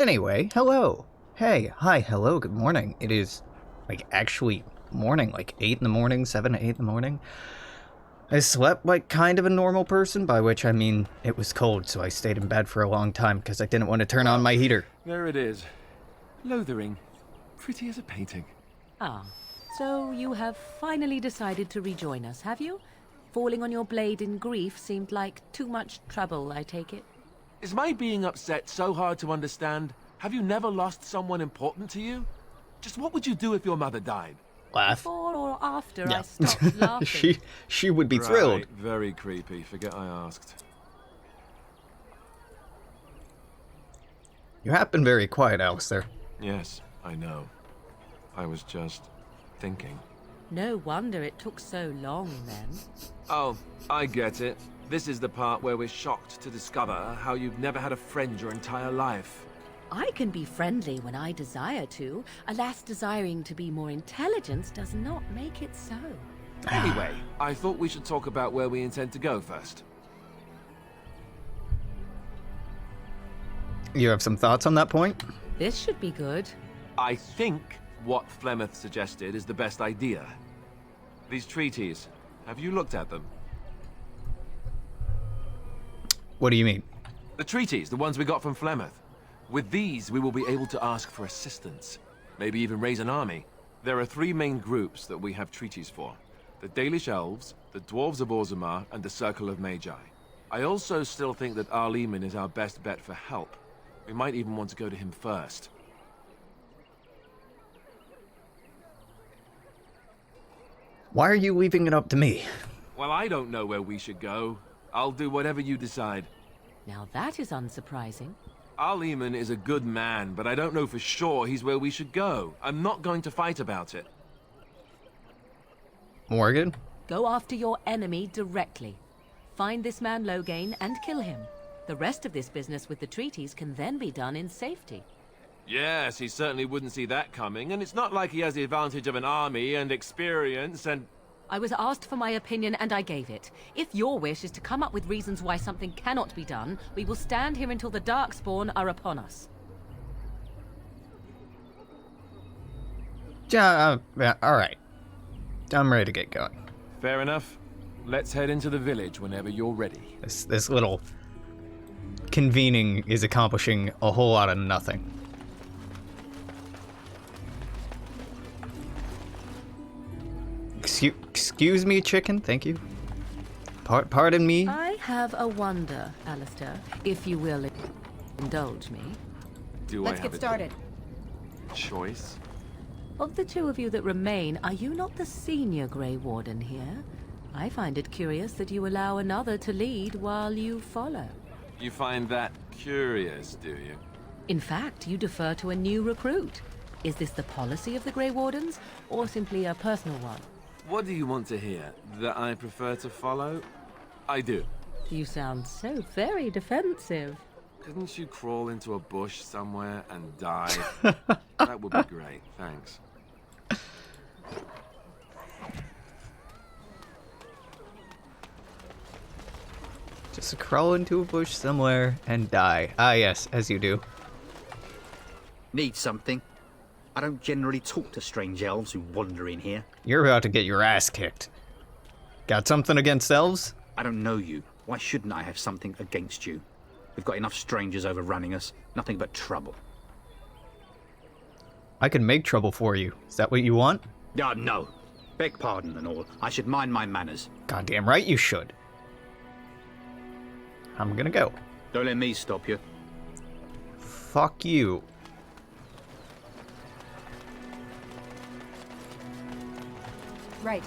Anyway, hello. Hey, hi, hello, good morning. It is, like, actually morning, like 8 in the morning, 7 to 8 in the morning. I slept like kind of a normal person, by which I mean it was cold, so I stayed in bed for a long time because I didn't want to turn on my heater. There it is. Lothering. Pretty as a painting. Ah, so you have finally decided to rejoin us, have you? Falling on your blade in grief seemed like too much trouble, I take it. Is my being upset so hard to understand? Have you never lost someone important to you? Just what would you do if your mother died? Laugh. Before or after I stopped laughing? she would be thrilled. Very creepy. Forget I asked. You have been very quiet, Alistair. Yes, I know. I was just thinking. No wonder it took so long, then. Oh, I get it. This is the part where we're shocked to discover how you've never had a friend your entire life. I can be friendly when I desire to. Alas, desiring to be more intelligent does not make it so. Anyway, I thought we should talk about where we intend to go first. You have some thoughts on that point? This should be good. I think what Flemeth suggested is the best idea. These treaties, have you looked at them? What do you mean? The treaties, the ones we got from Flemeth. With these, we will be able to ask for assistance. Maybe even raise an army. There are three main groups that we have treaties for. The Dalish Elves, the Dwarves of Orzammar, and the Circle of Magi. I also still think that Arleman is our best bet for help. We might even want to go to him first. Why are you leaving it up to me? Well, I don't know where we should go. I'll do whatever you decide. Now that is unsurprising. Arleman is a good man, but I don't know for sure he's where we should go. I'm not going to fight about it. Morrigan? Go after your enemy directly. Find this man Loghain and kill him. The rest of this business with the treaties can then be done in safety. Yes, he certainly wouldn't see that coming, and it's not like he has the advantage of an army and experience and... I was asked for my opinion and I gave it. If your wish is to come up with reasons why something cannot be done, we will stand here until the Darkspawn are upon us. Yeah, alright. I'm ready to get going. Fair enough. Let's head into the village whenever you're ready. This little convening is accomplishing a whole lot of nothing. Excuse me, chicken. Thank you. Pardon me. I have a wonder, Alistair, if you will indulge me. Let's get started. Choice? Of the two of you that remain, are you not the senior Grey Warden here? I find it curious that you allow another to lead while you follow. You find that curious, do you? In fact, you defer to a new recruit. Is this the policy of the Grey Wardens, or simply a personal one? What do you want to hear? That I prefer to follow? I do. You sound so very defensive. Couldn't you crawl into a bush somewhere and die? That would be great, thanks. Just crawl into a bush somewhere and die. Ah, yes, as you do. Need something? I don't generally talk to strange elves who wander in here. You're about to get your ass kicked. Got something against elves? I don't know you. Why shouldn't I have something against you? We've got enough strangers overrunning us. Nothing but trouble. I can make trouble for you. Is that what you want? No. Beg pardon and all. I should mind my manners. Goddamn right you should. I'm gonna go. Don't let me stop you. Fuck you. Right.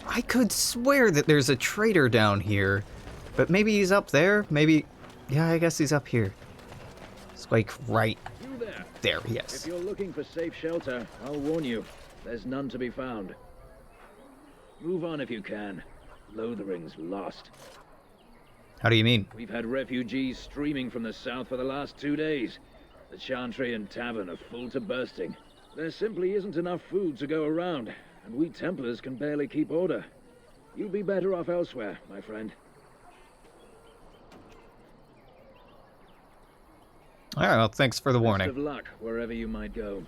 I could swear that there's a traitor down here, but maybe he's up there. Maybe, yeah, I guess he's up here. It's like right there. Yes. If you're looking for safe shelter, I'll warn you, there's none to be found. Move on if you can. Lothering's lost. How do you mean? We've had refugees streaming from the south for the last 2 days. The Chantry and Tavern are full to bursting. There simply isn't enough food to go around, and we Templars can barely keep order. You'll be better off elsewhere, my friend. Alright, well, thanks for the warning. Best of luck wherever you might go.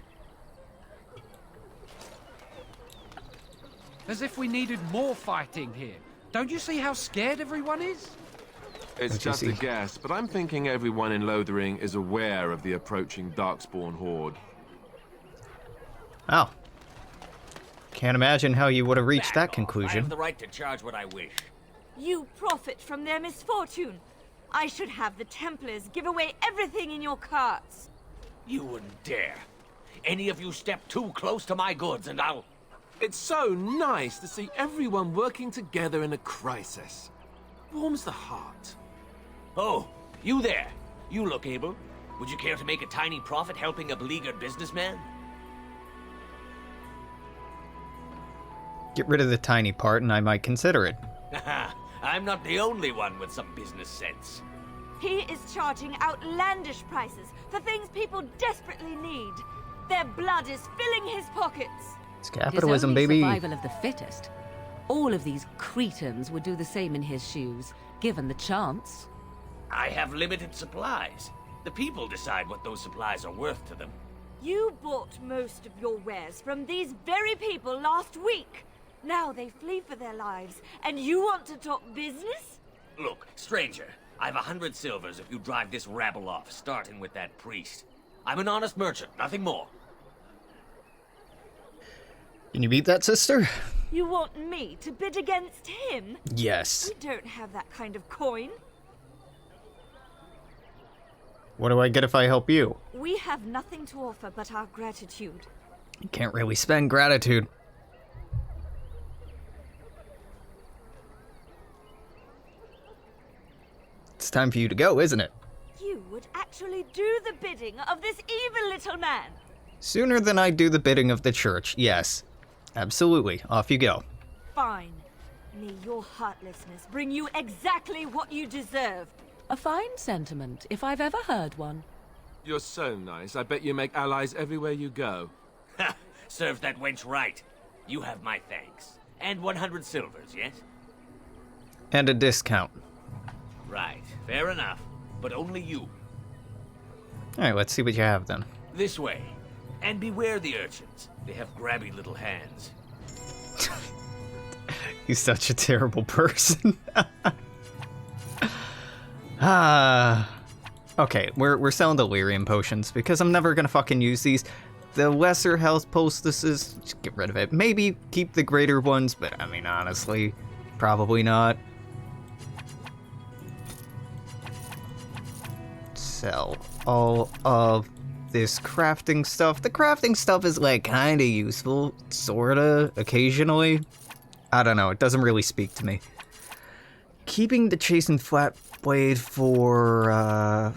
As if we needed more fighting here. Don't you see how scared everyone is? It's What you just a see? guess, but I'm thinking everyone in Lothering is aware of the approaching Darkspawn horde. Oh. Can't imagine how you would have reached that Back off. I conclusion. have the right to charge what I wish. You profit from their misfortune. I should have the Templars give away everything in your carts. You wouldn't dare. Any of you step too close to my goods and I'll... It's so nice to see everyone working together in a crisis. Warms the heart. Oh, you there. You look able. Would you care to make a tiny profit helping a beleaguered businessman? Get rid of the tiny part and I might consider it. Haha, I'm not the only one with some business sense. He is charging outlandish prices for things people desperately need. Their blood is filling his pockets. It's It capitalism, is only baby. survival of the fittest. All of these cretins would do the same in his shoes, given the chance. I have limited supplies. The people decide what those supplies are worth to them. You bought most of your wares from these very people last week. Now they flee for their lives, and you want to talk business? Look, stranger, I've 100 silvers if you drive this rabble off, starting with that priest. I'm an honest merchant, nothing more. Can you beat that, sister? You want me to bid against him? Yes. We don't have that kind of coin. What do I get if I help you? We have nothing to offer but our gratitude. You can't really spend gratitude. It's time for you to go, isn't it? You would actually do the bidding of this evil little man. Sooner than I do the bidding of the church, yes. Absolutely. Off you go. Fine. May your heartlessness bring you exactly what you deserve. A fine sentiment, if I've ever heard one. You're so nice. I bet you make allies everywhere you go. Ha! Serves that wench right. You have my thanks. And 100 silvers, yes? And a discount. Right, fair enough. But only you. Alright, let's see what you have then. This way. And beware the urchins. They have grabby little hands. He's such a terrible person. Okay, we're selling delirium potions because I'm never gonna fucking use these. The lesser health poultices, just get rid of it. Maybe keep the greater ones, but I mean, honestly, probably not. Sell all of this crafting stuff. The crafting stuff is like kinda useful, sorta, occasionally. I don't know, it doesn't really speak to me. Keeping the chastened flat blade for,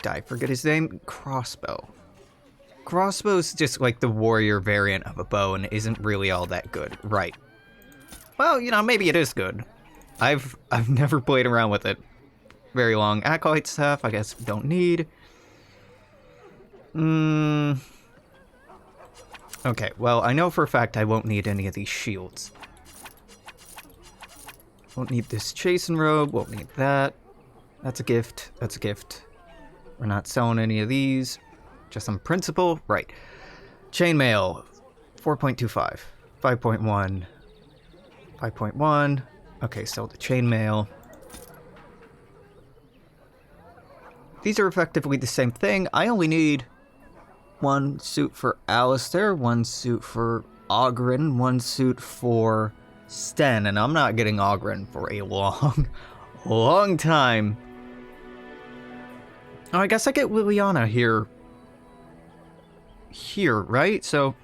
did I forget his name? Crossbow. Crossbow's just like the warrior variant of a bow and isn't really all that good. Right. Well, you know, maybe it is good. I've never played around with it very long. Acolyte stuff, I guess, don't need. Okay, well, I know for a fact I won't need any of these shields. Won't need this chasten robe, won't need that. That's a gift, that's a gift. We're not selling any of these. Just on principle, right. Chainmail, 4.25, 5.1, 5.1. Okay, sell the chainmail. These are effectively the same thing. I only need one suit for Alistair, one suit for Ogren, one suit for Sten, and I'm not getting Ogren for a long time. Oh, I guess I get Liliana here, right? So,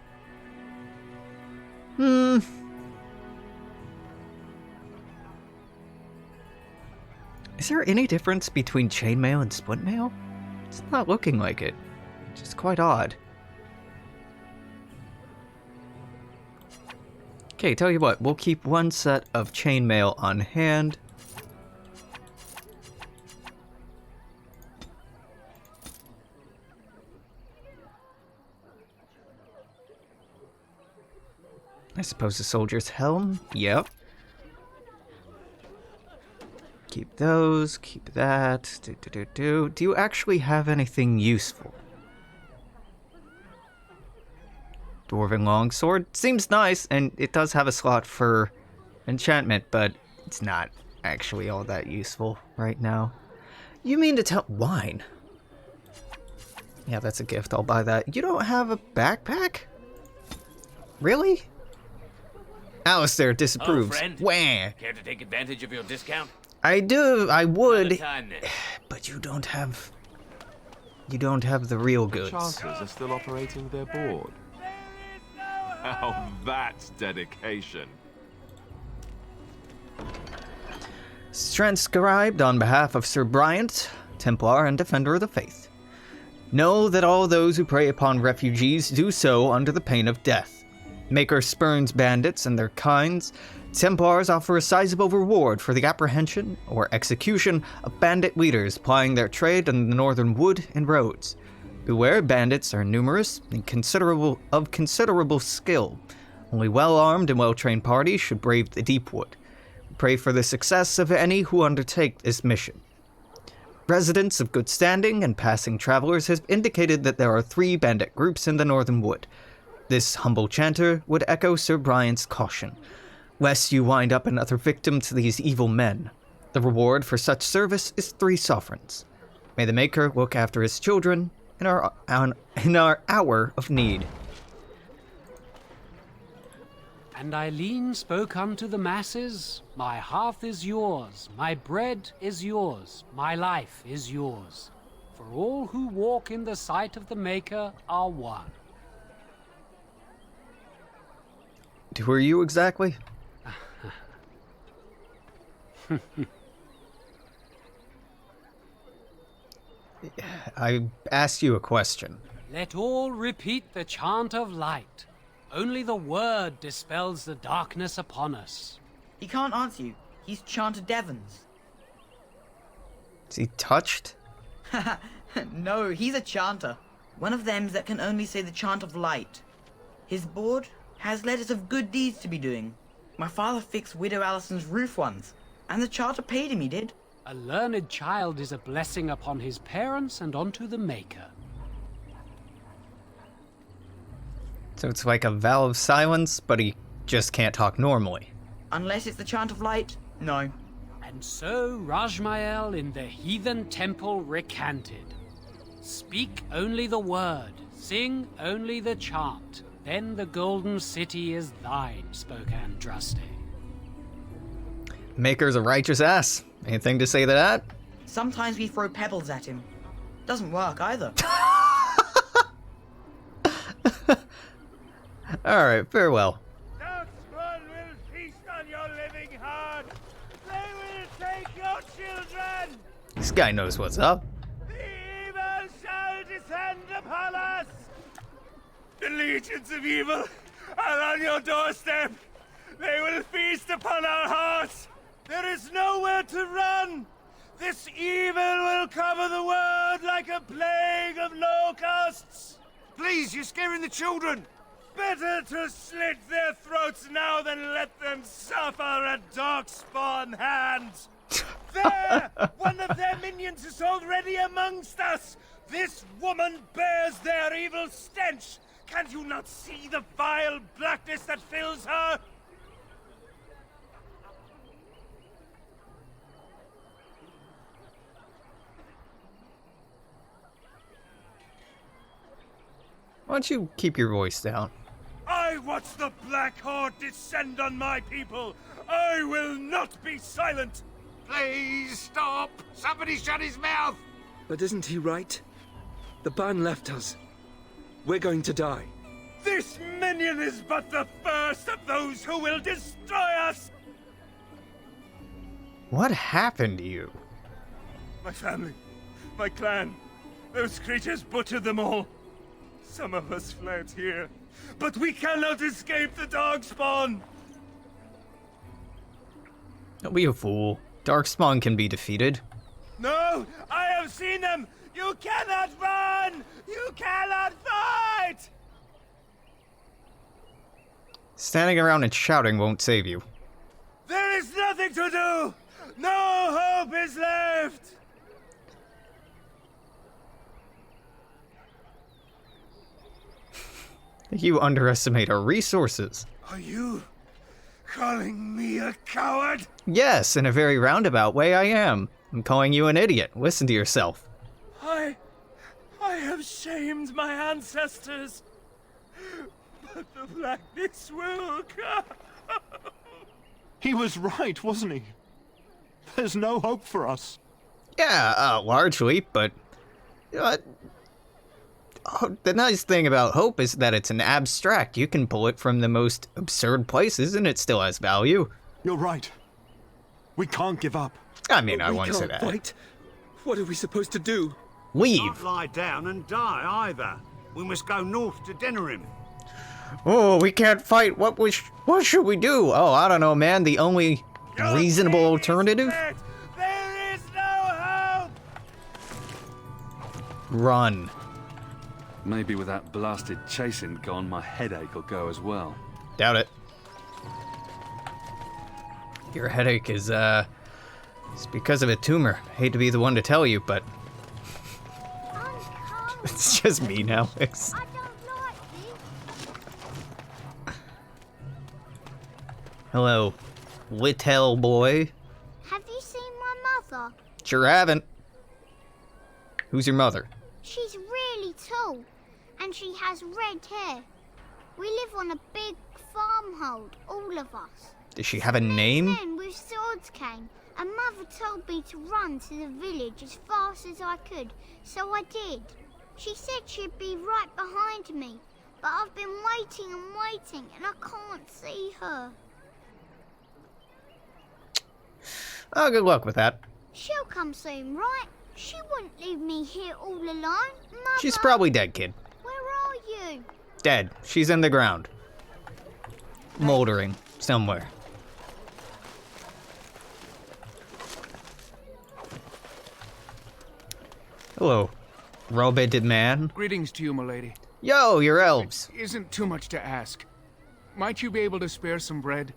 is there any difference between chainmail and splintmail? It's not looking like it. It's just quite odd. Okay, tell you what, we'll keep one set of chainmail on hand. I suppose the soldier's helm? Yep. Keep those, keep that. Do you actually have anything useful? Dwarven longsword? Seems nice, and it does have a slot for enchantment, but it's not actually all that useful right now. You mean to tell... Wine? Yeah, that's a gift. I'll buy that. You don't have a backpack? Really? Alistair disapproves. Oh, friend. Wah! Care to take advantage of your discount? I do. I would. Time, then. But you don't have... You don't have the real goods. Chancellors are still operating their board. Now that's dedication. Transcribed on behalf of Sir Bryant, Templar and Defender of the Faith. Know that all those who prey upon refugees do so under the pain of death. Maker spurns bandits and their kinds. Templars offer a sizable reward for the apprehension or execution of bandit leaders plying their trade in the northern wood and roads. Beware, bandits are numerous and considerable skill. Only well-armed and well-trained parties should brave the deep wood. Pray for the success of any who undertake this mission. Residents of good standing and passing travelers have indicated that there are 3 bandit groups in the northern wood. This humble chanter would echo Sir Bryant's caution, lest you wind up another victim to these evil men. The reward for such service is 3 sovereigns. May the Maker look after his children in our hour of need. And Eileen spoke unto the masses, my hearth is yours, my bread is yours, my life is yours. For all who walk in the sight of the Maker are one. Who are you exactly? I asked you a question. Let all repeat the chant of light. Only the word dispels the darkness upon us. He can't answer you. He's chanted Devons. Is he touched? No, he's a chanter. One of them that can only say the chant of light. His board has letters of good deeds to be doing. My father fixed Widow Allison's roof once, and the charter paid him, he did. A learned child is a blessing upon his parents and onto the Maker. So it's like a vow of silence, but he just can't talk normally. Unless it's the chant of light, no. And so Rajmael in the heathen temple recanted. Speak only the word, sing only the chant, then the golden city is thine, spoke Andraste. Maker's a righteous ass. Anything to say to that? Sometimes we throw pebbles at him. Doesn't work either. Alright, farewell. Darkspawn will feast on your living heart. They will take your children. This guy knows what's up. The evil shall descend upon us. The legions of evil are on your doorstep. They will feast upon our hearts. There is nowhere to run. This evil will cover the world like a plague of locusts. Please, you're scaring the children. Better to slit their throats now than let them suffer at Darkspawn hands. There! One of their minions is already amongst us. This woman bears their evil stench. Can you not see the vile blackness that fills her? Why don't you keep your voice down? I watch the Black Horde descend on my people. I will not be silent. Please stop. Somebody shut his mouth. But isn't he right? The ban left us. We're going to die. This minion is but the first of those who will destroy us. What happened to you? My family, my clan, those creatures butchered them all. Some of us fled here, but we cannot escape the Darkspawn. Don't be a fool. Darkspawn can be defeated. No, I have seen them. You cannot run. You cannot fight. Standing around and shouting won't save you. There is nothing to do! No hope is left! You underestimate our resources. Are you calling me a coward? Yes, in a very roundabout way I am. I'm calling you an idiot. Listen to yourself. I have shamed my ancestors. But the blackness will come. He was right, wasn't he? There's no hope for us. Yeah, largely, but... the nice thing about hope is that it's an abstract. You can pull it from the most absurd places and it still has value. You're right. We can't give up. I mean, I wouldn't say that. Fight. What are we supposed to do? Leave. Can't lie down and die either. We must go north to Denerim. Oh, we can't fight. What should we do? Oh, I don't know, man. The only reasonable alternative? There is no hope! Run. Maybe with that blasted chasing gone, my headache will go as well. Doubt it. Your headache is, it's because of a tumor. Hate to be the one to tell you, but... It's just me now, Alex. Hello, little boy. Have you seen my mother? Sure haven't. Who's your mother? She's really tall, and she has red hair. We live on a big farmhold, all of us. Does she have a name? Men with swords came, and Mother told me to run to the village as fast as I could, so I did. She said she'd be right behind me, but I've been waiting and waiting, and I can't see her. Oh, good luck with that. She'll come soon, right? She wouldn't leave me here all alone, Mother. She's probably dead, kid. Where are you? Dead. She's in the ground. Moldering. Somewhere. Hello, robe-headed man. Greetings to you, milady. Yo, you're elves. It isn't too much to ask. Might you be able to spare some bread?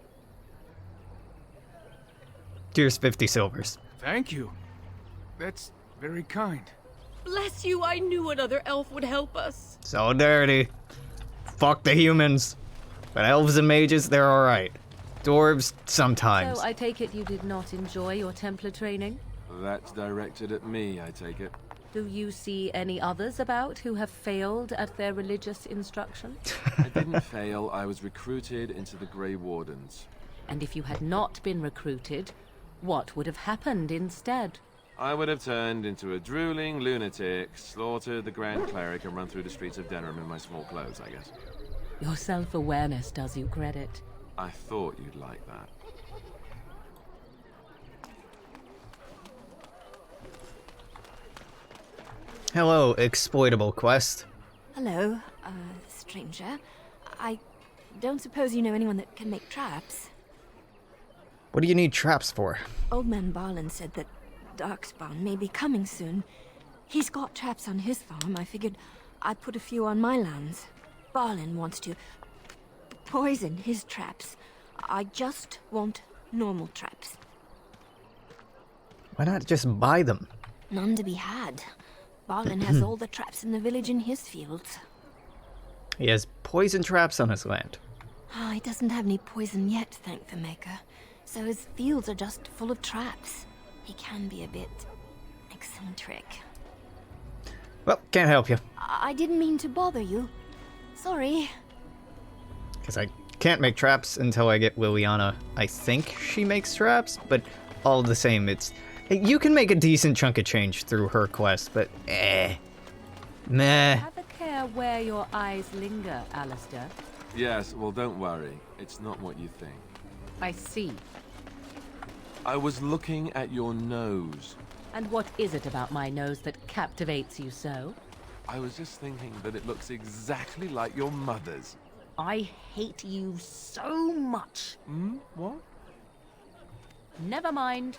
Here's 50 silvers. Thank you. That's very kind. Bless you, I knew another elf would help us. Solidarity. Fuck the humans. But elves and mages, they're alright. Dwarves, sometimes. So I take it you did not enjoy your Templar training? That's directed at me, I take it. Do you see any others about who have failed at their religious instruction? I didn't fail. I was recruited into the Grey Wardens. And if you had not been recruited, what would have happened instead? I would have turned into a drooling lunatic, slaughtered the Grand Cleric, and run through the streets of Denerim in my small clothes, I guess. Your self-awareness does you credit. I thought you'd like that. Hello, exploitable quest. Hello, stranger. I don't suppose you know anyone that can make traps? What do you need traps for? Old man Bodahn said that Darkspawn may be coming soon. He's got traps on his farm. I figured I'd put a few on my lands. Bodahn wants to poison his traps. I just want normal traps. Why not just buy them? None to be had. Bodahn has all the traps in the village in his fields. He has poison traps on his land. Oh, he doesn't have any poison yet, thank the Maker. So his fields are just full of traps. He can be a bit eccentric. Well, can't help you. I didn't mean to bother you. Sorry. Because I can't make traps until I get Liliana. I think she makes traps, but all the same, it's... You can make a decent chunk of change through her quest, but meh. Have a care where your eyes linger, Alistair. Yes, well, don't worry. It's not what you think. I see. I was looking at your nose. And what is it about my nose that captivates you so? I was just thinking that it looks exactly like your mother's. I hate you so much. What? Never mind.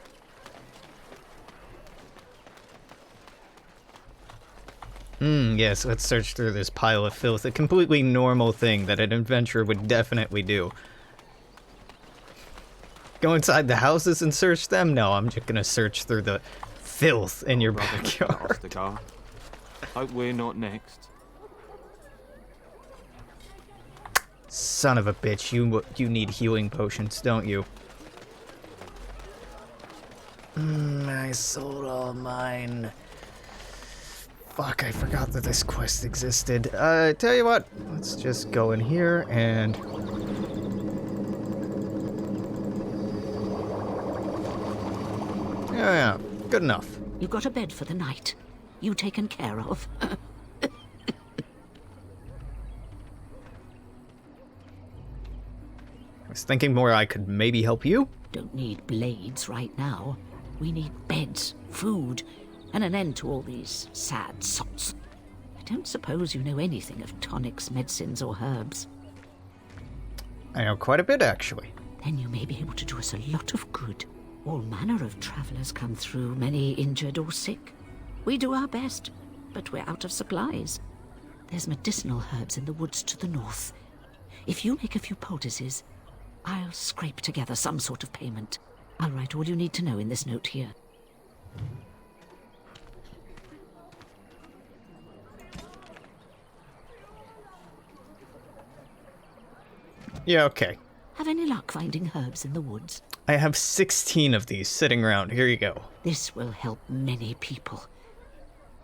Yes, let's search through this pile of filth. A completely normal thing that an adventurer would definitely do. Go inside the houses and search them? No, I'm just gonna search through the filth in your backyard. Hope we're not next. Son of a bitch, you need healing potions, don't you? I sold all mine. Fuck, I forgot that this quest existed. Tell you what, let's just go in here and... Yeah, good enough. You got a bed for the night. You taken care of. I was thinking more I could maybe help you. Don't need blades right now. We need beds, food, and an end to all these sad sots. I don't suppose you know anything of tonics, medicines, or herbs. I know quite a bit, actually. Then you may be able to do us a lot of good. All manner of travelers come through, many injured or sick. We do our best, but we're out of supplies. There's medicinal herbs in the woods to the north. If you make a few poultices, I'll scrape together some sort of payment. I'll write all you need to know in this note here. Yeah, okay. Have any luck finding herbs in the woods? I have 16 of these sitting around. Here you go. This will help many people.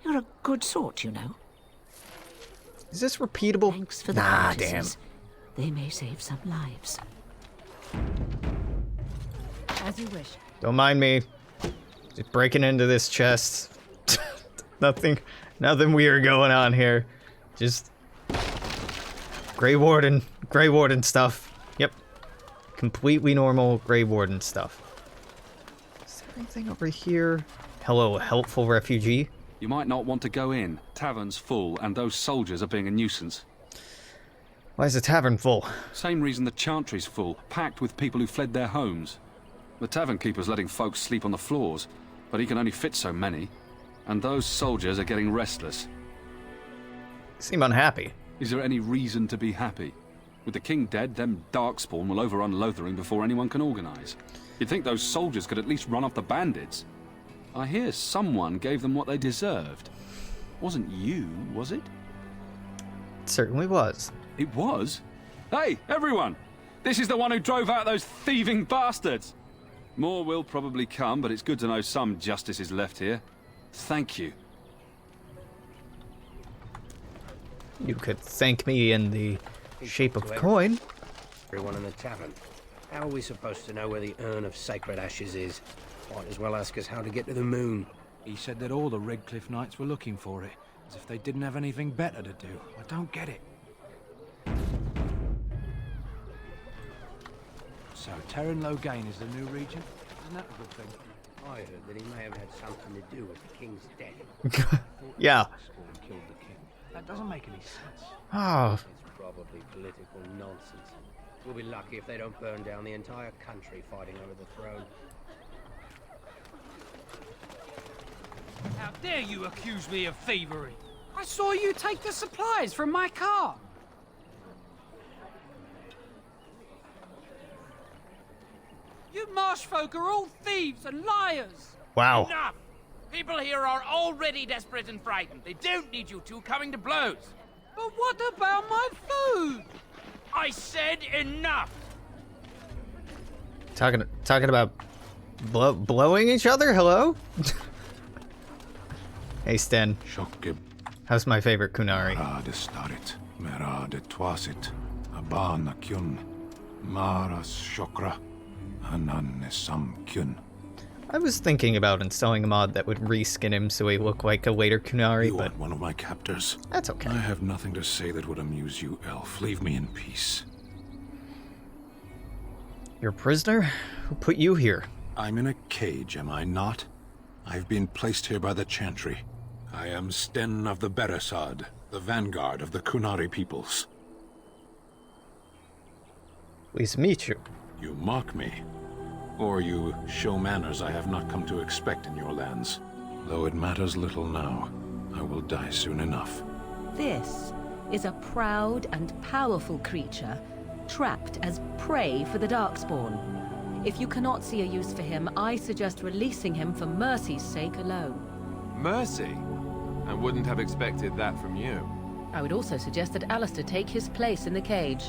You're a good sort, you know. Is this repeatable? Thanks for the poultices. They may save some lives. As you wish. Don't mind me. Just breaking into this chest. Nothing weird going on here. Just Grey Warden stuff. Yep. Completely normal Grey Warden stuff. Is there anything over here? Hello, helpful refugee. You might not want to go in. Tavern's full, and those soldiers are being a nuisance. Why is the tavern full? Same reason the Chantry's full, packed with people who fled their homes. The tavern keeper's letting folks sleep on the floors, but he can only fit so many. And those soldiers are getting restless. Seem unhappy. Is there any reason to be happy? With the king dead, them Darkspawn will overrun Lothering before anyone can organize. You'd think those soldiers could at least run off the bandits. I hear someone gave them what they deserved. Wasn't you, was it? It certainly was. It was? Hey, everyone! This is the one who drove out those thieving bastards! More will probably come, but it's good to know some justice is left here. Thank you. You could thank me in the shape of coin. Everyone in the tavern. How are we supposed to know where the urn of sacred ashes is? Might as well ask us how to get to the moon. He said that all the Redcliffe Knights were looking for it, as if they didn't have anything better to do. I don't get it. So, Terran Logain is the new regent? Isn't that a good thing? I heard that he may have had something to do with the king's death. Yeah. Killed the king. That doesn't make any sense. Oh. It's probably political nonsense. We'll be lucky if they don't burn down the entire country fighting over the throne. How dare you accuse me of thievery? I saw you take the supplies from my car. You marsh folk are all thieves and liars. Wow. Enough! People here are already desperate and frightened. They don't need you two coming to blows. But what about my food? I said enough! Talking about blowing each other? Hello? Hey, Sten. How's my favorite Kunari? I was thinking about installing a mod that would reskin him so he looked like a later Kunari, You but are one of my captors. That's okay. I have nothing to say that would amuse you, elf. Leave me in peace. You're a prisoner? Who put you here? I'm in a cage, am I not? I've been placed here by the Chantry. I am Sten of the Beresad, the vanguard of the Kunari peoples. Pleased to meet you. You mock me. Or you show manners I have not come to expect in your lands. Though it matters little now. I will die soon enough. This is a proud and powerful creature, trapped as prey for the Darkspawn. If you cannot see a use for him, I suggest releasing him for mercy's sake alone. Mercy? I wouldn't have expected that from you. I would also suggest that Alistair take his place in the cage.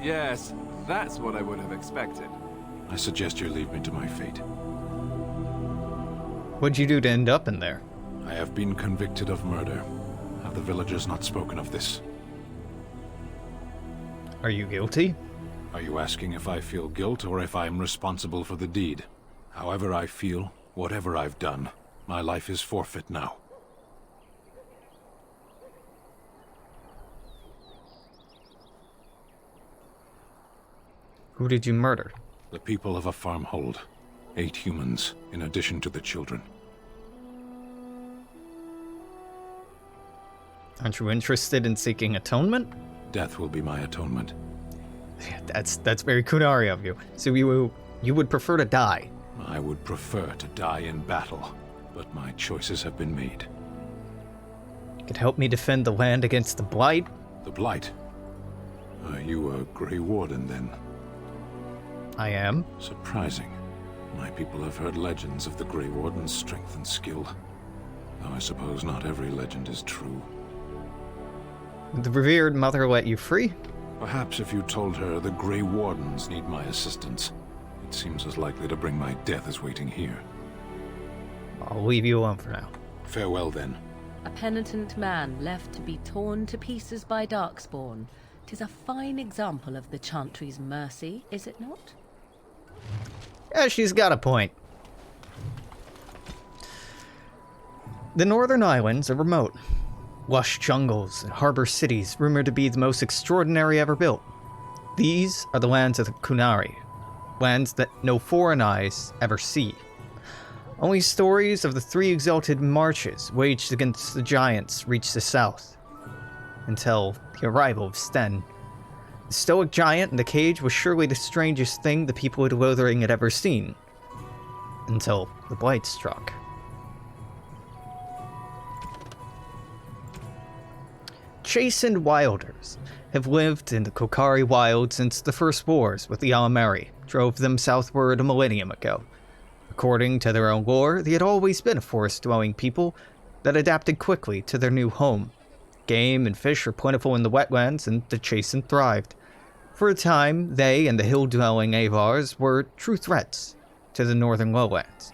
Yes, that's what I would have expected. I suggest you leave me to my fate. What'd you do to end up in there? I have been convicted of murder. Have the villagers not spoken of this? Are you guilty? Are you asking if I feel guilt or if I am responsible for the deed? However I feel, whatever I've done, my life is forfeit now. Who did you murder? The people of a farmhold. 8 humans, in addition to the children. Aren't you interested in seeking atonement? Death will be my atonement. That's very Kunari of you. So you would prefer to die? I would prefer to die in battle, but my choices have been made. Could help me defend the land against the Blight? The Blight? Are you a Grey Warden, then? I am. Surprising. My people have heard legends of the Grey Warden's strength and skill. Though I suppose not every legend is true. Would the revered mother let you free? Perhaps if you told her the Grey Wardens need my assistance. It seems as likely to bring my death as waiting here. I'll leave you alone for now. Farewell, then. A penitent man left to be torn to pieces by Darkspawn. 'Tis a fine example of the Chantry's mercy, is it not? Yeah, she's got a point. The Northern Islands are remote. Lush jungles and harbor cities rumored to be the most extraordinary ever built. These are the lands of the Kunari, lands that no foreign eyes ever see. Only stories of the 3 exalted marches waged against the giants reached the south, until the arrival of Sten. The stoic giant in the cage was surely the strangest thing the people of Lothering had ever seen, until the Blight struck. Chastened wilders have lived in the Kokari Wild since the first wars with the Alamari drove them southward a millennium ago. According to their own lore, they had always been a forest-dwelling people that adapted quickly to their new home. Game and fish are plentiful in the wetlands, and the Chastened thrived. For a time, they and the hill-dwelling Avars were true threats to the northern lowlands.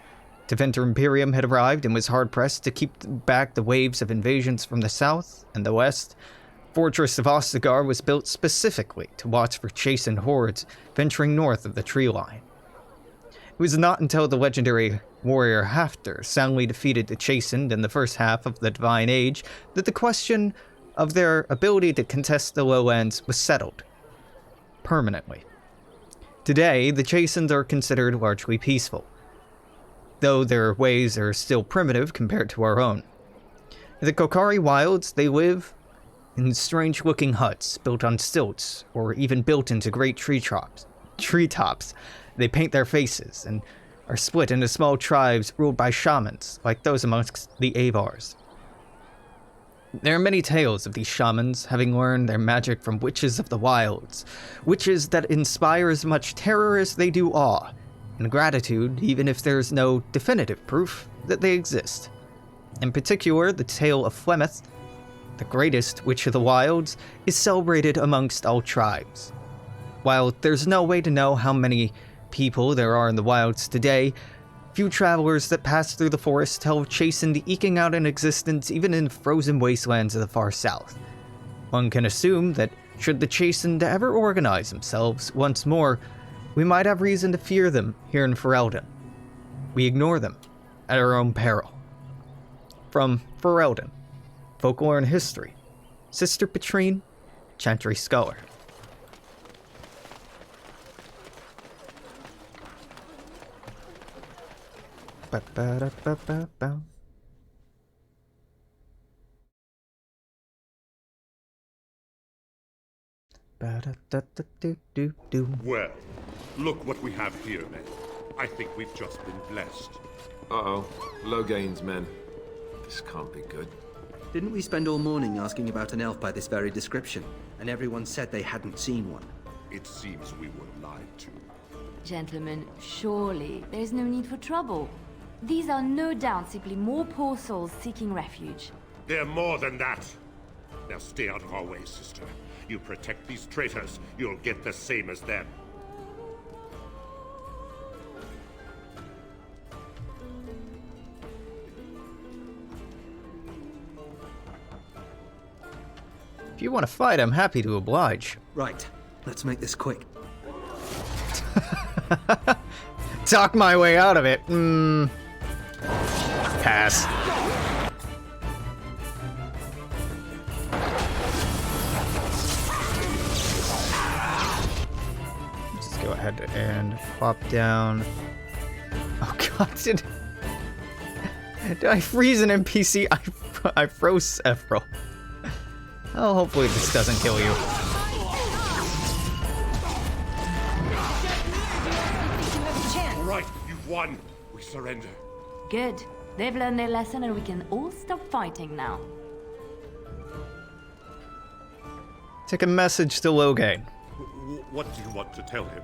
Tevinter Imperium had arrived and was hard-pressed to keep back the waves of invasions from the south and the west. Fortress of Ostagar was built specifically to watch for Chastened hordes venturing north of the tree line. It was not until the legendary warrior Hafter soundly defeated the Chastened in the first half of the Divine Age that the question of their ability to contest the lowlands was settled permanently. Today, the Chastened are considered largely peaceful, though their ways are still primitive compared to our own. In the Kokari Wilds, they live in strange-looking huts built on stilts, or even built into great treetops. They paint their faces and are split into small tribes ruled by shamans, like those amongst the Avars. There are many tales of these shamans having learned their magic from witches of the wilds, witches that inspire as much terror as they do awe, and gratitude even if there is no definitive proof that they exist. In particular, the tale of Flemeth, the greatest witch of the wilds, is celebrated amongst all tribes. While there's no way to know how many people there are in the wilds today, few travelers that pass through the forest tell of Chastened eking out an existence even in the frozen wastelands of the far south. One can assume that should the Chastened ever organize themselves once more, we might have reason to fear them here in Ferelden. We ignore them at our own peril. From Ferelden, Folklore and History, Sister Petrine, Chantry Scholar. Ba-ba-da-ba-ba-ba. Ba-da-da-da-do-do-do. Well, look what we have here, men. I think we've just been blessed. Uh-oh. Logain's men. This can't be good. Didn't we spend all morning asking about an elf by this very description, and everyone said they hadn't seen one? It seems we were lied to. Gentlemen, surely there's no need for trouble. These are no doubt simply more poor souls seeking refuge. They're more than that. Now stay out of our way, sister. You protect these traitors, you'll get the same as them. If you want to fight, I'm happy to oblige. Right. Let's make this quick. Talk my way out of it. Pass. Just go ahead and pop down. Oh god, did I freeze an NPC? I froze several. Oh, hopefully this doesn't kill you. All right, you've won. We surrender. Good. They've learned their lesson and we can all stop fighting now. Take a message to Logain. What do you want to tell him?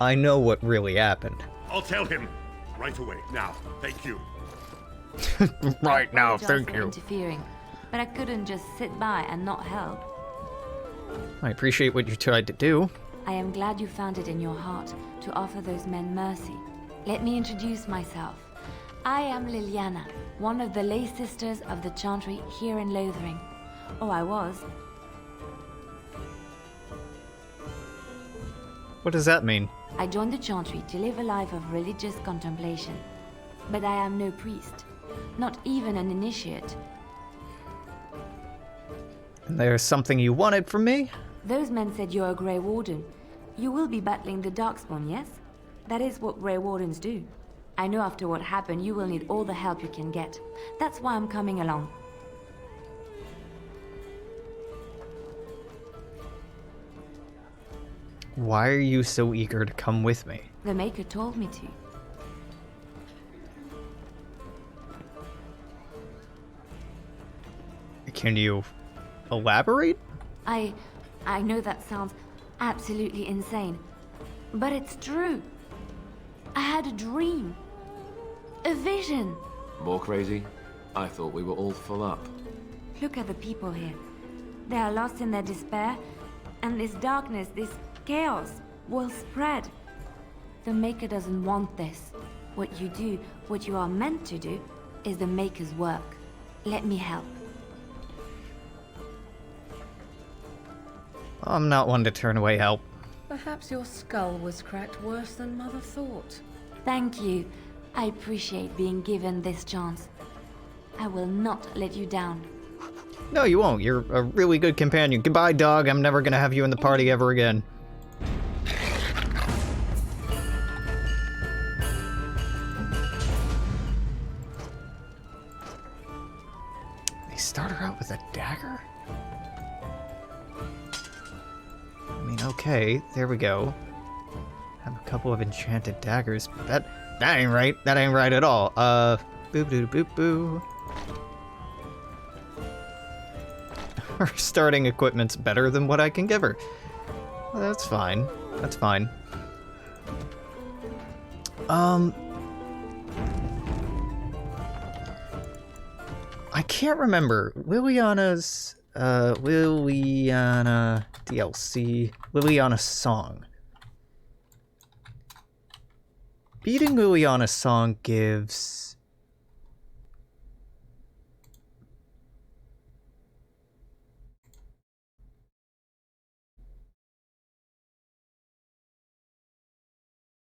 I know what really happened. I'll tell him. Right away. Now. Thank you. Right now, Thank thank you. Interfering, but I couldn't just sit by and not help. I appreciate what you tried to do. I am glad you found it in your heart to offer those men mercy. Let me introduce myself. I am Liliana, one of the lay sisters of the Chantry here in Lothering. Oh, I was. What does that mean? I joined the Chantry to live a life of religious contemplation. But I am no priest, not even an initiate. And there's something you wanted from me? Those men said you're a Grey Warden. You will be battling the Darkspawn, yes? That is what Grey Wardens do. I know after what happened you will need all the help you can get. That's why I'm coming along. Why are you so eager to come with me? The Maker told me to. Can you elaborate? I know that sounds absolutely insane, but it's true. I had a dream. A vision. More crazy? I thought we were all full up. Look at the people here. They are lost in their despair, and this darkness, this chaos, will spread. The Maker doesn't want this. What you do, what you are meant to do, is the Maker's work. Let me help. I'm not one to turn away help. Perhaps your skull was cracked worse than Mother thought. Thank you. I appreciate being given this chance. I will not let you down. No, you won't. You're a really good companion. Goodbye, dog. I'm never gonna have you in the party ever again. They start her out with a dagger? I mean, okay, there we go. Have a couple of enchanted daggers, but that ain't right. That ain't right at all. Boop doo boop boo. Her starting equipment's better than what I can give her. Well, that's fine. That's fine. I can't remember Liliana's Liliana DLC, Liliana's song. Beating Liliana's song gives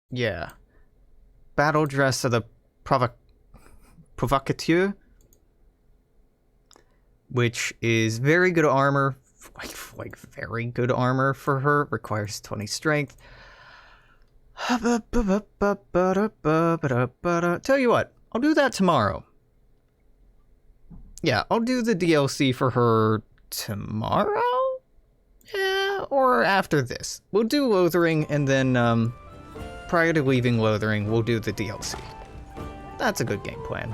yeah. Battle dress of the provocateur, which is very good armor, like very good armor for her. Requires 20 strength. Tell you what, I'll do that tomorrow. Yeah, I'll do the DLC for her tomorrow? Yeah, or after this. We'll do Lothering, and then, prior to leaving Lothering, we'll do the DLC. That's a good game plan.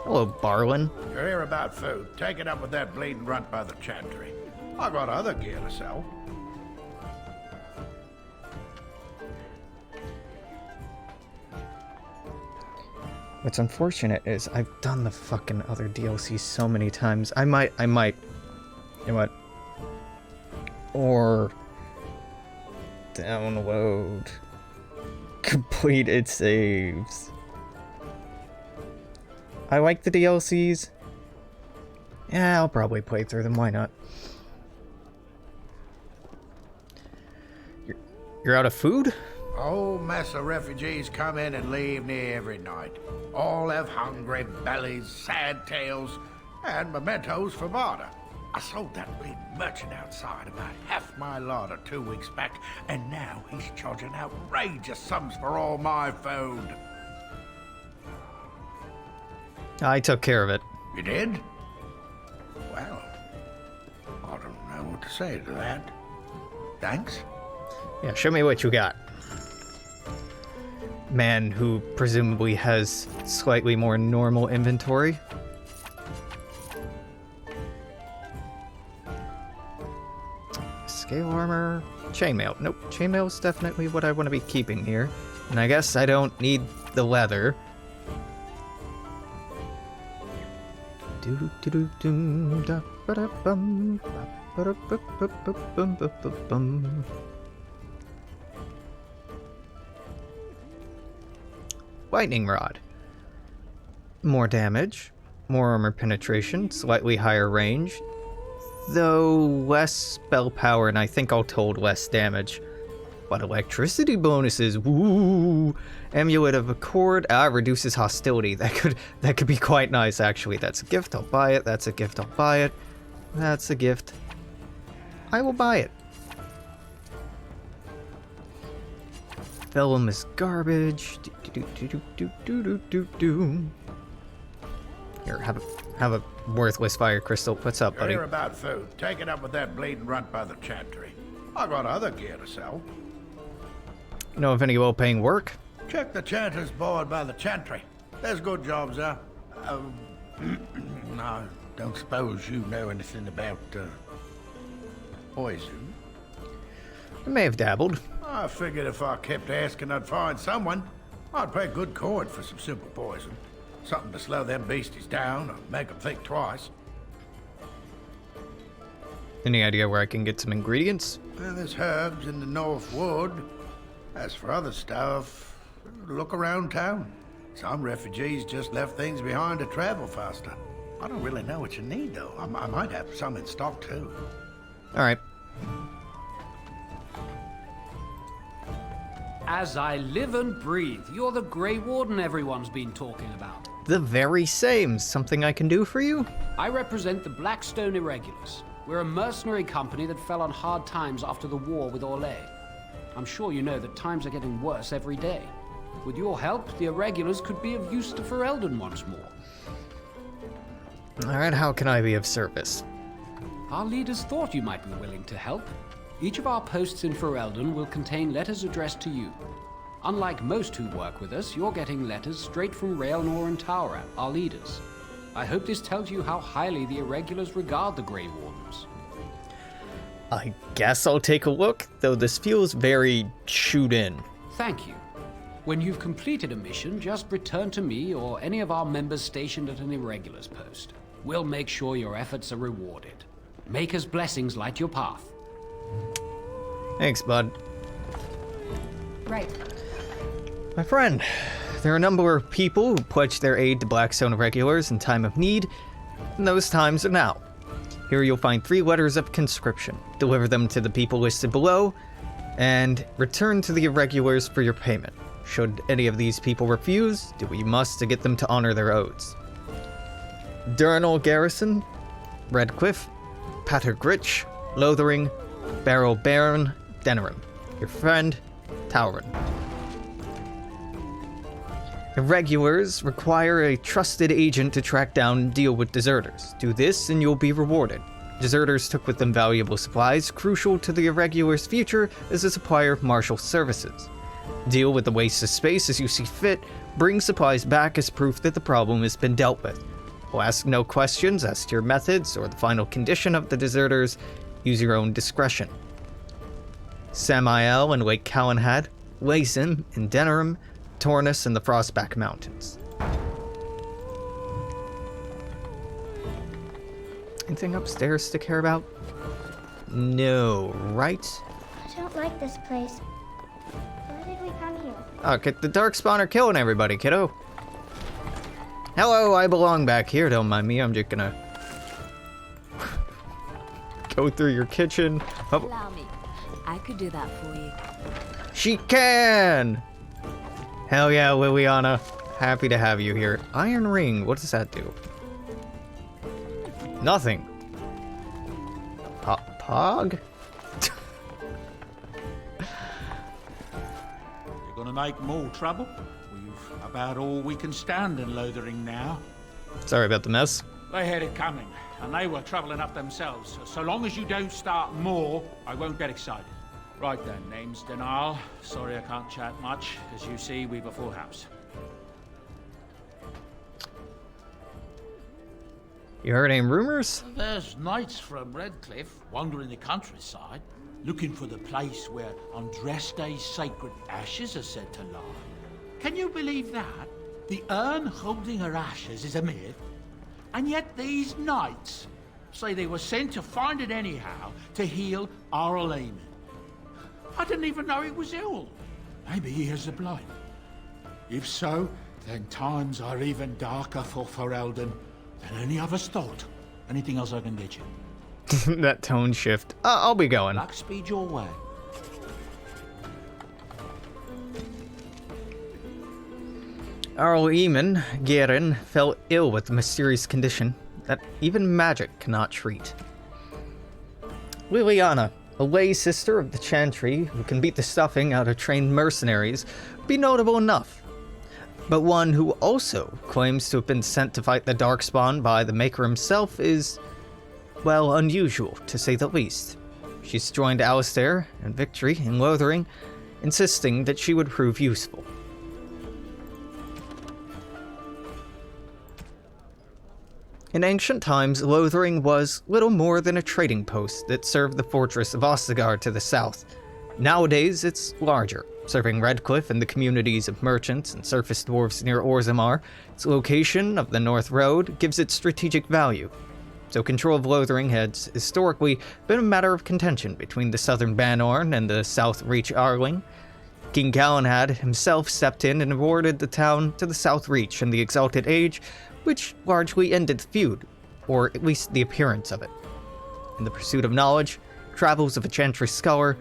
Hello, Barlin. You're here about food. Take it up with that bleeding runt by the Chantry. I got other gear to sell. What's unfortunate is I've done the fucking other DLC so many times. I might, you know what? Or download completed saves. I like the DLCs. Yeah, I'll probably play through them. Why not? You're out of food? Whole mess of refugees come in and leave me every night. All have hungry bellies, sad tales, and mementos for barter. I sold that big merchant outside about half my larder 2 weeks back, and now he's charging outrageous sums for all my food. I took care of it. You did? Well, I don't know what to say to that. Thanks. Yeah, show me what you got. Man who presumably has slightly more normal inventory. Scale armor, chainmail. Nope, chainmail is definitely what I want to be keeping here. And I guess I don't need the leather. Lightning Rod. More damage, more armor penetration, slightly higher range, though less spell power, and I think I'll hold less damage. But electricity bonuses, woo! Amulet of Accord, reduces hostility. That could be quite nice, actually. That's a gift, I'll buy it. That's a gift, I'll buy it. That's a gift. I will buy it. Vellum is garbage. Here, have a worthless fire crystal. What's up, buddy? You're here about food. Take it up with that bleeding runt by the Chantry. I got other gear to sell. Know of any well-paying work? Check the Chantry's board by the Chantry. There's good jobs there. I don't suppose you know anything about poison. I may have dabbled. I figured if I kept asking, I'd find someone. I'd pay good coin for some simple poison. Something to slow them beasties down or make them think twice. Any idea where I can get some ingredients? Well, there's herbs in the North Wood. As for other stuff, look around town. Some refugees just left things behind to travel faster. I don't really know what you need, though. I might have some in stock, too. All right. As I live and breathe, you're the Grey Warden everyone's been talking about. The very same. Something I can do for you? I represent the Blackstone Irregulars. We're a mercenary company that fell on hard times after the war with Orlais. I'm sure you know that times are getting worse every day. With your help, the Irregulars could be of use to Ferelden once more. Alright, how can I be of service? Our leaders thought you might be willing to help. Each of our posts in Ferelden will contain letters addressed to you. Unlike most who work with us, you're getting letters straight from Raelnor and Taura, our leaders. I hope this tells you how highly the Irregulars regard the Grey Wardens. I guess I'll take a look, though this feels very chewed in. Thank you. When you've completed a mission, just return to me or any of our members stationed at an Irregulars post. We'll make sure your efforts are rewarded. Maker's blessings light your path. Thanks, bud. Right. My friend, there are a number of people who pledged their aid to Blackstone Irregulars in time of need, and those times are now. Here you'll find 3 letters of conscription. Deliver them to the people listed below, and return to the Irregulars for your payment. Should any of these people refuse, do what you must to get them to honor their oaths. Durnal Garrison, Redcliffe, Patergritch, Lothering, Barrow Baron, Denerim. Your friend, Tauren. Irregulars require a trusted agent to track down and deal with deserters. Do this and you'll be rewarded. Deserters took with them valuable supplies, crucial to the Irregulars' future as a supplier of martial services. Deal with the waste of space as you see fit, bring supplies back as proof that the problem has been dealt with. We'll ask no questions as to your methods or the final condition of the deserters. Use your own discretion. Samael and Lake Calenhad, Lacen in Denerim, Tornus and the Frostback Mountains. Anything upstairs to care about? No, right? I don't like this place. Why did we come here? Oh, the Darkspawn are killing everybody, kiddo. Hello, I belong back here. Don't mind me. I'm just gonna go through your kitchen. Oh. Allow me. I could do that for you. She can! Hell yeah, Liliana. Happy to have you here. Iron ring, what does that do? Nothing. Pog? You're gonna make more trouble? We've about all we can stand in Lothering now. Sorry about the mess. They had it coming, and they were trouble enough themselves. So long as you don't start more, I won't get excited. Right then, name's Denal. Sorry I can't chat much. As you see, we've a full house. You heard any rumors? There's knights from Redcliffe wandering the countryside, looking for the place where Andreste's sacred ashes are said to lie. Can you believe that? The urn holding her ashes is a myth, and yet these knights say they were sent to find it anyhow to heal Arl Eamon. I didn't even know he was ill. Maybe he has the blight. If so, then times are even darker for Ferelden than any of us thought. Anything else I can get you? That tone shift. I'll be going. Luck speed your way. Arl Eamon, Garen, fell ill with a mysterious condition that even magic cannot treat. Liliana, a lay sister of the Chantry who can beat the stuffing out of trained mercenaries, would be notable enough. But one who also claims to have been sent to fight the Darkspawn by the Maker himself is, well, unusual, to say the least. She's joined Alistair and Victory in Lothering, insisting that she would prove useful. In ancient times, Lothering was little more than a trading post that served the fortress of Ostagar to the south. Nowadays, it's larger, serving Redcliffe and the communities of merchants and surface dwarves near Orzammar. Its location of the North Road gives it strategic value. So control of Lothering has historically been a matter of contention between the southern Banorn and the South Reach Arling. King Calenhad himself stepped in and awarded the town to the South Reach in the Exalted Age, which largely ended the feud, or at least the appearance of it. In the pursuit of knowledge, travels of a Chantry scholar,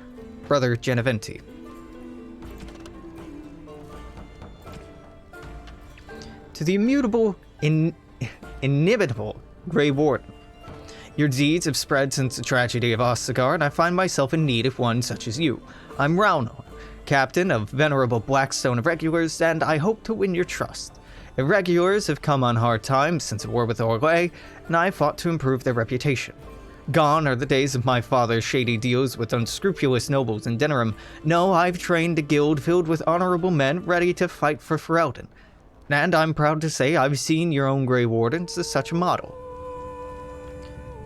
Brother Geneventi. To the immutable, inimitable Grey Warden. Your deeds have spread since the tragedy of Ostagar, and I find myself in need of one such as you. I'm Raunor, captain of venerable Blackstone Irregulars, and I hope to win your trust. Irregulars have come on hard times since the war with Orlais, and I fought to improve their reputation. Gone are the days of my father's shady deals with unscrupulous nobles in Denerim. No, I've trained a guild filled with honorable men ready to fight for Ferelden. And I'm proud to say I've seen your own Grey Wardens as such a model.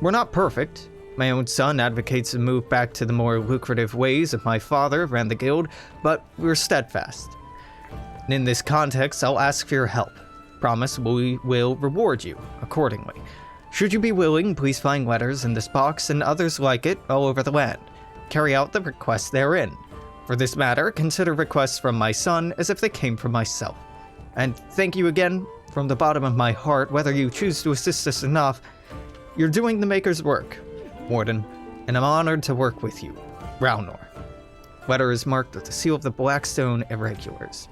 We're not perfect. My own son advocates a move back to the more lucrative ways of my father ran the guild, but we're steadfast. And in this context, I'll ask for your help. Promise we will reward you accordingly. Should you be willing, please find letters in this box and others like it all over the land. Carry out the requests therein. For this matter, consider requests from my son as if they came from myself. And thank you again from the bottom of my heart, whether you choose to assist us enough. You're doing the Maker's work, Warden, and I'm honored to work with you, Raunor. Letter is marked with the seal of the Blackstone Irregulars.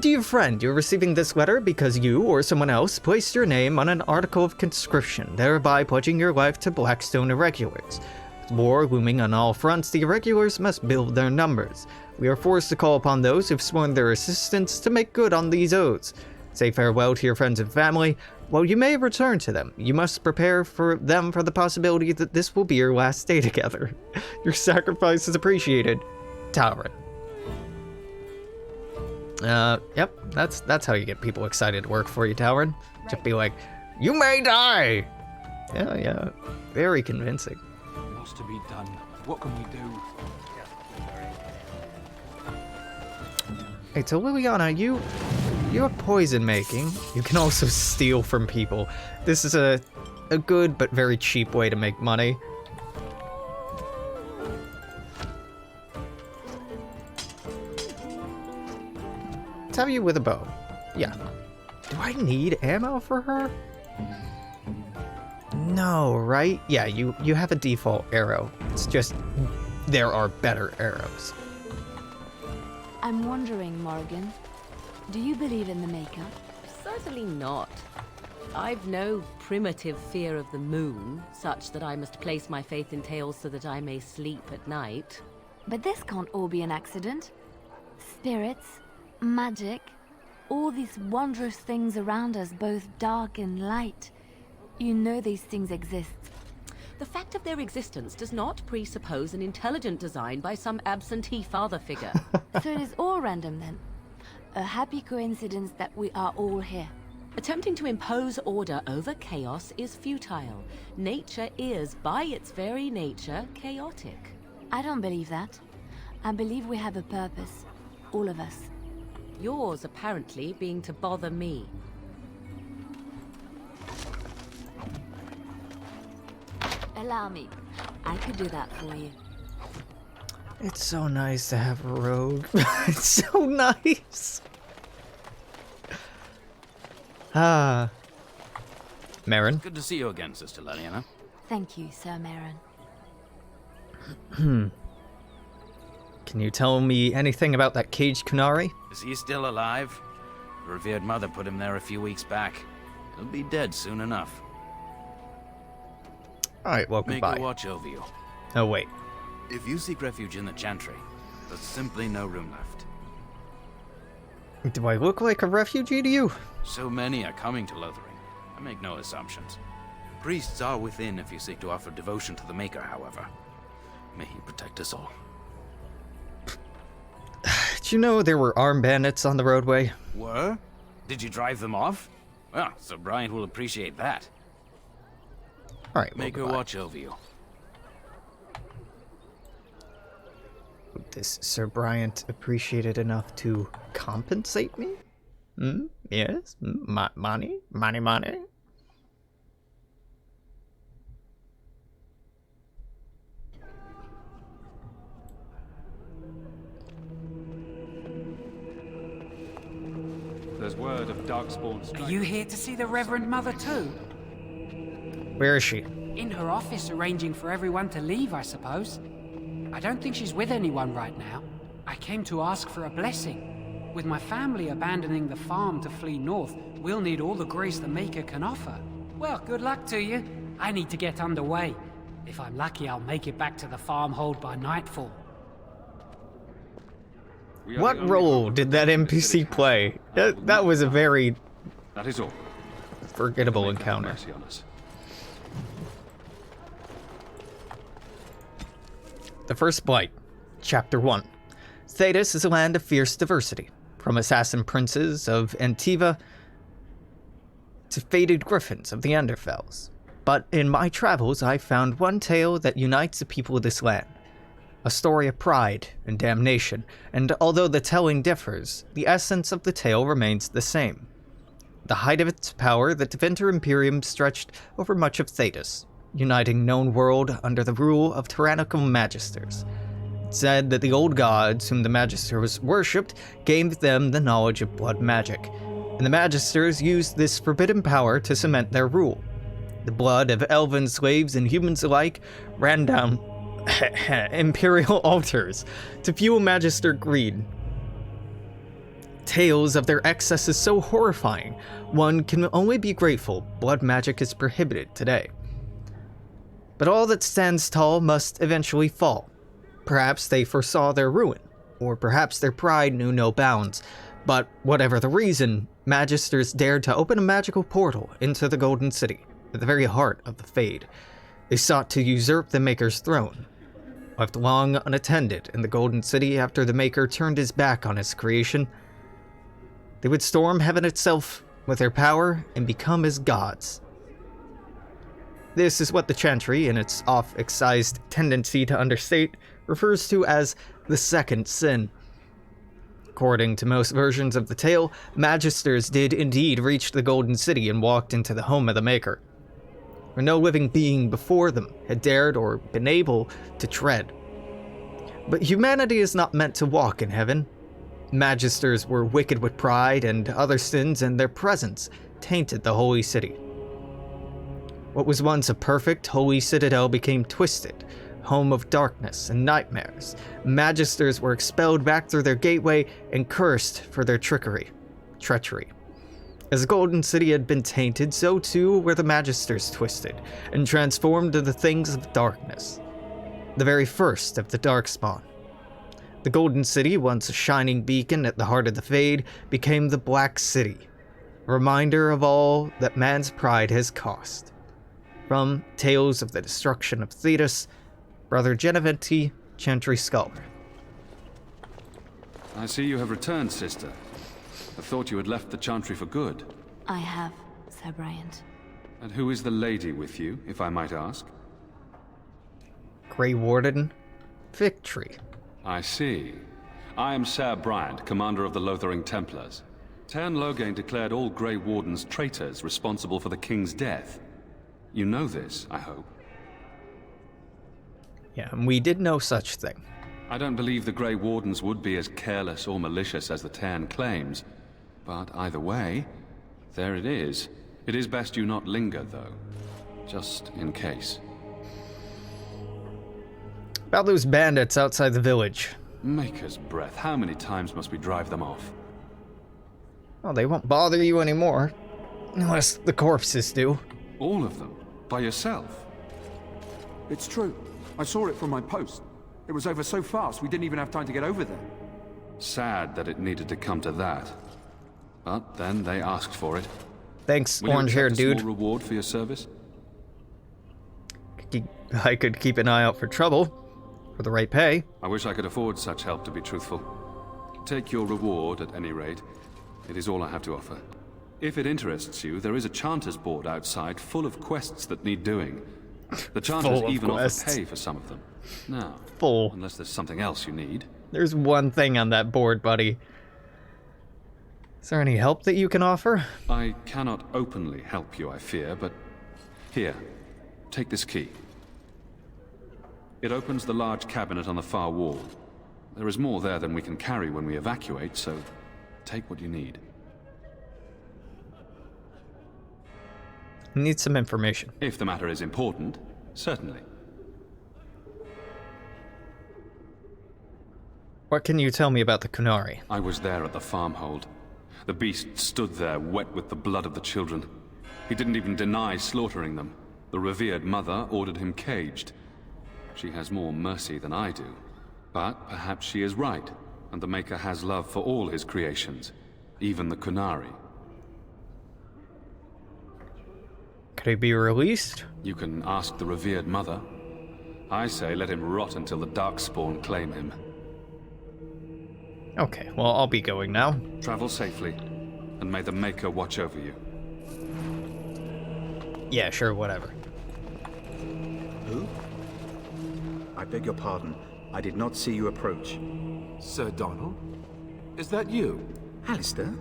Dear friend, you're receiving this letter because you or someone else placed your name on an article of conscription, thereby pledging your life to Blackstone Irregulars. With war looming on all fronts, the Irregulars must build their numbers. We are forced to call upon those who've sworn their assistance to make good on these oaths. Say farewell to your friends and family. While you may return to them, you must prepare for them for the possibility that this will be your last day together. Your sacrifice is appreciated. Towering. Yep, that's how you get people excited to work for you, Towering. Just be like, you may die! Yeah, very convincing. What's to be done? What can we do? Hey, so Liliana, you're poison making. You can also steal from people. This is a good but very cheap way to make money. Tell you with a bow. Yeah. Do I need ammo for her? No, right? Yeah, you have a default arrow. It's just there are better arrows. I'm wondering, Morrigan, do you believe in the Maker? Certainly not. I've no primitive fear of the moon, such that I must place my faith in tales so that I may sleep at night. But this can't all be an accident. Spirits, magic, all these wondrous things around us, both dark and light. You know these things exist. The fact of their existence does not presuppose an intelligent design by some absentee father figure. So it is all random then. A happy coincidence that we are all here. Attempting to impose order over chaos is futile. Nature is, by its very nature, chaotic. I don't believe that. I believe we have a purpose. All of us. Yours, apparently, being to bother me. Allow me. I could do that for you. It's so nice to have a rogue. It's so nice. Ah. Marin? Good to see you again, Sister Leliana. Thank you, Sir Marin. Can you tell me anything about that caged Kunari? Is he still alive? The revered mother put him there a few weeks back. He'll be dead soon enough. Alright, well, May goodbye. God watch over you. Oh, wait. If you seek refuge in the Chantry, there's simply no room left. Do I look like a refugee to you? So many are coming to Lothering. I make no assumptions. Priests are within if you seek to offer devotion to the Maker, however. May he protect us all. Did you know there were armed bandits on the roadway? Were? Did you drive them off? Well, Sir Bryant will appreciate that. Alright, well, Make her watch over you. Would this Sir Bryant appreciated enough to compensate me? Yes? Money? Money? There's word of Darkspawn strike. Are you here to see the Reverend Mother too? Where is she? In her office arranging for everyone to leave, I suppose. I don't think she's with anyone right now. I came to ask for a blessing. With my family abandoning the farm to flee north, we'll need all the grace the Maker can offer. Well, good luck to you. I need to get underway. If I'm lucky, I'll make it back to the farmhold by nightfall. What role did that NPC play? That was a very... That is all. Forgettable encounter. The First Blight, Chapter 1. Thedas is a land of fierce diversity, from assassin princes of Antiva to fated griffins of the Enderfells. But in my travels, I found one tale that unites the people of this land. A story of pride and damnation, and although the telling differs, the essence of the tale remains the same. The height of its power, the Deventer Imperium stretched over much of Thedas, uniting known world under the rule of tyrannical magisters. It said that the old gods whom the magisters worshipped gave them the knowledge of blood magic, and the magisters used this forbidden power to cement their rule. The blood of elven slaves and humans alike ran down imperial altars to fuel magister greed. Tales of their excess is so horrifying, one can only be grateful blood magic is prohibited today. But all that stands tall must eventually fall. Perhaps they foresaw their ruin, or perhaps their pride knew no bounds, but whatever the reason, magisters dared to open a magical portal into the Golden City, at the very heart of the Fade. They sought to usurp the Maker's throne. left long unattended in the Golden City after the Maker turned his back on his creation. They would storm heaven itself with their power and become as gods. This is what the Chantry, in its off-excised tendency to understate, refers to as the second sin. According to most versions of the tale, Magisters did indeed reach the Golden City and walked into the home of the Maker, where no living being before them had dared or been able to tread. But humanity is not meant to walk in heaven. Magisters were wicked with pride and other sins, and their presence tainted the holy city. What was once a perfect, holy citadel became twisted, home of darkness and nightmares. Magisters were expelled back through their gateway and cursed for their treachery. As the Golden City had been tainted, so too were the Magisters twisted and transformed into things of darkness, the very first of the Darkspawn. The Golden City, once a shining beacon at the heart of the Fade, became the Black City, a reminder of all that man's pride has cost. From Tales of the Destruction of Thetis, Brother Geneventi, Chantry Scholar. I see you have returned, sister. I thought you had left the Chantry for good. I have, Sir Bryant. And who is the lady with you, if I might ask? Grey Warden, Victory. I see. I am Sir Bryant, commander of the Lothering Templars. Tern Loghain declared all Grey Wardens traitors responsible for the king's death. You know this, I hope. Yeah, and we did no such thing. I don't believe the Grey Wardens would be as careless or malicious as the Tern claims. But either way, there it is. It is best you not linger, though. Just in case. About those bandits outside the village. Maker's breath, how many times must we drive them off? Well, they won't bother you anymore. Unless the corpses do. All of them? By yourself? It's true. I saw it from my post. It was over so fast we didn't even have time to get over there. Sad that it needed to come to that. But then they asked for it. Thanks, orange-haired dude. A small reward for your service? I could keep an eye out for trouble. For the right pay. I wish I could afford such help, to be truthful. Take your reward, at any rate. It is all I have to offer. If it interests you, there is a Chanter's board outside full of quests that need doing. The Chanters even offer pay for some of them. Now, unless there's something else you need. There's one thing on that board, buddy. Is there any help that you can offer? I cannot openly help you, I fear, but... Here, take this key. It opens the large cabinet on the far wall. There is more there than we can carry when we evacuate, so take what you need. Need some information. If the matter is important, certainly. What can you tell me about the Qunari? I was there at the farmhold. The beast stood there, wet with the blood of the children. He didn't even deny slaughtering them. The revered mother ordered him caged. She has more mercy than I do. But perhaps she is right, and the Maker has love for all his creations, even the Qunari. Could he be released? You can ask the revered mother. I say let him rot until the Darkspawn claim him. Okay, well, I'll be going now. Travel safely, and may the Maker watch over you. Yeah, sure, whatever. Who? I beg your pardon. I did not see you approach. Sir Donald? Is that you? Alistair?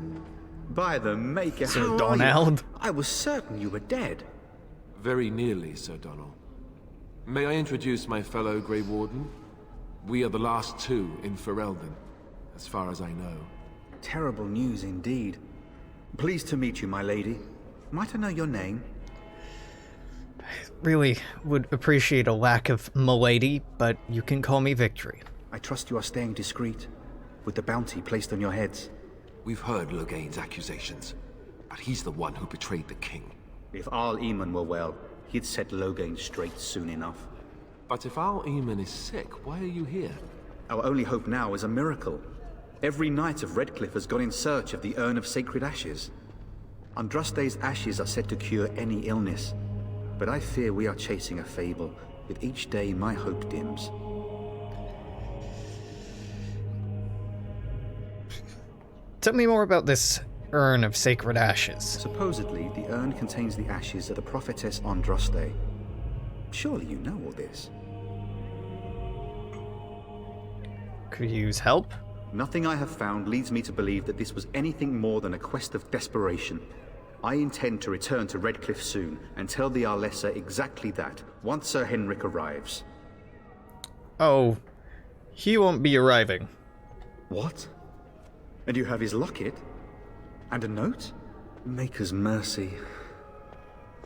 By the Maker, Sir how Donald? are you? I was certain you were dead. Very nearly, Sir Donald. May I introduce my fellow Grey Warden? We are the last two in Ferelden, as far as I know. Terrible news indeed. Pleased to meet you, my lady. Might I know your name? I really would appreciate a lack of milady, but you can call me Victory. I trust you are staying discreet, with the bounty placed on your heads. We've heard Loghain's accusations, but he's the one who betrayed the king. If Al Eamon were well, he'd set Loghain straight soon enough. But if Al Eamon is sick, why are you here? Our only hope now is a miracle. Every knight of Redcliffe has gone in search of the Urn of Sacred Ashes. Andraste's ashes are said to cure any illness, but I fear we are chasing a fable. With each day, my hope dims. Tell me more about this urn of sacred ashes. Supposedly, the urn contains the ashes of the prophetess Andraste. Surely you know all this. Could you use help? Nothing I have found leads me to believe that this was anything more than a quest of desperation. I intend to return to Redcliffe soon and tell the Arlessa exactly that, once Sir Henrik arrives. Oh, he won't be arriving. What? And you have his locket? And a note? Maker's mercy.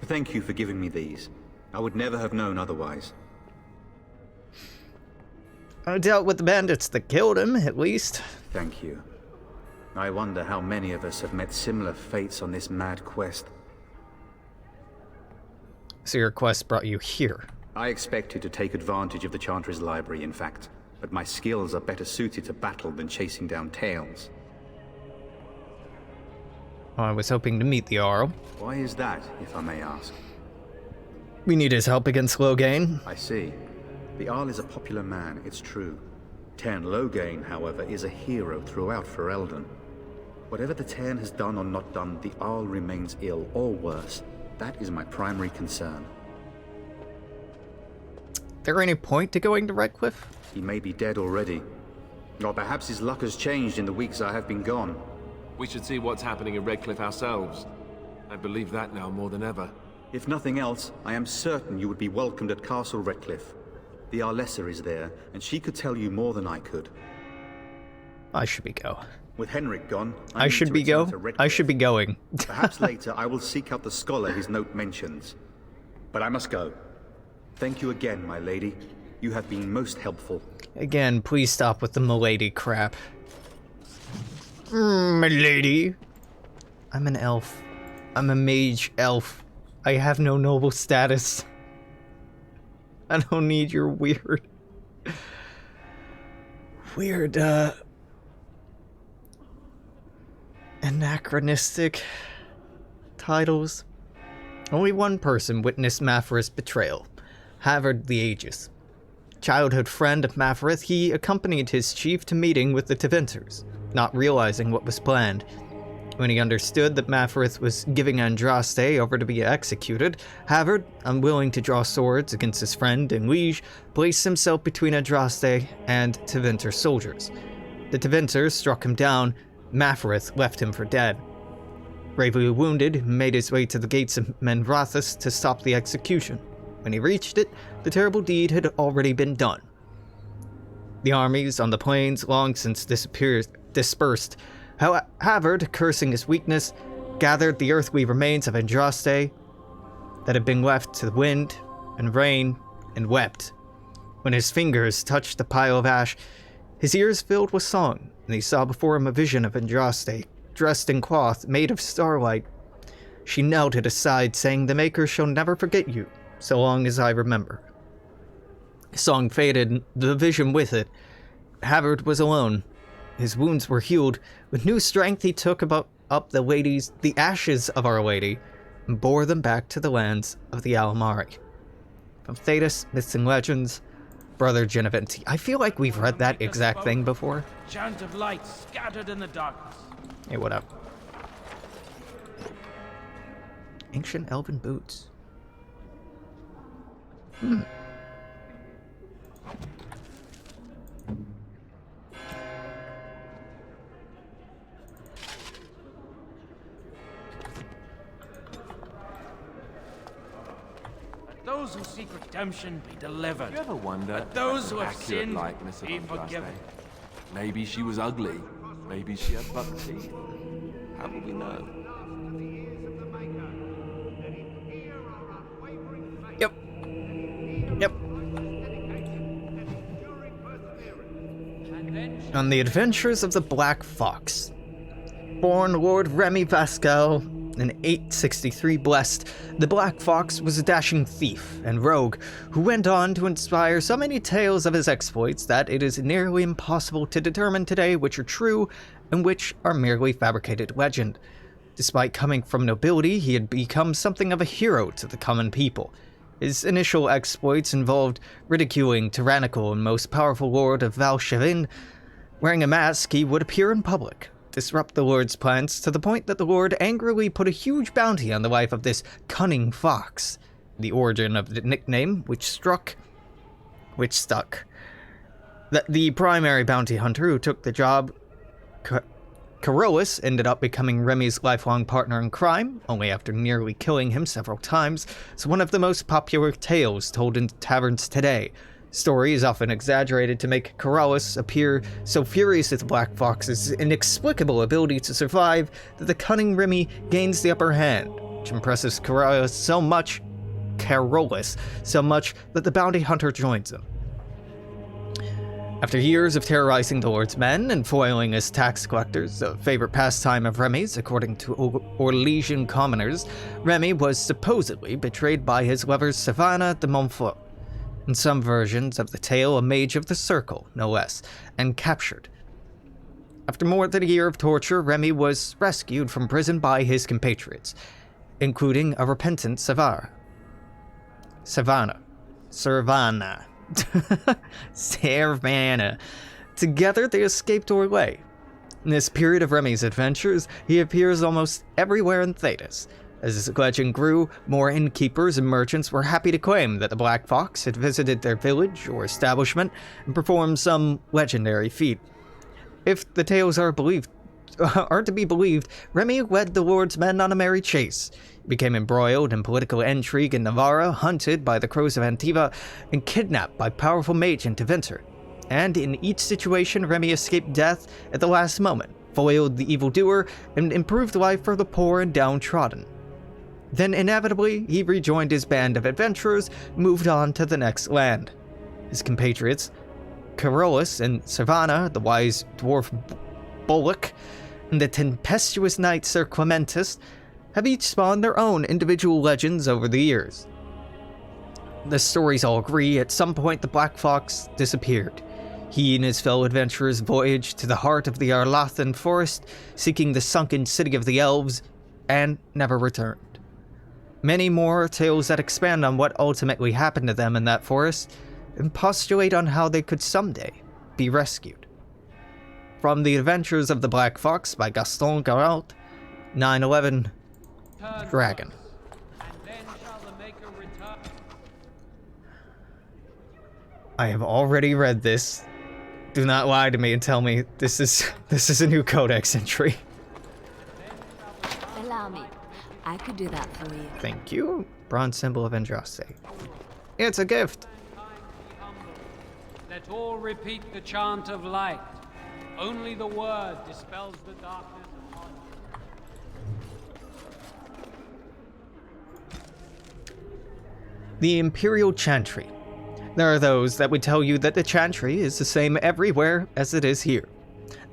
Thank you for giving me these. I would never have known otherwise. I dealt with the bandits that killed him, at least. Thank you. I wonder how many of us have met similar fates on this mad quest. So your quest brought you here? I expected to take advantage of the Chantry's library, in fact, but my skills are better suited to battle than chasing down tales. I was hoping to meet the Arl. Why is that, if I may ask? We need his help against Loghain. I see. The Arl is a popular man, it's true. Tairn Loghain, however, is a hero throughout Ferelden. Whatever the Tairn has done or not done, the Arl remains ill, or worse. That is my primary concern. There any point to going to Redcliffe? He may be dead already. Or perhaps his luck has changed in the weeks I have been gone. We should see what's happening in Redcliffe ourselves. I believe that now more than ever. If nothing else, I am certain you would be welcomed at Castle Redcliffe. The Arlessa is there, and she could tell you more than I could. I should be go. With Henrik gone, I should be go. I should be going. Perhaps later I will seek out the scholar his note mentions. But I must go. Thank you again, my lady. You have been most helpful. Again, please stop with the milady crap. Milady. I'm an elf. I'm a mage elf. I have no noble status. I don't need your weird, anachronistic titles. Only one person witnessed Maforith's betrayal, Havard the Aegis. Childhood friend of Maforith, he accompanied his chief to meeting with the Tevinters, not realizing what was planned. When he understood that Maforith was giving Andraste over to be executed, Havard, unwilling to draw swords against his friend and liege, placed himself between Andraste and Tevinter soldiers. The Tevinters struck him down. Maforith left him for dead. Bravely wounded, he made his way to the gates of Menrathis to stop the execution. When he reached it, the terrible deed had already been done. The armies on the plains long since dispersed. Havard, cursing his weakness, gathered the earthly remains of Andraste that had been left to the wind and rain, and wept. When his fingers touched the pile of ash, his ears filled with song, and he saw before him a vision of Andraste, dressed in cloth made of starlight. She knelt at his side, saying, "The Maker shall never forget you, so long as I remember." The song faded, the vision with it. Havard was alone. His wounds were healed. With new strength he took up the ashes of Our Lady, and bore them back to the lands of the Alamari. From Thetis, Myths and Legends, Brother Geneventi. I feel like we've read that exact thing before. Chant of light scattered in the darkness. Hey, what up? Ancient elven boots. Those who seek redemption be delivered. You ever wonder But those who have accurate sinned likeness of be Andraste? forgiven. Maybe she was ugly. Maybe she had buck teeth. How will we know? Yep. On the adventures of the Black Fox. Born Lord Remy Vascal in 863 Blessed, the Black Fox was a dashing thief and rogue who went on to inspire so many tales of his exploits that it is nearly impossible to determine today which are true and which are merely fabricated legend. Despite coming from nobility, he had become something of a hero to the common people. His initial exploits involved ridiculing tyrannical and most powerful lord of Valchevin. Wearing a mask, he would appear in public, disrupt the Lord's plans to the point that the Lord angrily put a huge bounty on the life of this cunning fox. The origin of the nickname, which stuck. That the primary bounty hunter who took the job, Carolus, ended up becoming Remy's lifelong partner in crime, only after nearly killing him several times. It's one of the most popular tales told in taverns today. Story is often exaggerated to make Carolus appear so furious at the Black Fox's inexplicable ability to survive that the cunning Remy gains the upper hand, which impresses Carolus so much that the bounty hunter joins him. After years of terrorizing the Lord's men and foiling his tax collectors, a favorite pastime of Remy's, according to Orlesian commoners, Remy was supposedly betrayed by his lover Savannah de Montfort. In some versions of the tale, a mage of the Circle, no less, and captured. After more than a year of torture, Remy was rescued from prison by his compatriots, including a repentant Savannah. Together they escaped Orlais. In this period of Remy's adventures, he appears almost everywhere in Thedas. As his legend grew, more innkeepers and merchants were happy to claim that the Black Fox had visited their village or establishment and performed some legendary feat. If the tales are to be believed, Remy led the Lord's men on a merry chase. He became embroiled in political intrigue in Navarra, hunted by the crows of Antiva, and kidnapped by powerful mage in Tevinter. And in each situation, Remy escaped death at the last moment, foiled the evildoer, and improved life for the poor and downtrodden. Then inevitably, he rejoined his band of adventurers and moved on to the next land. His compatriots, Carolus and Savannah, the wise dwarf Bullock, and the tempestuous knight Sir Clementus, have each spawned their own individual legends over the years. The stories all agree at some point the Black Fox disappeared. He and his fellow adventurers voyaged to the heart of the Arlathan forest, seeking the sunken city of the elves, and never returned. Many more tales that expand on what ultimately happened to them in that forest, and postulate on how they could someday be rescued. From The Adventures of the Black Fox by Gaston Garault, 9/11 Dragon. I have already read this. Do not lie to me and tell me this is a new Codex entry. Allow me. I could do that for you. Thank you. Bronze symbol of Andraste. It's a gift. Let all repeat the chant of light. Only the word dispels the darkness upon you. The Imperial Chantry. There are those that would tell you that the Chantry is the same everywhere as it is here.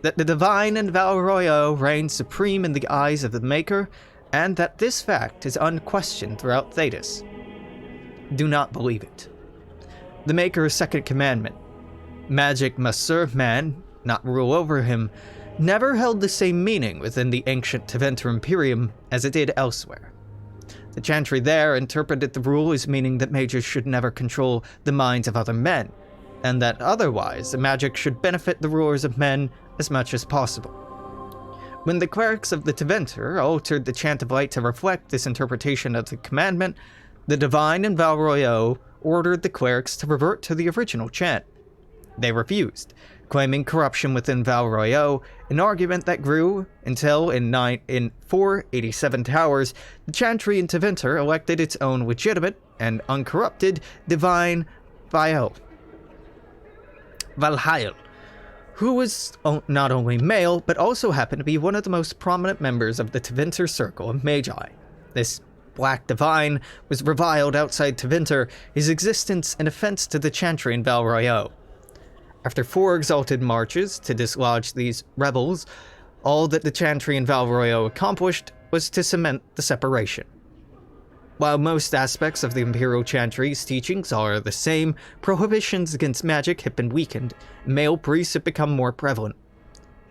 That the divine in Val Royeaux reigns supreme in the eyes of the Maker, and that this fact is unquestioned throughout Thedas. Do not believe it. The Maker's second commandment, magic must serve man, not rule over him, never held the same meaning within the ancient Tevinter Imperium as it did elsewhere. The Chantry there interpreted the rule as meaning that mages should never control the minds of other men, and that otherwise the magic should benefit the rulers of men as much as possible. When the clerics of the Tevinter altered the Chant of Light to reflect this interpretation of the commandment, the Divine in Val Royeaux ordered the clerics to revert to the original chant. They refused, claiming corruption within Val Royeaux, an argument that grew until in 487 Towers, the Chantry in Tevinter elected its own legitimate and uncorrupted Divine Valhael, who was not only male, but also happened to be one of the most prominent members of the Tevinter Circle of Magi. This Black Divine was reviled outside Tevinter, his existence an offense to the Chantry in Val Royeaux. After 4 exalted marches to dislodge these rebels, all that the Chantry in Val Royeaux accomplished was to cement the separation. While most aspects of the Imperial Chantry's teachings are the same, prohibitions against magic have been weakened, and male priests have become more prevalent.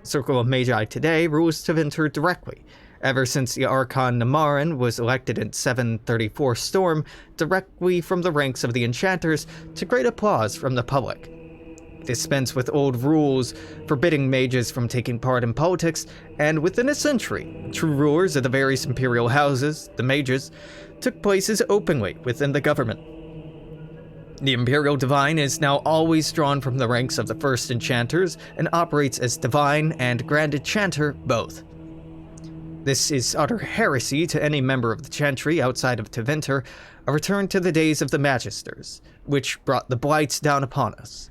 The Circle of Magi today rules Tevinter directly, ever since the Archon Namarin was elected in 734 Storm, directly from the ranks of the Enchanters, to great applause from the public. dispense with old rules forbidding mages from taking part in politics, and within a century, true rulers of the various imperial houses, the mages, took places openly within the government. The Imperial Divine is now always drawn from the ranks of the First Enchanters and operates as Divine and Grand Enchanter both. This is utter heresy to any member of the Chantry outside of Tevinter, a return to the days of the Magisters, which brought the blights down upon us.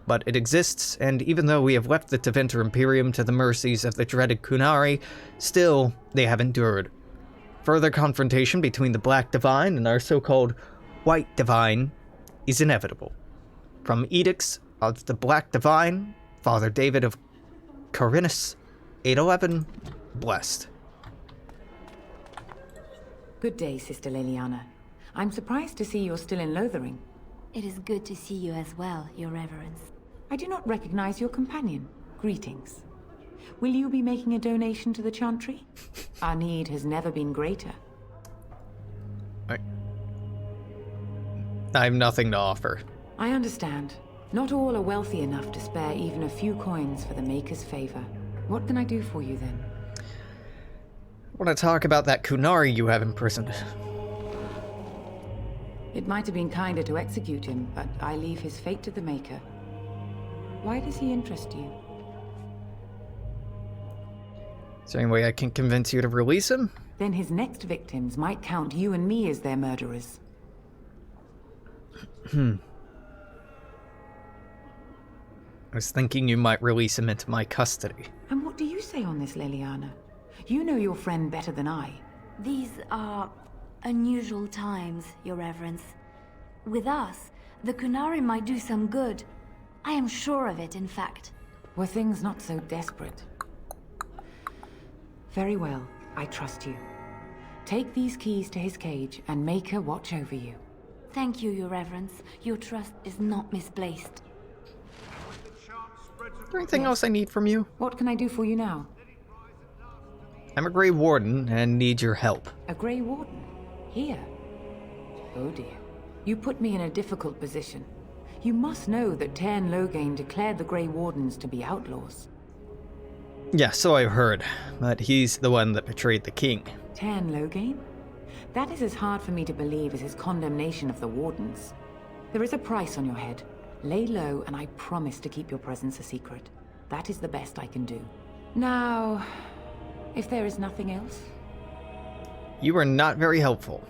But it exists, and even though we have left the Tevinter Imperium to the mercies of the dreaded Qunari, still they have endured. Further confrontation between the Black Divine and our so-called White Divine is inevitable. From edicts of the Black Divine, Father David of Corinus, 811, blessed. Good day, Sister Leliana. I'm surprised to see you're still in Lothering. It is good to see you as well, Your Reverence. I do not recognize your companion. Greetings. Will you be making a donation to the Chantry? Our need has never been greater. I have nothing to offer. I understand. Not all are wealthy enough to spare even a few coins for the Maker's favor. What can I do for you then? I want to talk about that Qunari you have imprisoned. It might have been kinder to execute him, but I leave his fate to the Maker. Why does he interest you? Is there any way I can convince you to release him? Then his next victims might count you and me as their murderers. I was thinking you might release him into my custody. And what do you say on this, Leliana? You know your friend better than I. These are unusual times, Your Reverence. With us, the Qunari might do some good. I am sure of it, in fact. Were things not so desperate? Very well, I trust you. Take these keys to his cage and make her watch over you. Thank you, Your Reverence. Your trust is not misplaced. Is there anything else I need from you? What can I do for you now? I'm a Grey Warden and need your help. A Grey Warden? Here? Oh dear. You put me in a difficult position. You must know that Sten Logain declared the Grey Wardens to be outlaws. Yeah, so I've heard, but he's the one that betrayed the king. Sten Logain? That is as hard for me to believe as his condemnation of the Wardens. There is a price on your head. Lay low, and I promise to keep your presence a secret. That is the best I can do. Now, if there is nothing else... You are not very helpful.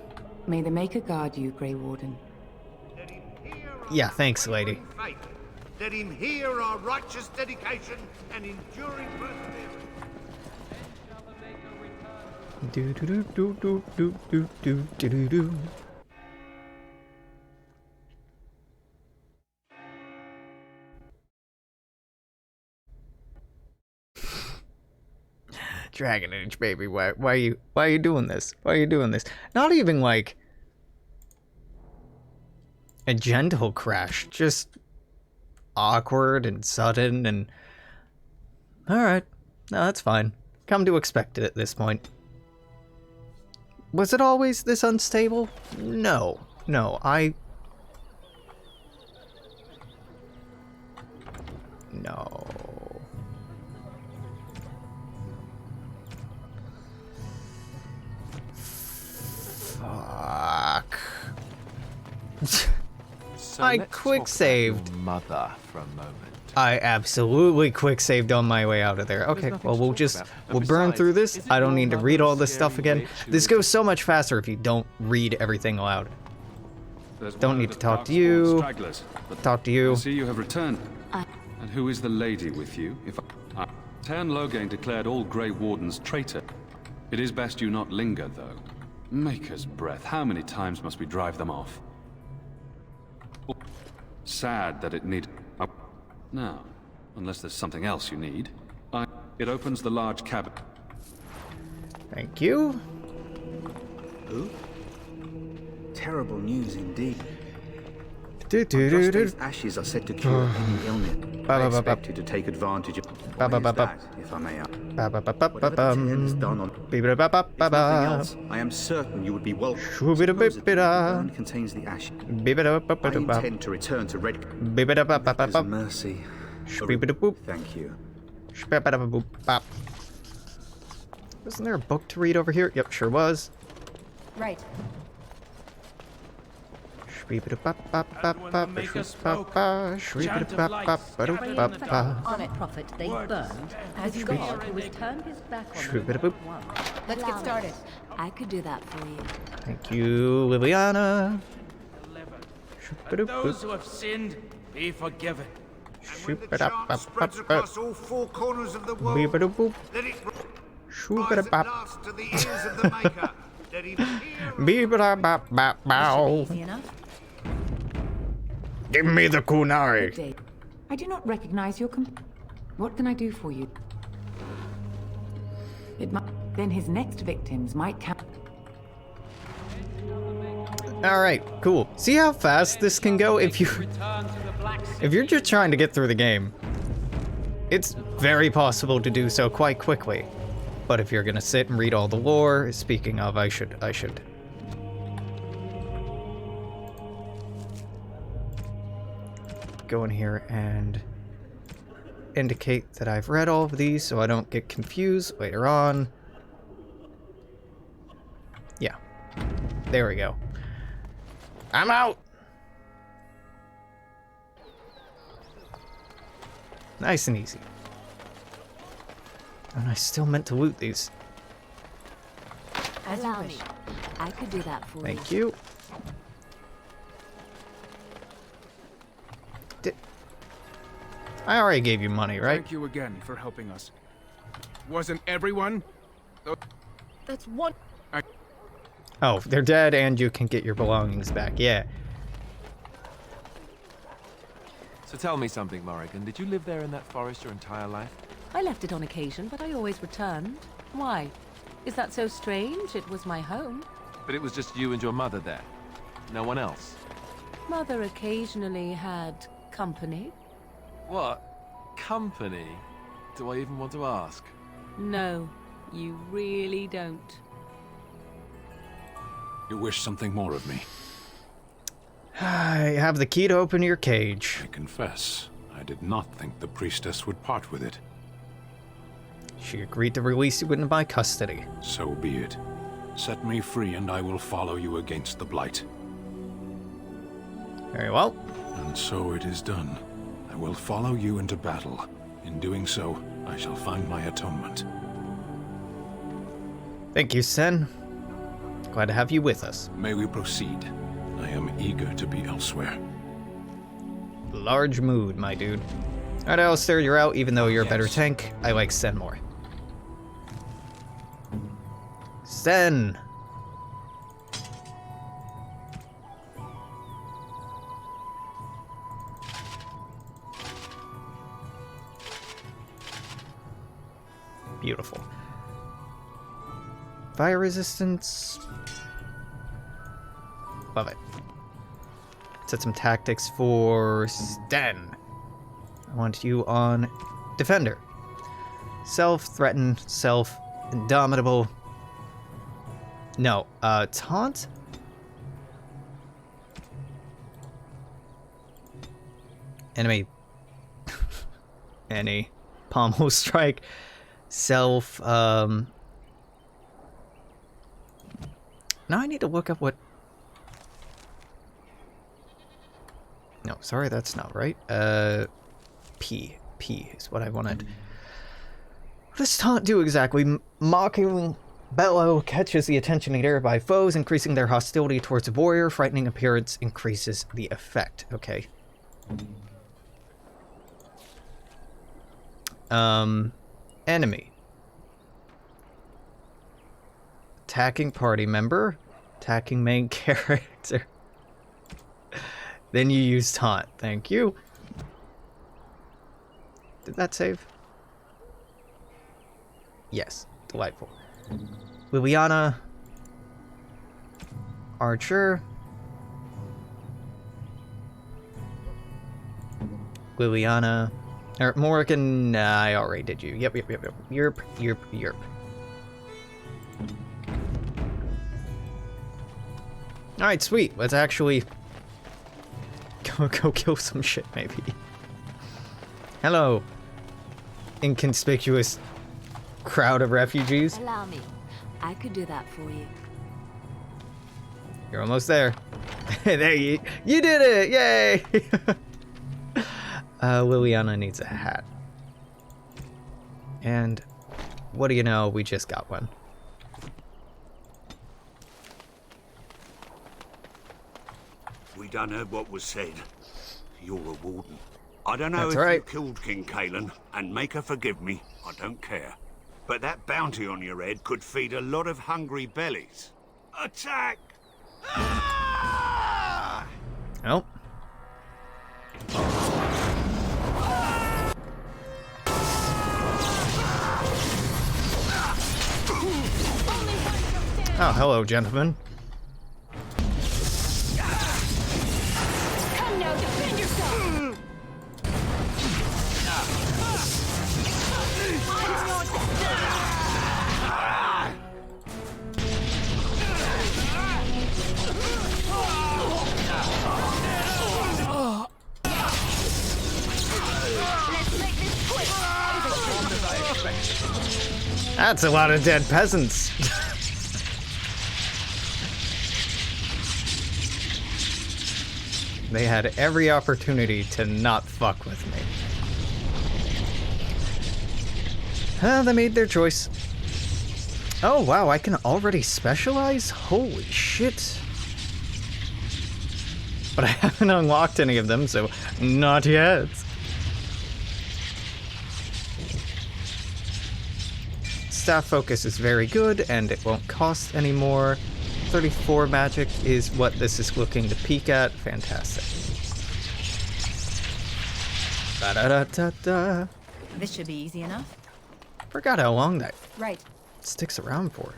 May the Maker guard you, Grey Warden. Yeah, thanks, lady. Let him hear our righteous dedication and enduring perseverance. Do do do do do do do do do do. Dragon Age, baby. Why are you doing this? Why are you doing this? Not even like a gentle crash, just awkward and sudden and... Alright, no, that's fine. Come to expect it at this point. Was it always this unstable? No, no, No. Fuck. So I let's quick talk saved. about your mother for a moment. I absolutely quick saved on my way out of there. Okay, well we'll burn through this. I don't need to read all this stuff again. This goes so much faster if you don't read everything aloud. Don't need to talk to you. Talk to you. I see you have returned. And who is the lady with you? Sten Logain declared all Grey Wardens traitor. It is best you not linger, though. Maker's breath, how many times must we drive them off? Sad that it need... Now, unless there's something else you need, it opens the large cabin. Thank you. Who? Terrible news indeed. Andreste's ashes are said to cure any illness. I expect you to take advantage of what is that, if I may ask. Whatever the Ten has done on if nothing else, I am certain you would be welcome. Supposedly, the urn contains the ashes. I intend to return to Red Maker's mercy. Thank you. Wasn't there a book to read over here? Yep, sure was. Right. On it, Prophet, they burned as God who has turned his back on them. Let's get started. I could do that for you. Thank you, Liliana. Those who have sinned, be forgiven. Spreads across all four corners of the world. Let it rise at last to the ears of the Maker. Let him hear. Easy enough. Give me the kunai. I do not recognize your What can I do for you? It might... Then his next victims might count. Alright, cool. See how fast this can go if you're just trying to get through the game. It's very possible to do so quite quickly. But if you're gonna sit and read all the lore, speaking of, I should go in here and indicate that I've read all of these so I don't get confused later on. Yeah. There we go. I'm out! Nice and easy. And I still meant to loot these. As you wish. I could do that for you. Thank you. I already gave you money, right? Thank you again for helping us. Wasn't everyone? That's one. Oh, they're dead and you can get your belongings back. Yeah. So tell me something, Morrigan. Did you live there in that forest your entire life? I left it on occasion, but I always returned. Why? Is that so strange? It was my home. But it was just you and your mother there. No one else. Mother occasionally had company. What? Company? Do I even want to ask? No, you really don't. You wish something more of me? I have the key to open your cage. I confess, I did not think the priestess would part with it. She agreed to release you into my custody. So be it. Set me free and I will follow you against the Blight. Very well. And so it is done. I will follow you into battle. In doing so, I shall find my atonement. Thank you, Sten. Glad to have you with us. May we proceed? I am eager to be elsewhere. Large mood, my dude. Alright, Alistair, you're out, even though you're a better tank. I like Sten more. Sten! Beautiful. Fire resistance. Love it. Set some tactics for Sten. I want you on Defender. Self-threaten, self-indomitable. No, Taunt? Enemy. Any. Pommel Strike. Self, Now I need to look up what... No, sorry, that's not right. P is what I wanted. What does Taunt do exactly? Mocking bellow catches the attention of nearby foes, increasing their hostility towards a warrior. Frightening appearance increases the effect. Okay. Enemy. Attacking party member. Attacking main character. Then you use Taunt. Thank you. Did that save? Yes. Delightful. Liliana. Archer. Liliana. Or Morrigan, I already did you. Yep. Yerp. Alright, sweet. Let's actually go kill some shit, maybe. Hello, inconspicuous crowd of refugees. Allow me. I could do that for you. You're almost there. There you did it! Yay! Liliana needs a hat. And what do you know? We just got one. We done heard what was said. You're a warden. I don't know That's if right. you killed King Kalen, and make her forgive me, I don't care. But that bounty on your head could feed a lot of hungry bellies. Attack! Oh. Oh, hello, gentlemen. Come now, defend yourself! That's a lot of dead peasants. They had every opportunity to not fuck with me. They made their choice. Oh wow, I can already specialize? Holy shit. But I haven't unlocked any of them, so not yet. Staff focus is very good, and it won't cost any more. 34 magic is what this is looking to peak at. Fantastic. Ba-da-da-da-da. This should be easy enough. Forgot how long that Right. sticks around for.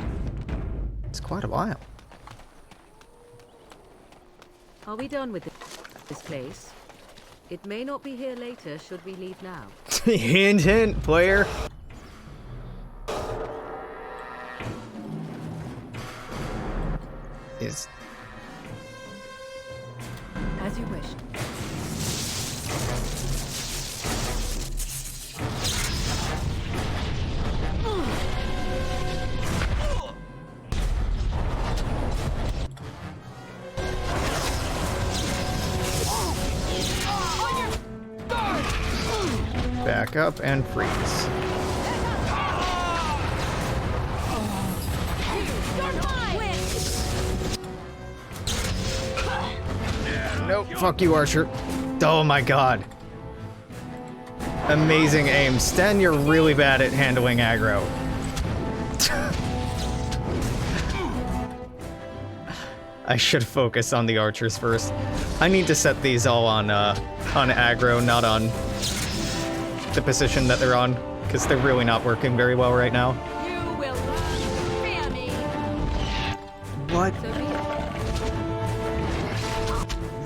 It's quite a while. Are we done with this place? It may not be here later should we leave now. Hint, hint, player. Is As you wish. back up and freeze. Nope, fuck you, Archer. Oh my god. Amazing aim. Sten, you're really bad at handling aggro. I should focus on the archers first. I need to set these all on aggro, not on the position that they're on, because they're really not working very well right now. You will fear me. What?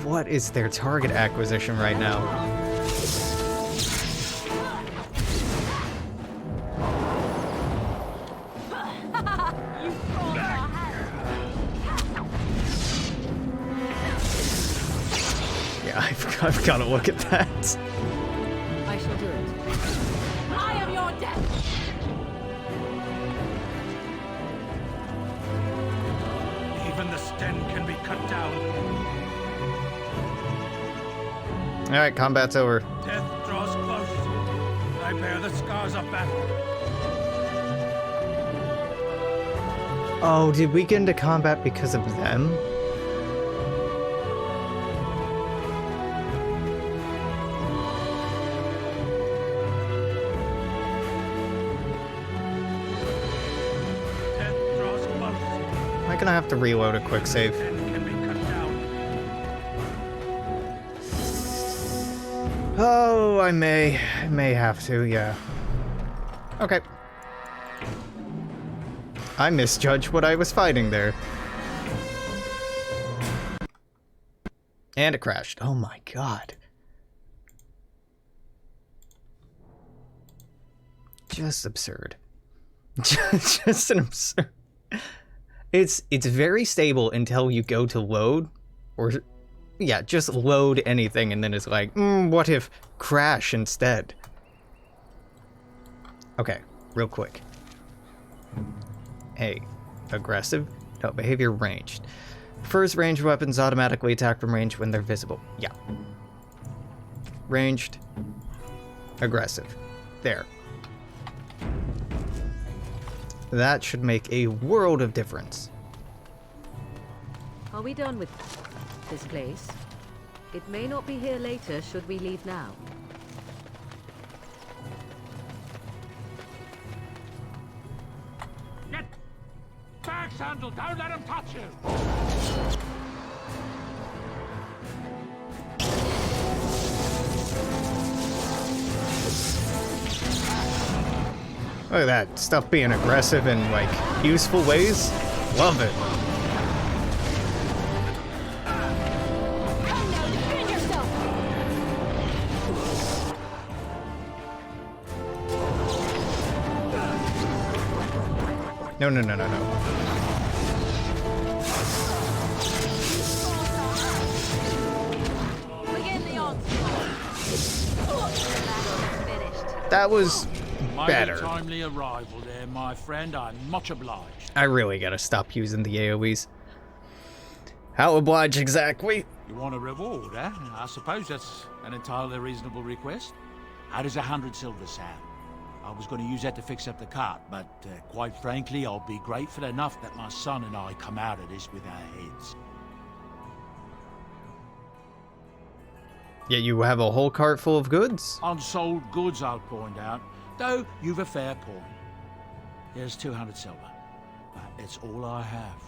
What is their target acquisition right now? Yeah, I've got to look at that. I shall do it. I am your death. Even the Sten can be cut down. Alright, combat's over. Death draws close. I bear the scars of battle. Oh, did we get into combat because of them? Death draws close. Am I gonna have to reload a quick save? Can be cut down. Oh, I may have to, yeah. Okay. I misjudged what I was fighting there. And it crashed. Oh my god. just absurd. Just an absurd. It's very stable until you go to load, or yeah, just load anything, and then it's like, what if crash instead? Okay, real quick. Hey, aggressive? No, behavior ranged. First, ranged weapons automatically attack from range when they're visible. Yeah. Ranged. Aggressive. There. That should make a world of difference. Are we done with this place? It may not be here later should we leave now. Get back, Sandal! Don't let him touch you! Look at that stuff being aggressive in like useful ways. Love it. No, no, no, no, no. That was better. Timely arrival there, my friend. I'm much obliged. I really gotta stop using the AoEs. How obliged exactly? You want a reward, eh? I suppose that's an entirely reasonable request. How does 100 silver sound? I was going to use that to fix up the cart, but quite frankly, I'll be grateful enough that my son and I come out of this with our heads. Yeah, you have a whole cart full of goods? Unsold goods, I'll point out. Though, you've a fair point. Here's 200 silver. It's all I have.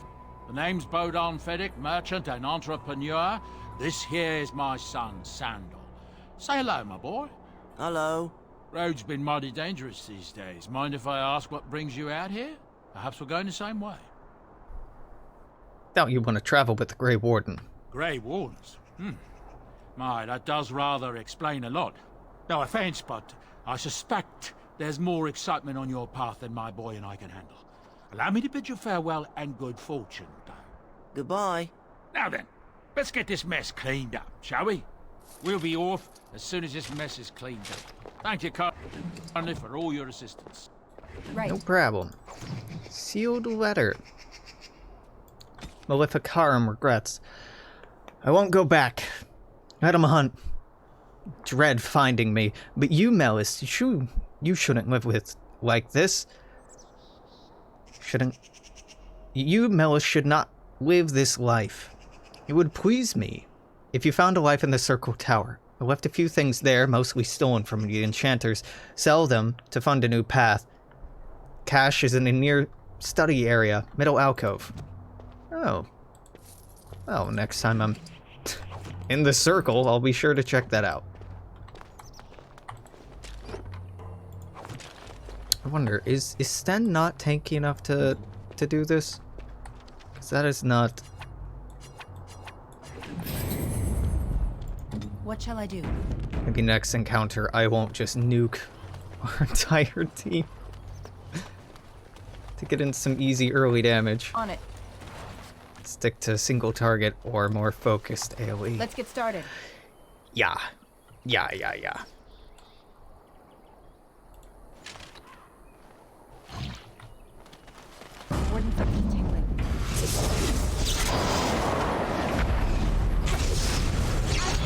The name's Bodahn Feddick, merchant and entrepreneur. This here is my son, Sandal. Say hello, my boy. Hello. Road's been mighty dangerous these days. Mind if I ask what brings you out here? Perhaps we're going the same way. Doubt you want to travel with the Grey Warden. Grey Wardens? My, that does rather explain a lot. No offense, but I suspect there's more excitement on your path than my boy and I can handle. Allow me to bid you farewell and good fortune, though. Goodbye. Now then, let's get this mess cleaned up, shall we? We'll be off as soon as this mess is cleaned up. Thank you kindly for all your assistance. Right. No problem. Sealed letter. Maleficarum regrets. I won't go back. Adam Hunt. Dread finding me. But you, Melis, you shouldn't live with like this. You, Melis, should not live this life. It would please me if you found a life in the Circle Tower. I left a few things there, mostly stolen from the enchanters. Sell them to fund a new path. Cache is in a near study area, middle alcove. Oh. Well, next time I'm in the circle, I'll be sure to check that out. I wonder, is Sten not tanky enough to do this? 'Cause that is not... What shall I do? Maybe next encounter, I won't just nuke our entire team to get in some easy early damage. On it. Stick to single target or more focused AoE. Let's get started. Yeah. Warden fucking tingling.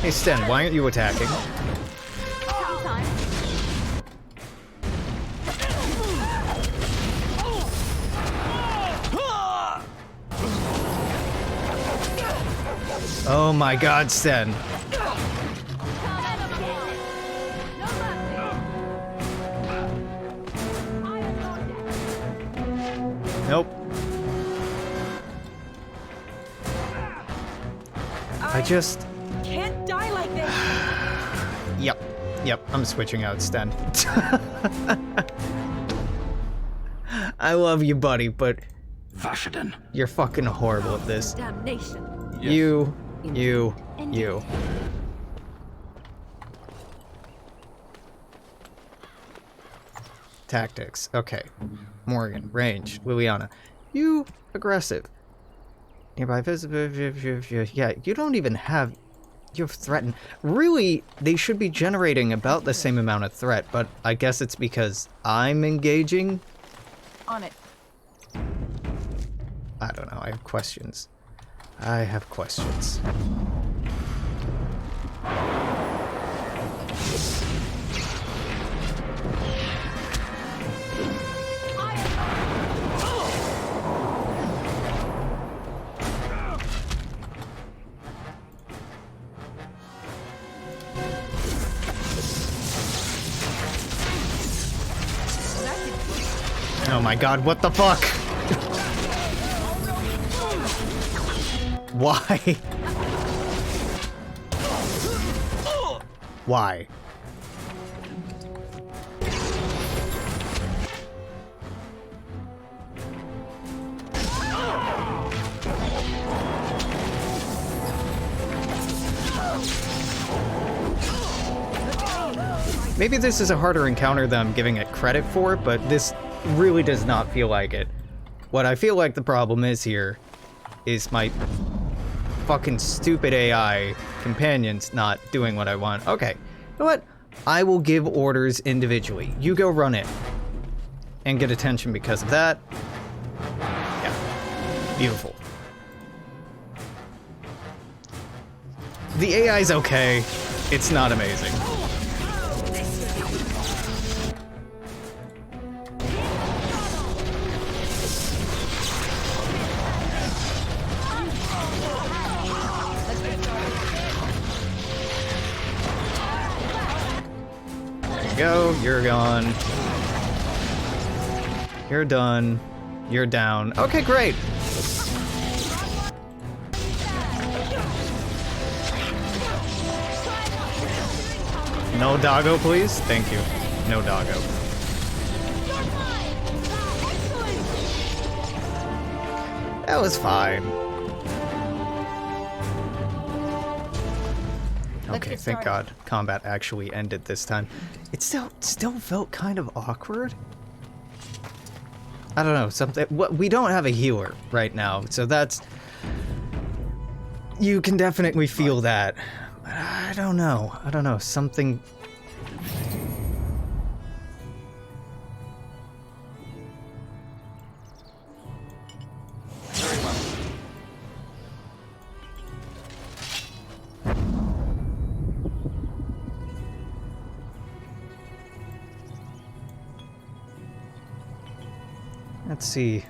Hey Sten, why aren't you attacking? Oh my god, Sten. Nope. I just... can't die like this. Yep, I'm switching out Sten. I love you, buddy, but... Vashaden. You're fucking horrible at this. Damnation. Yes. You. Tactics. Okay. Morrigan. Range. Liliana. You aggressive. Nearby visitor. Yeah, you don't even have... You have threatened. Really, they should be generating about the same amount of threat, but I guess it's because I'm engaging. On it. I don't know. I have questions. I have questions. Oh my god, what the fuck? Why? Why? Maybe this is a harder encounter than I'm giving it credit for, but this really does not feel like it. What I feel like the problem is here is my fucking stupid AI companions not doing what I want. Okay, you know what? I will give orders individually. You go run it. And get attention because of that. Yeah. Beautiful. The AI's okay. It's not amazing. Go, you're gone. You're done. You're down. Okay, great. No doggo, please. Thank you. No doggo. That was fine. Okay, thank God combat actually ended this time. It still felt kind of awkward. I don't know, something. We don't have a healer right now, so that's... You can definitely feel that. But I don't know. I don't know, something... Let's see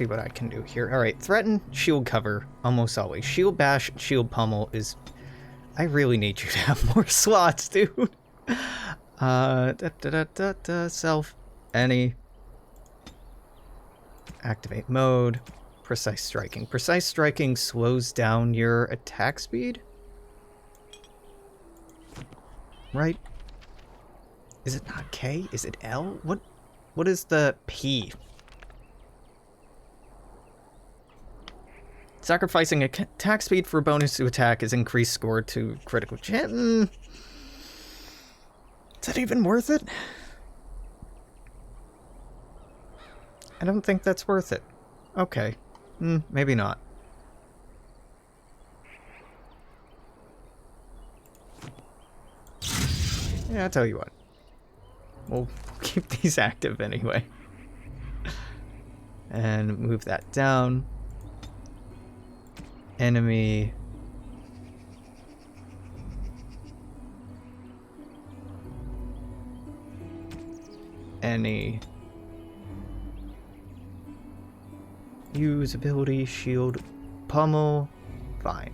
what I can do here. All right, threaten, shield cover, almost always. Shield bash, shield pummel is... I really need you to have more slots, dude. Self, any. Activate mode, precise striking. Precise striking slows down your attack speed? Right? Is it not K? Is it L? What is the P? Sacrificing attack speed for a bonus to attack is increased score to critical chance. Is that even worth it? I don't think that's worth it. Okay. Maybe not. Yeah, I'll tell you what. We'll keep these active anyway. And move that down. Enemy. Any. Use ability, shield, pummel. Fine.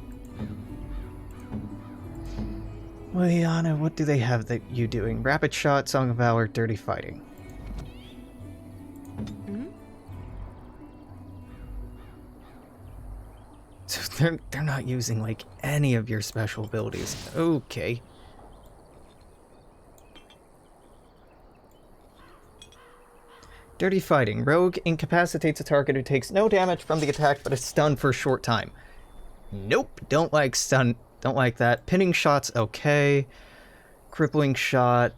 Liliana, what do they have that you doing? Rapid shot, Song of Valor, dirty fighting. So they're not using like any of your special abilities. Okay. Dirty fighting. Rogue incapacitates a target who takes no damage from the attack but is stunned for a short time. Nope. Don't like stun. Don't like that. Pinning shot's okay. Crippling shot.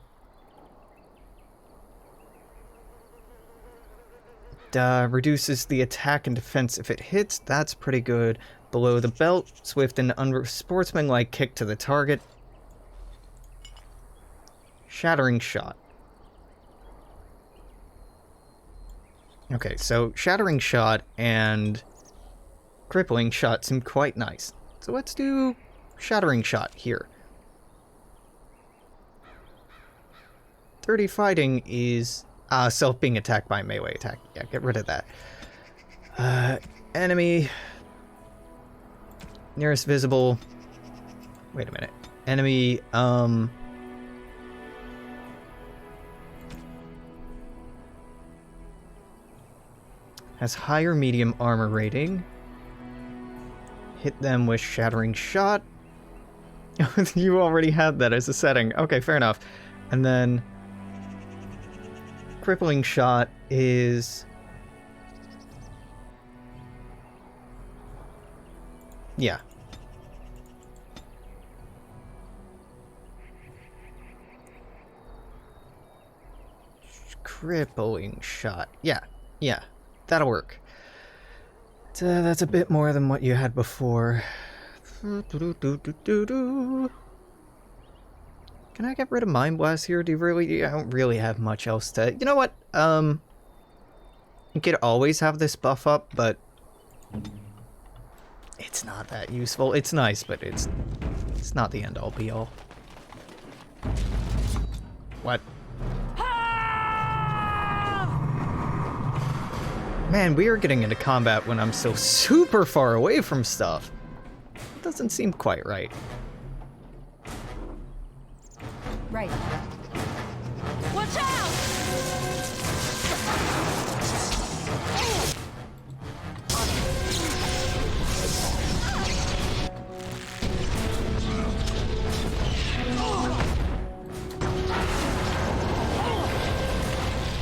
reduces the attack and defense if it hits. That's pretty good. Below the belt, swift and unsportsmanlike kick to the target. Shattering shot. Okay, so shattering shot and crippling shot seem quite nice. So let's do shattering shot here. 30 fighting is self being attacked by melee attack. Yeah, get rid of that. Enemy nearest visible. Wait a minute. Enemy has higher medium armor rating. Hit them with shattering shot. You already had that as a setting. Okay, fair enough. And then crippling shot is... yeah. Crippling shot. Yeah. That'll work. That's a bit more than what you had before. Can I get rid of Mind Blast here? Do you really? I don't really have much else to... You know what? You could always have this buff up, but it's not that useful. It's nice, but it's not the end-all be-all. What? Man, we are getting into combat when I'm still super far away from stuff. It doesn't seem quite right. Right. Watch out!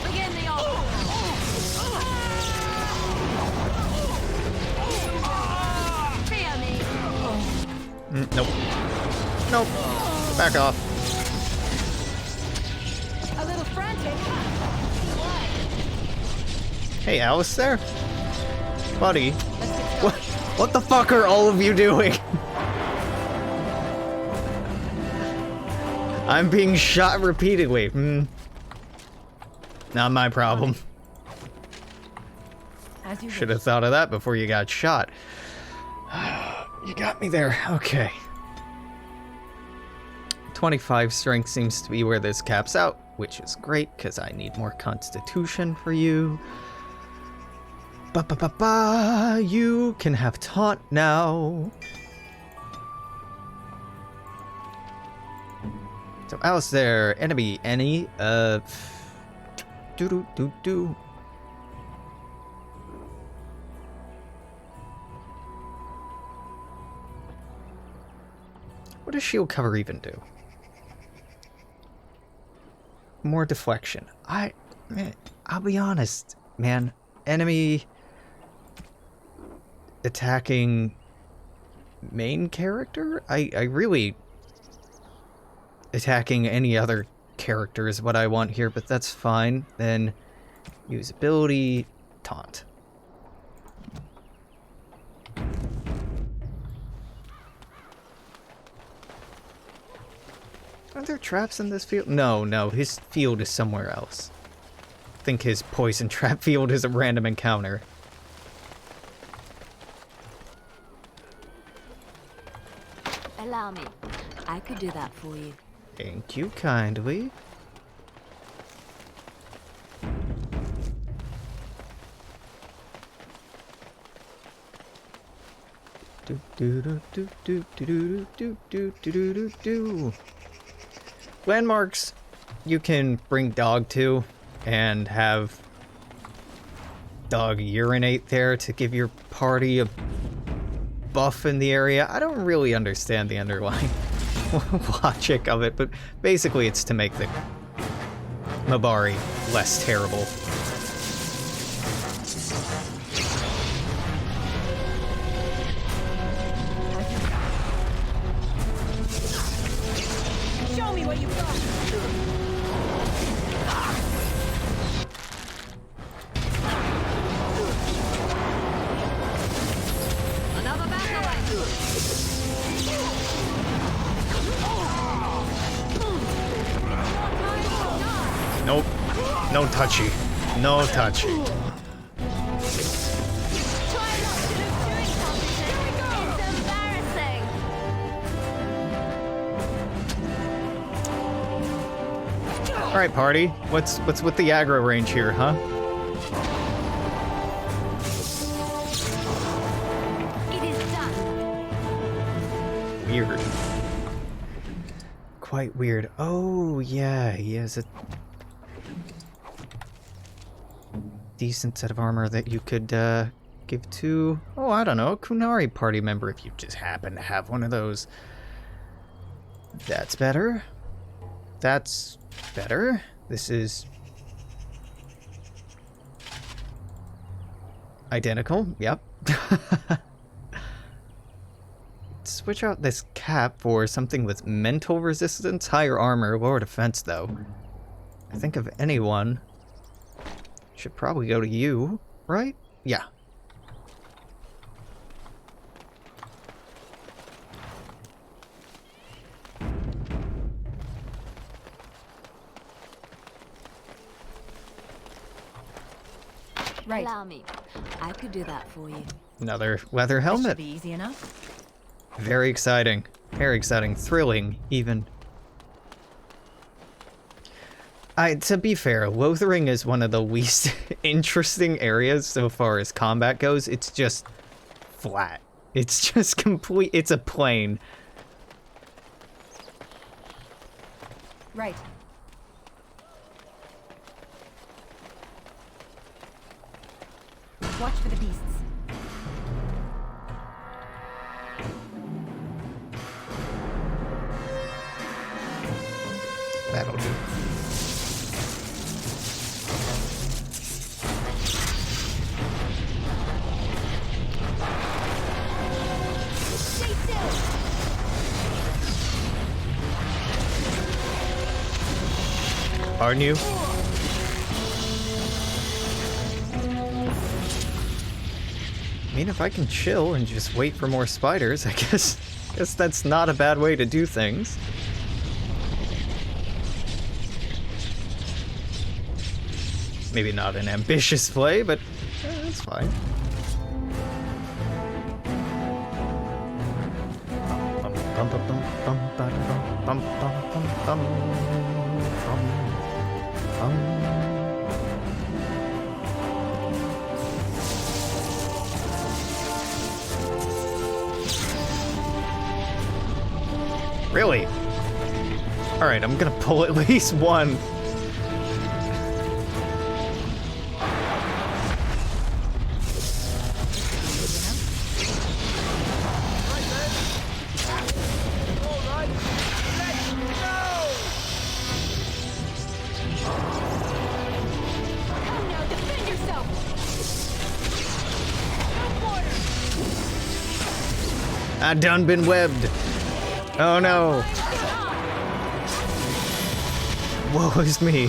Begin the Nope. Nope. Back off. A little frantic. Hey, Alistair? Buddy. What the fuck are all of you doing? I'm being shot repeatedly. Not my problem. Should have thought of that before you got shot. You got me there. Okay. 25 strength seems to be where this caps out, which is great because I need more constitution for you. You can have taunt now. So Alistair, enemy, any do. What does shield cover even do? More deflection. I'll be honest, man. Enemy attacking main character? I really... attacking any other character is what I want here, but that's fine. Then usability, taunt. Are there traps in this field? No, his field is somewhere else. I think his poison trap field is a random encounter. Allow me. I could do that for you. Thank you kindly. Landmarks you can bring dog to and have dog urinate there to give your party a buff in the area. I don't really understand the underlying logic of it, but basically it's to make the Mabari less terrible. Show me what you got. Nope. No touchy. No touchy. Alright, party. What's with the aggro range here, huh? It is done. Weird. Quite weird. Oh, yeah, he has a decent set of armor that you could give to, oh, I don't know, a Kunari party member if you just happen to have one of those. That's better. That's better. This is identical. Yep. Switch out this cap for something with mental resistance, higher armor, lower defense though. I think of anyone, should probably go to you, right? Yeah. Right. Allow me. I could do that for you. Another leather helmet. Should be easy enough. Very exciting. Very exciting. Thrilling, even. To be fair, Lothering is one of the least interesting areas so far as combat goes. It's just flat. It's just complete. It's a plain. Right. Watch for the beasts. That'll do. Stay still. Aren't you? I mean, if I can chill and just wait for more spiders, I guess that's not a bad way to do things. Maybe not an ambitious play, but that's fine. Really? Alright, I'm gonna pull at least one. I done been webbed. Oh no. Woe is me.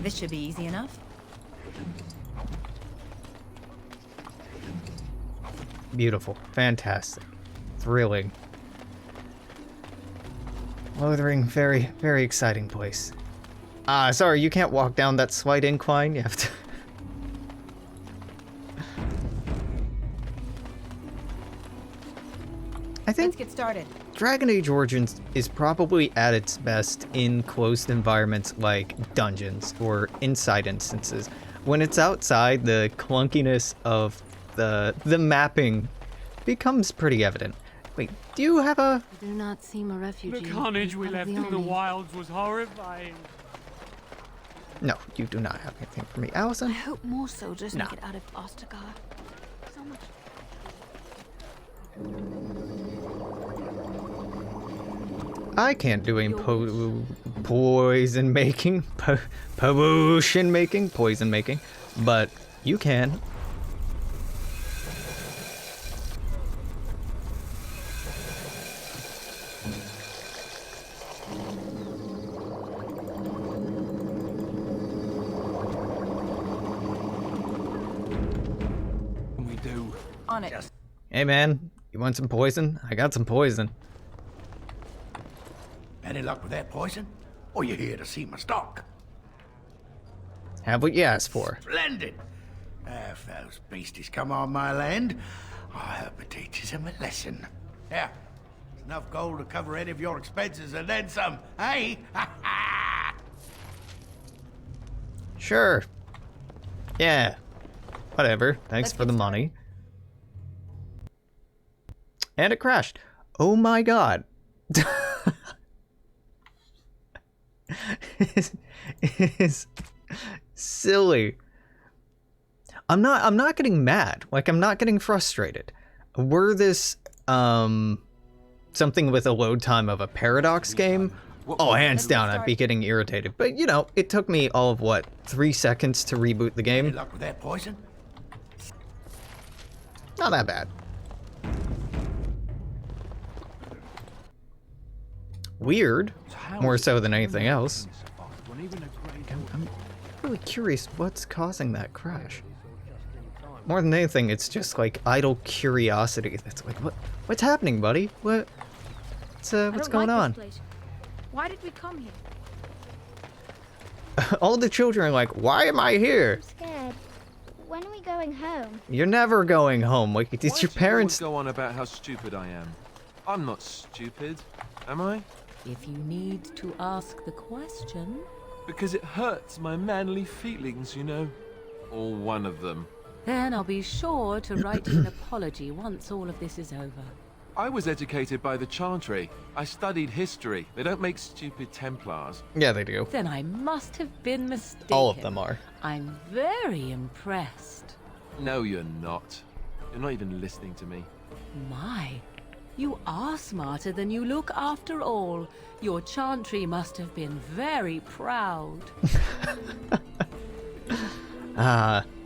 This should be easy enough. Beautiful. Fantastic. Thrilling. Lothering, very, very exciting place. Sorry, you can't walk down that slight incline. You have to... I think Let's get started. Dragon Age Origins is probably at its best in closed environments like dungeons or inside instances. When it's outside, the clunkiness of the mapping becomes pretty evident. Wait, do you have a... I do not seem a refugee. The carnage we left in the wilds was horrifying. No, you do not have anything for me, Allison. I hope more soldiers No. make it out of Ostergard. So much. I can't do any poison making, potion making, poison making, but you can. We do. On it. Hey man, you want some poison? I got some poison. Any luck with that poison? Or you here to see my stock? Have what you asked for. Splendid! If those beasties come on my land, I hope it teaches them a lesson. Yeah, there's enough gold to cover any of your expenses and then some, hey? Sure. Yeah. Whatever. Thanks for the money. And it crashed. Oh my god. It's silly. I'm not getting mad. Like, I'm not getting frustrated. Were this something with a load time of a Paradox game, oh, hands down, I'd be getting irritated. But, you know, it took me all of, what, 3 seconds to reboot the game? Any luck with that poison? Not that bad. Weird. More so than anything else. I'm really curious what's causing that crash. More than anything, it's just like idle curiosity. That's like, what's happening, buddy? What's going on? Why did we come here? All the children are like, why am I here? I'm scared. When are we going home? You're never going home. Like, it's your parents. Why should you always go on about how stupid I am? I'm not stupid, am I? If you need to ask the question. Because it hurts my manly feelings, you know. Or one of them. Then I'll be sure to write you an apology once all of this is over. I was educated by the Chantry. I studied history. They don't make stupid Templars. Yeah, they do. Then I must have been mistaken. All of them are. I'm very impressed. No, you're not. You're not even listening to me. My, you are smarter than you look after all. Your Chantry must have been very proud.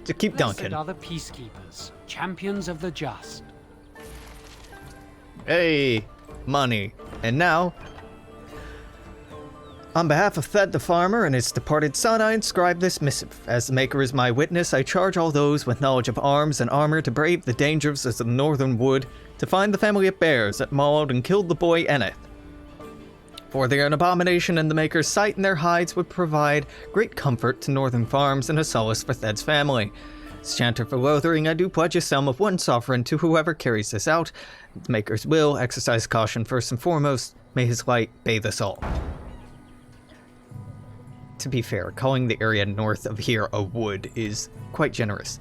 Just keep dunking. Blessed are the peacekeepers, champions of the just. Hey, money. And now, on behalf of Thed the farmer and his departed son, I inscribe this missive. As the Maker is my witness, I charge all those with knowledge of arms and armor to brave the dangers of the northern wood, to find the family of bears that mauled and killed the boy Eneth. For they are an abomination in the Maker's sight, and their hides would provide great comfort to northern farms and a solace for Thed's family. As chanter for Lothering, I do pledge a sum of 1 sovereign to whoever carries this out. The Maker's will, exercise caution first and foremost. May his light bathe us all. To be fair, calling the area north of here a wood is quite generous.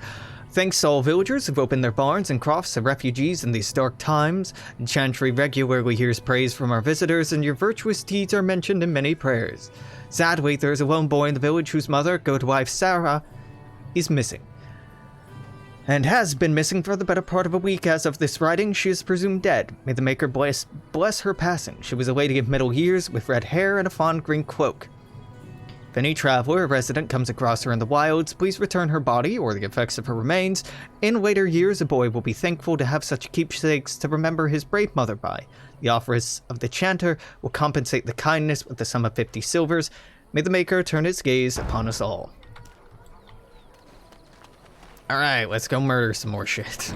Thanks to all villagers who've opened their barns and crofts to refugees in these dark times. Chantry regularly hears praise from our visitors, and your virtuous deeds are mentioned in many prayers. Sadly, there is a lone boy in the village whose mother, good wife Sarah, is missing. And has been missing for the better part of a week. As of this writing, she is presumed dead. May the Maker bless her passing. She was a lady of middle years, with red hair and a fond green cloak. If any traveler or resident comes across her in the wilds, please return her body or the effects of her remains. In later years, a boy will be thankful to have such keepsakes to remember his brave mother by. The office of the chanter will compensate the kindness with the sum of 50 silvers. May the Maker turn his gaze upon us all. Alright, let's go murder some more shit.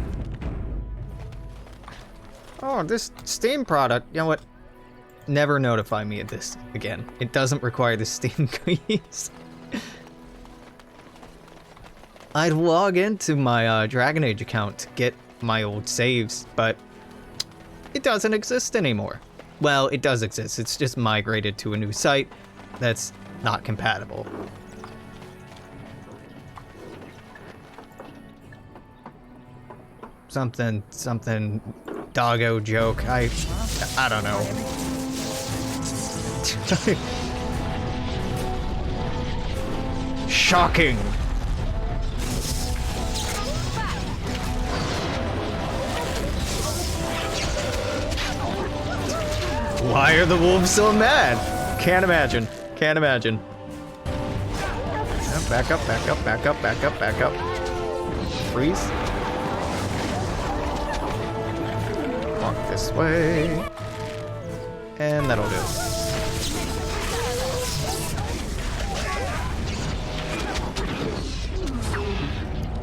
Oh, this Steam product, you know what? Never notify me of this again. It doesn't require the Steam keys. I'd log into my Dragon Age account to get my old saves, but it doesn't exist anymore. Well, it does exist. It's just migrated to a new site that's not compatible. Something doggo joke. I don't know. Shocking. Why are the wolves so mad? Can't imagine. Can't imagine. Back up, back up, back up, back up, back up. Freeze. Walk this way. And that'll do.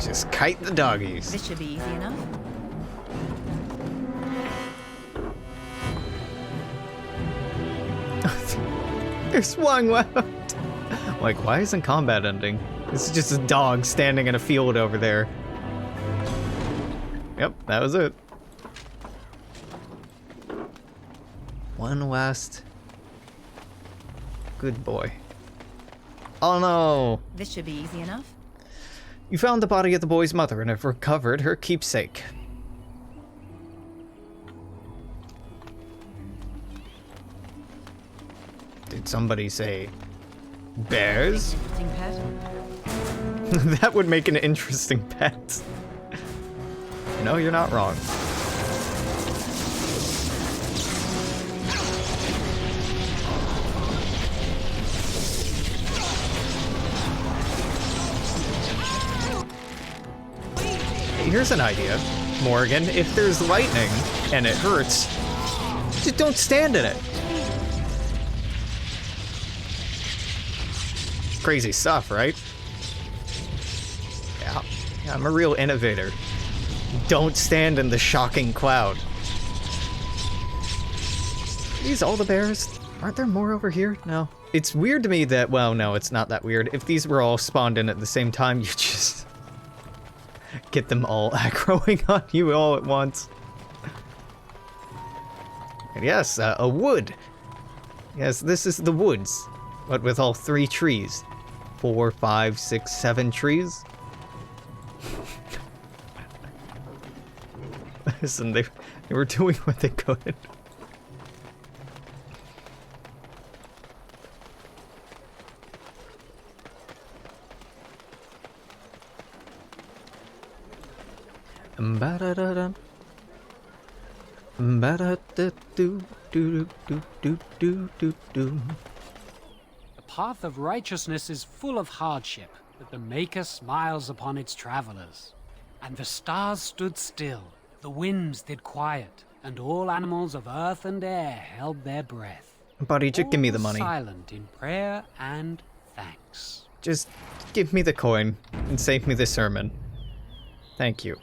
Just kite the doggies. This should be easy enough. There's one left. Like, why isn't combat ending? This is just a dog standing in a field over there. Yep, that was it. One last. Good boy. Oh no! This should be easy enough. You found the body of the boy's mother and have recovered her keepsake. Did somebody say bears? Interesting pet. That would make an interesting pet. No, you're not wrong. Here's an idea, Morrigan. If there's lightning and it hurts, just don't stand in it. Crazy stuff, right? Yeah, I'm a real innovator. Don't stand in the shocking cloud. These all the bears? Aren't there more over here? No. It's weird to me that, well, no, it's not that weird. If these were all spawned in at the same time, you just get them all aggroing on you all at once. And yes, a wood. Yes, this is the woods, but with all 3 trees. 4, 5, 6, 7 trees. Listen, they were doing what they could. Ba-da-da-dum. Ba-da-da-do-do-do-do-do-do-do. The path of righteousness is full of hardship, but the Maker smiles upon its travelers. And the stars stood still, the winds did quiet, and all animals of earth and air held their breath. Buddy, just give me the money. Silent in prayer and thanks. Just give me the coin and save me the sermon. Thank you.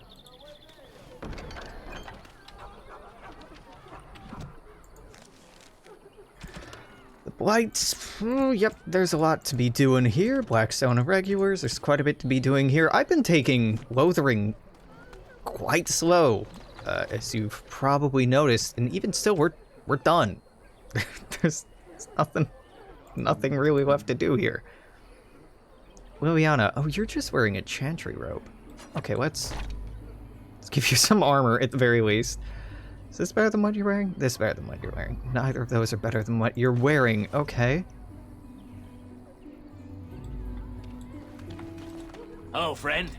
The blights. Oh, yep, there's a lot to be doing here. Blackstone Irregulars, there's quite a bit to be doing here. I've been taking Lothering quite slow, as you've probably noticed, and even still, we're done. There's nothing really left to do here. Liliana, oh, you're just wearing a chantry robe. Okay, let's give you some armor at the very least. Is this better than what you're wearing? This is better than what you're wearing. Neither of those are better than what you're wearing. Okay. Hello, friend.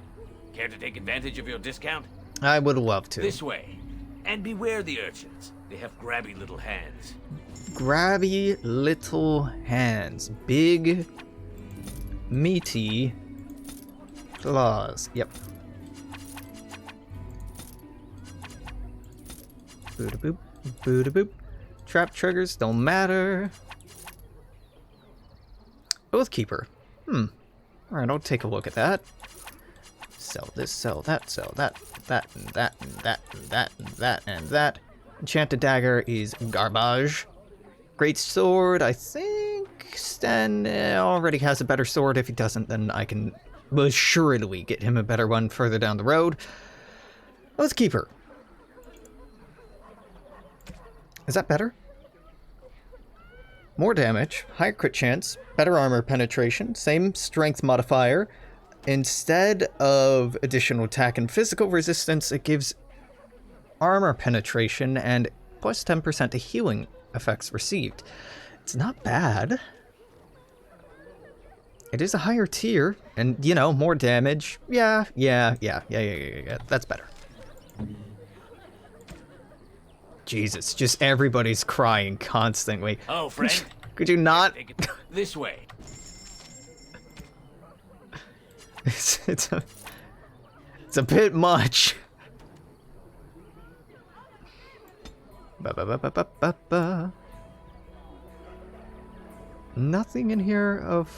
Care to take advantage of your discount? I would love to. This way. And beware the urchins. They have grabby little hands. Grabby little hands. Big, meaty claws. Yep. Booda-boop, booda-boop. Trap triggers don't matter. Oathkeeper. Alright, I'll take a look at that. Sell this, sell that, that, and that, and that, and that, and that, and that. Enchanted dagger is garbage. Great sword, I think Sten already has a better sword. If he doesn't, then I can assuredly get him a better one further down the road. Oathkeeper. Is that better? More damage, higher crit chance, better armor penetration, same strength modifier. Instead of additional attack and physical resistance, it gives armor penetration and plus 10% to healing effects received. It's not bad. It is a higher tier, and, you know, more damage. Yeah. That's better. Jesus, just everybody's crying constantly. Oh, friend. Could you not? This way. It's a bit much. Ba-ba-ba-ba-ba-ba. Nothing in here of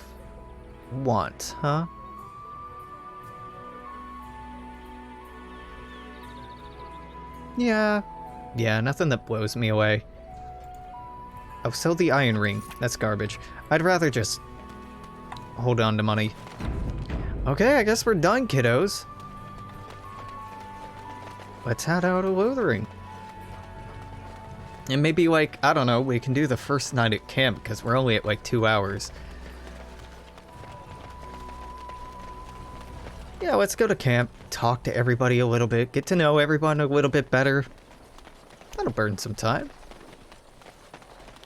want, huh? Yeah, nothing that blows me away. I'll sell the iron ring. That's garbage. I'd rather just hold on to money. Okay, I guess we're done, kiddos. Let's head out of Lothering. And maybe, like, I don't know, we can do the first night at camp, because we're only at, like, 2 hours. Yeah, let's go to camp, talk to everybody a little bit, get to know everyone a little bit better. That'll burn some time.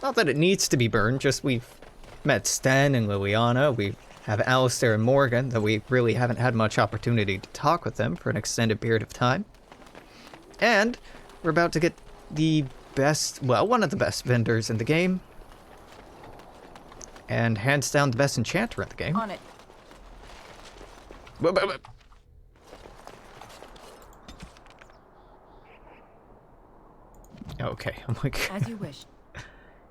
Not that it needs to be burned, just we've met Sten and Liliana, we have Alistair and Morrigan, though we really haven't had much opportunity to talk with them for an extended period of time. And we're about to get the best, well, one of the best vendors in the game. And hands down the best enchanter in the game. On it. Okay, I'm like... As you wish.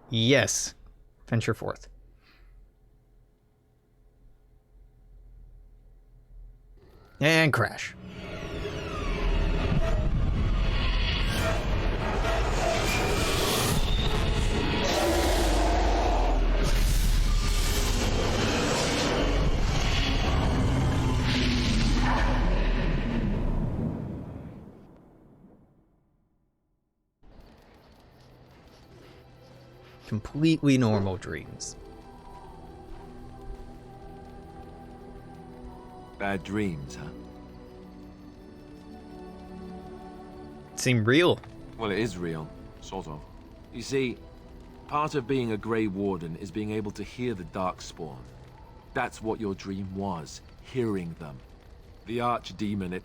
Yes. Venture forth. And crash. Completely normal dreams. Bad dreams, huh? Seem real. Well, it is real, sort of. You see, part of being a Grey Warden is being able to hear the Darkspawn. That's what your dream was, hearing them. The Archdemon, it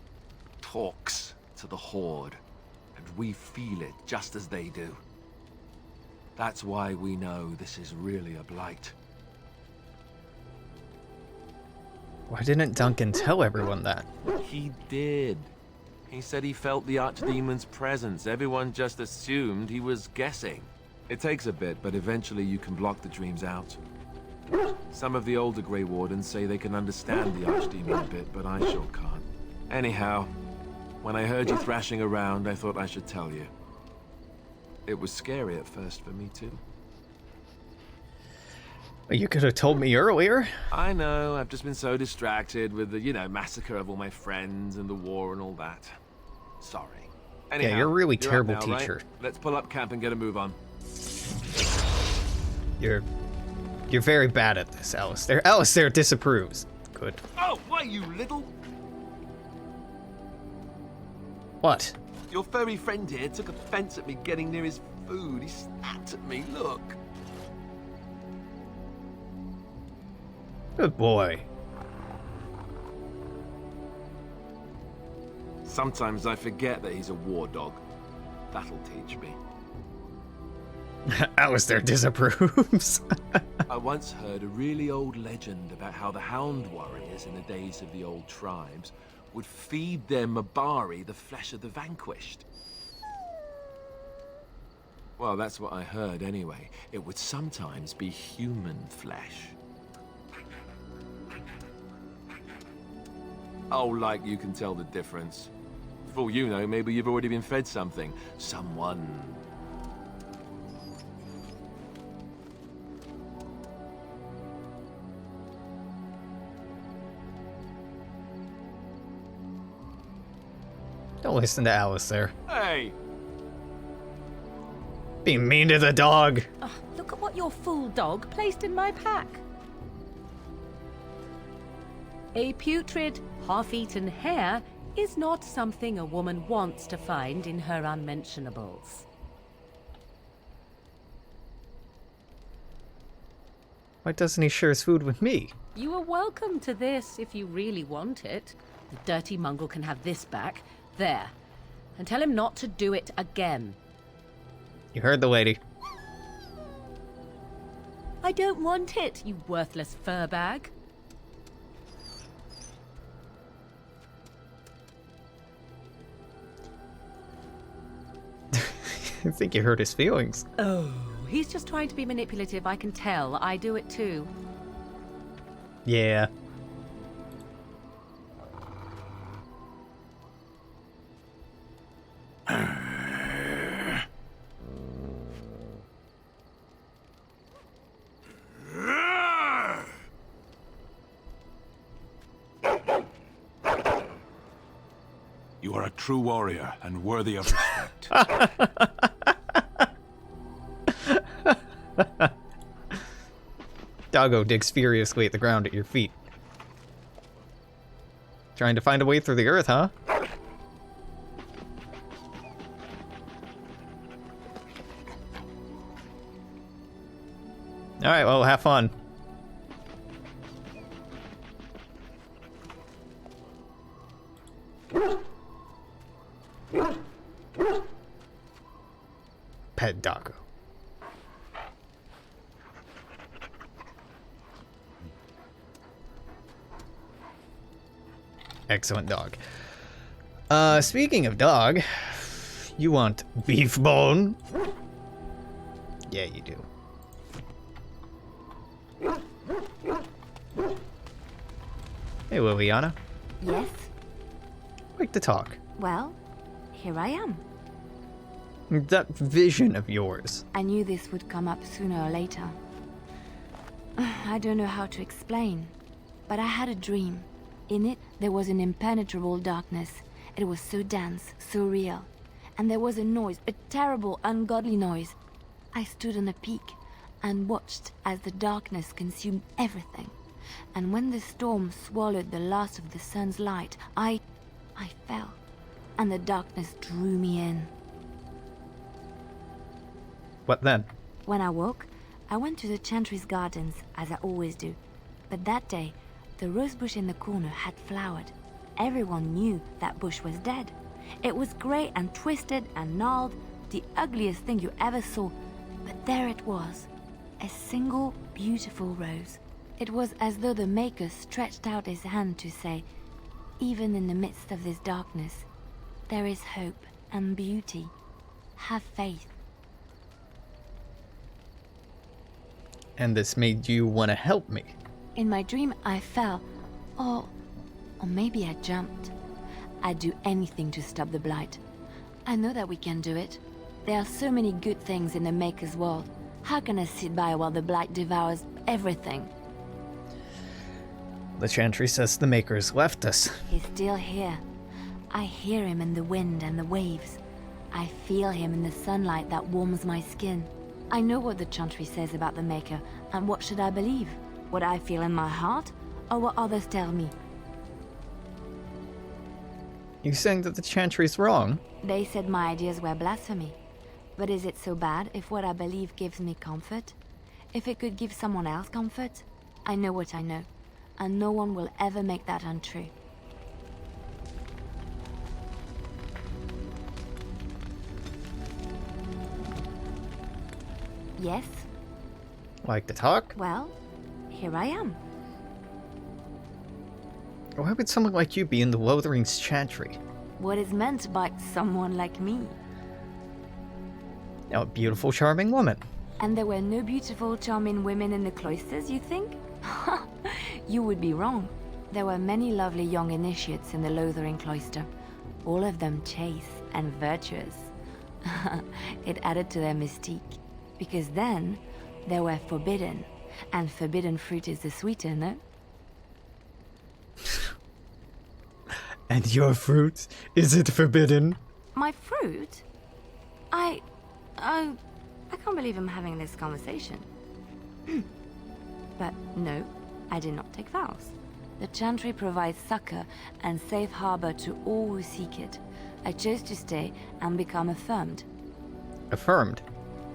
talks to the Horde, and we feel it just as they do. That's why we know this is really a blight. Why didn't Duncan tell everyone that? He did. He said he felt the Archdemon's presence. Everyone just assumed he was guessing. It takes a bit, but eventually you can block the dreams out. Some of the older Grey Wardens say they can understand the Archdemon a bit, but I sure can't. Anyhow, when I heard you thrashing around, I thought I should tell you. It was scary at first for me, too. You could have told me earlier. I know, I've just been so distracted with the, you know, massacre of all my friends and the war and all that. Sorry. Anyhow, yeah, you're a really terrible up now, teacher. Right? Let's pull up camp and get a move on. You're very bad at this, Alistair. Alistair disapproves. Good. Oh, why, you little... What? Your furry friend here took offense at me getting near his food. He snapped at me, look. Good boy. Sometimes I forget that he's a war dog. That'll teach me. Alistair disapproves. I once heard a really old legend about how the Hound warriors in the days of the old tribes would feed their Mabari the flesh of the vanquished. Well, that's what I heard anyway. It would sometimes be human flesh. Oh, like you can tell the difference. For all you know, maybe you've already been fed something. Someone. Don't listen to Alistair. Hey! Being mean to the dog. Oh, look at what your fool dog placed in my pack. A putrid, half-eaten hare is not something a woman wants to find in her unmentionables. Why doesn't he share his food with me? You are welcome to this if you really want it. The dirty mongrel can have this back. There. And tell him not to do it again. You heard the lady. I don't want it, you worthless fur bag. I think you hurt his feelings. Oh, he's just trying to be manipulative, I can tell. I do it too. Yeah. are a true warrior and worthy of respect. Doggo digs furiously at the ground at your feet. Trying to find a way through the earth, huh? Alright, well, have fun. Pet Doggo. Excellent dog. Speaking of dog, you want beef bone? Yeah, you do. Hey, Liliana. Yes? Like to talk. Well, here I am. That vision of yours. I knew this would come up sooner or later. I don't know how to explain, but I had a dream. In it, there was an impenetrable darkness. It was so dense, so real. And there was a noise, a terrible, ungodly noise. I stood on a peak and watched as the darkness consumed everything. And when the storm swallowed the last of the sun's light, I fell, and the darkness drew me in. What then? When I woke, I went to the Chantry's gardens, as I always do. But that day, the rose bush in the corner had flowered. Everyone knew that bush was dead. It was grey and twisted and gnarled, the ugliest thing you ever saw. But there it was, a single beautiful rose. It was as though the Maker stretched out his hand to say, even in the midst of this darkness, there is hope and beauty. Have faith. And this made you want to help me? In my dream, I fell. Or maybe I jumped. I'd do anything to stop the Blight. I know that we can do it. There are so many good things in the Maker's world. How can I sit by while the Blight devours everything? The Chantry says the Maker's left us. He's still here. I hear him in the wind and the waves. I feel him in the sunlight that warms my skin. I know what the Chantry says about the Maker, and what should I believe? What I feel in my heart, or what others tell me? You saying that the Chantry's wrong? They said my ideas were blasphemy. But is it so bad if what I believe gives me comfort? If it could give someone else comfort? I know what I know, and no one will ever make that untrue. Yes? Like to talk? Well, here I am. Why would someone like you be in the Lothering Chantry? What is meant by someone like me? A beautiful, charming woman. And there were no beautiful, charming women in the cloisters, you think? You would be wrong. There were many lovely young initiates in the Lothering cloister. All of them chaste and virtuous. It added to their mystique. Because then, they were forbidden. And forbidden fruit is the sweeter, no? And your fruit? Is it forbidden? My fruit? I can't believe I'm having this conversation. But no, I did not take vows. The Chantry provides succor and safe harbor to all who seek it. I chose to stay and become affirmed. Affirmed?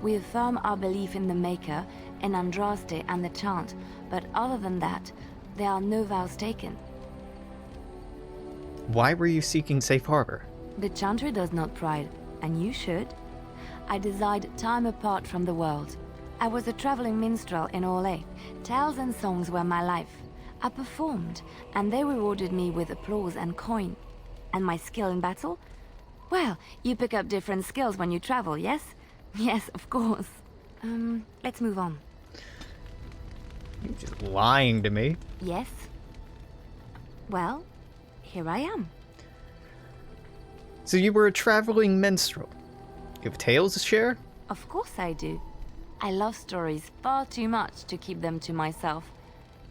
We affirm our belief in the Maker, in Andraste and the Chant, but other than that, there are no vows taken. Why were you seeking safe harbor? The Chantry does not pride, and you should. I desired time apart from the world. I was a traveling minstrel in Orlais. Tales and songs were my life. I performed, and they rewarded me with applause and coin. And my skill in battle? Well, you pick up different skills when you travel, yes? Yes, of course. Let's move on. You're just lying to me. Yes. Well, here I am. So you were a traveling minstrel. You have tales to share? Of course I do. I love stories far too much to keep them to myself.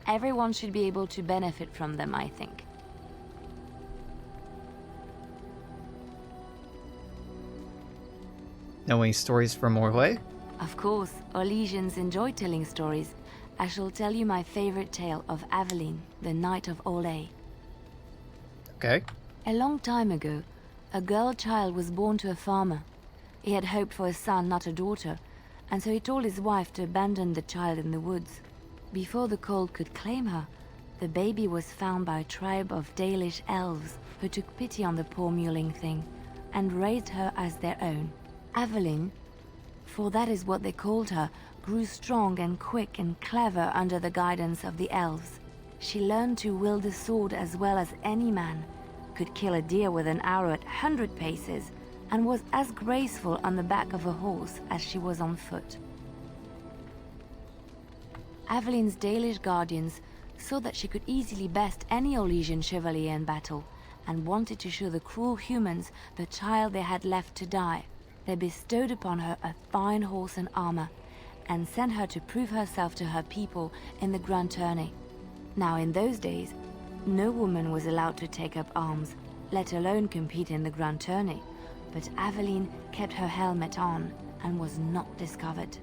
Everyone should be able to benefit from them, I think. Know any stories from Orlais? Of course, Orlesians enjoy telling stories. I shall tell you my favorite tale of Aveline, the Knight of Orlais. Okay. A long time ago, a girl child was born to a farmer. He had hoped for a son, not a daughter, and so he told his wife to abandon the child in the woods. Before the cold could claim her, the baby was found by a tribe of Dalish elves who took pity on the poor mewling thing and raised her as their own. Aveline, for that is what they called her, grew strong and quick and clever under the guidance of the elves. She learned to wield the sword as well as any man, could kill a deer with an arrow at 100 paces, and was as graceful on the back of a horse as she was on foot. Aveline's Dalish guardians saw that she could easily best any Orlesian chevalier in battle, and wanted to show the cruel humans the child they had left to die. They bestowed upon her a fine horse and armor, and sent her to prove herself to her people in the grand tourney. Now in those days, no woman was allowed to take up arms, let alone compete in the grand tourney, but Aveline kept her helmet on and was not discovered.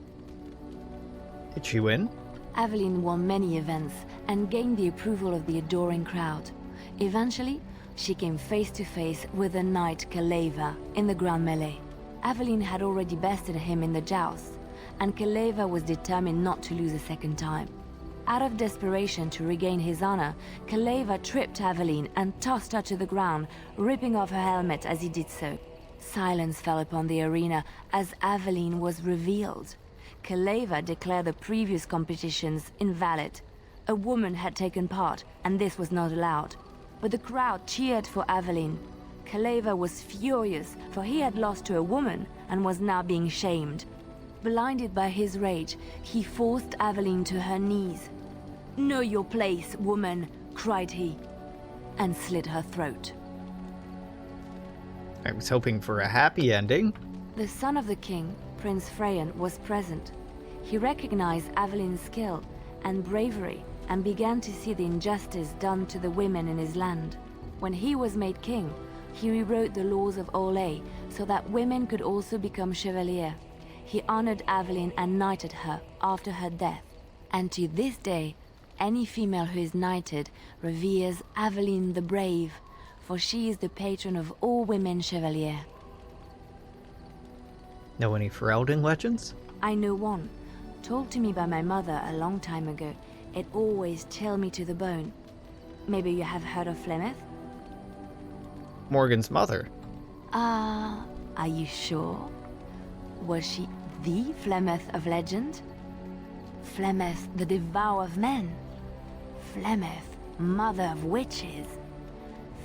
Did she win? Aveline won many events and gained the approval of the adoring crowd. Eventually, she came face to face with the knight Kaleva in the grand melee. Aveline had already bested him in the joust, and Kaleva was determined not to lose a second time. Out of desperation to regain his honor, Kaleva tripped Aveline and tossed her to the ground, ripping off her helmet as he did so. Silence fell upon the arena as Aveline was revealed. Kaleva declared the previous competitions invalid. A woman had taken part, and this was not allowed. But the crowd cheered for Aveline. Kaleva was furious, for he had lost to a woman and was now being shamed. Blinded by his rage, he forced Aveline to her knees. "Know your place, woman," cried he, and slit her throat. I was hoping for a happy ending. The son of the king, Prince Freyan, was present. He recognized Aveline's skill and bravery and began to see the injustice done to the women in his land. When he was made king, he rewrote the laws of Orlais so that women could also become chevalier. He honored Aveline and knighted her after her death. And to this day, any female who is knighted reveres Aveline the Brave, for she is the patron of all women chevalier. Know any Ferelden legends? I know one, told to me by my mother a long time ago. It always chilled me to the bone. Maybe you have heard of Flemeth? Morgan's mother. Are you sure? Was she the Flemeth of legend? Flemeth, the devourer of men? Flemeth, mother of witches?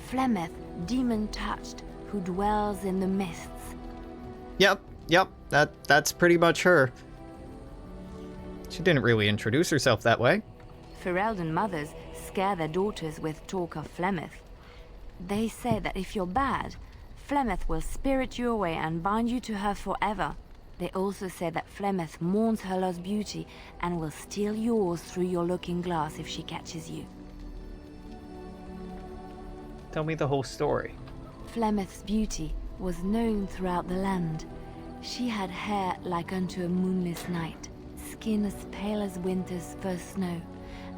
Flemeth, demon-touched, who dwells in the mists? Yep, that's pretty much her. She didn't really introduce herself that way. Ferelden mothers scare their daughters with talk of Flemeth. They say that if you're bad, Flemeth will spirit you away and bind you to her forever. They also say that Flemeth mourns her lost beauty and will steal yours through your looking glass if she catches you. Tell me the whole story. Flemeth's beauty was known throughout the land. She had hair like unto a moonless night, skin as pale as winter's first snow,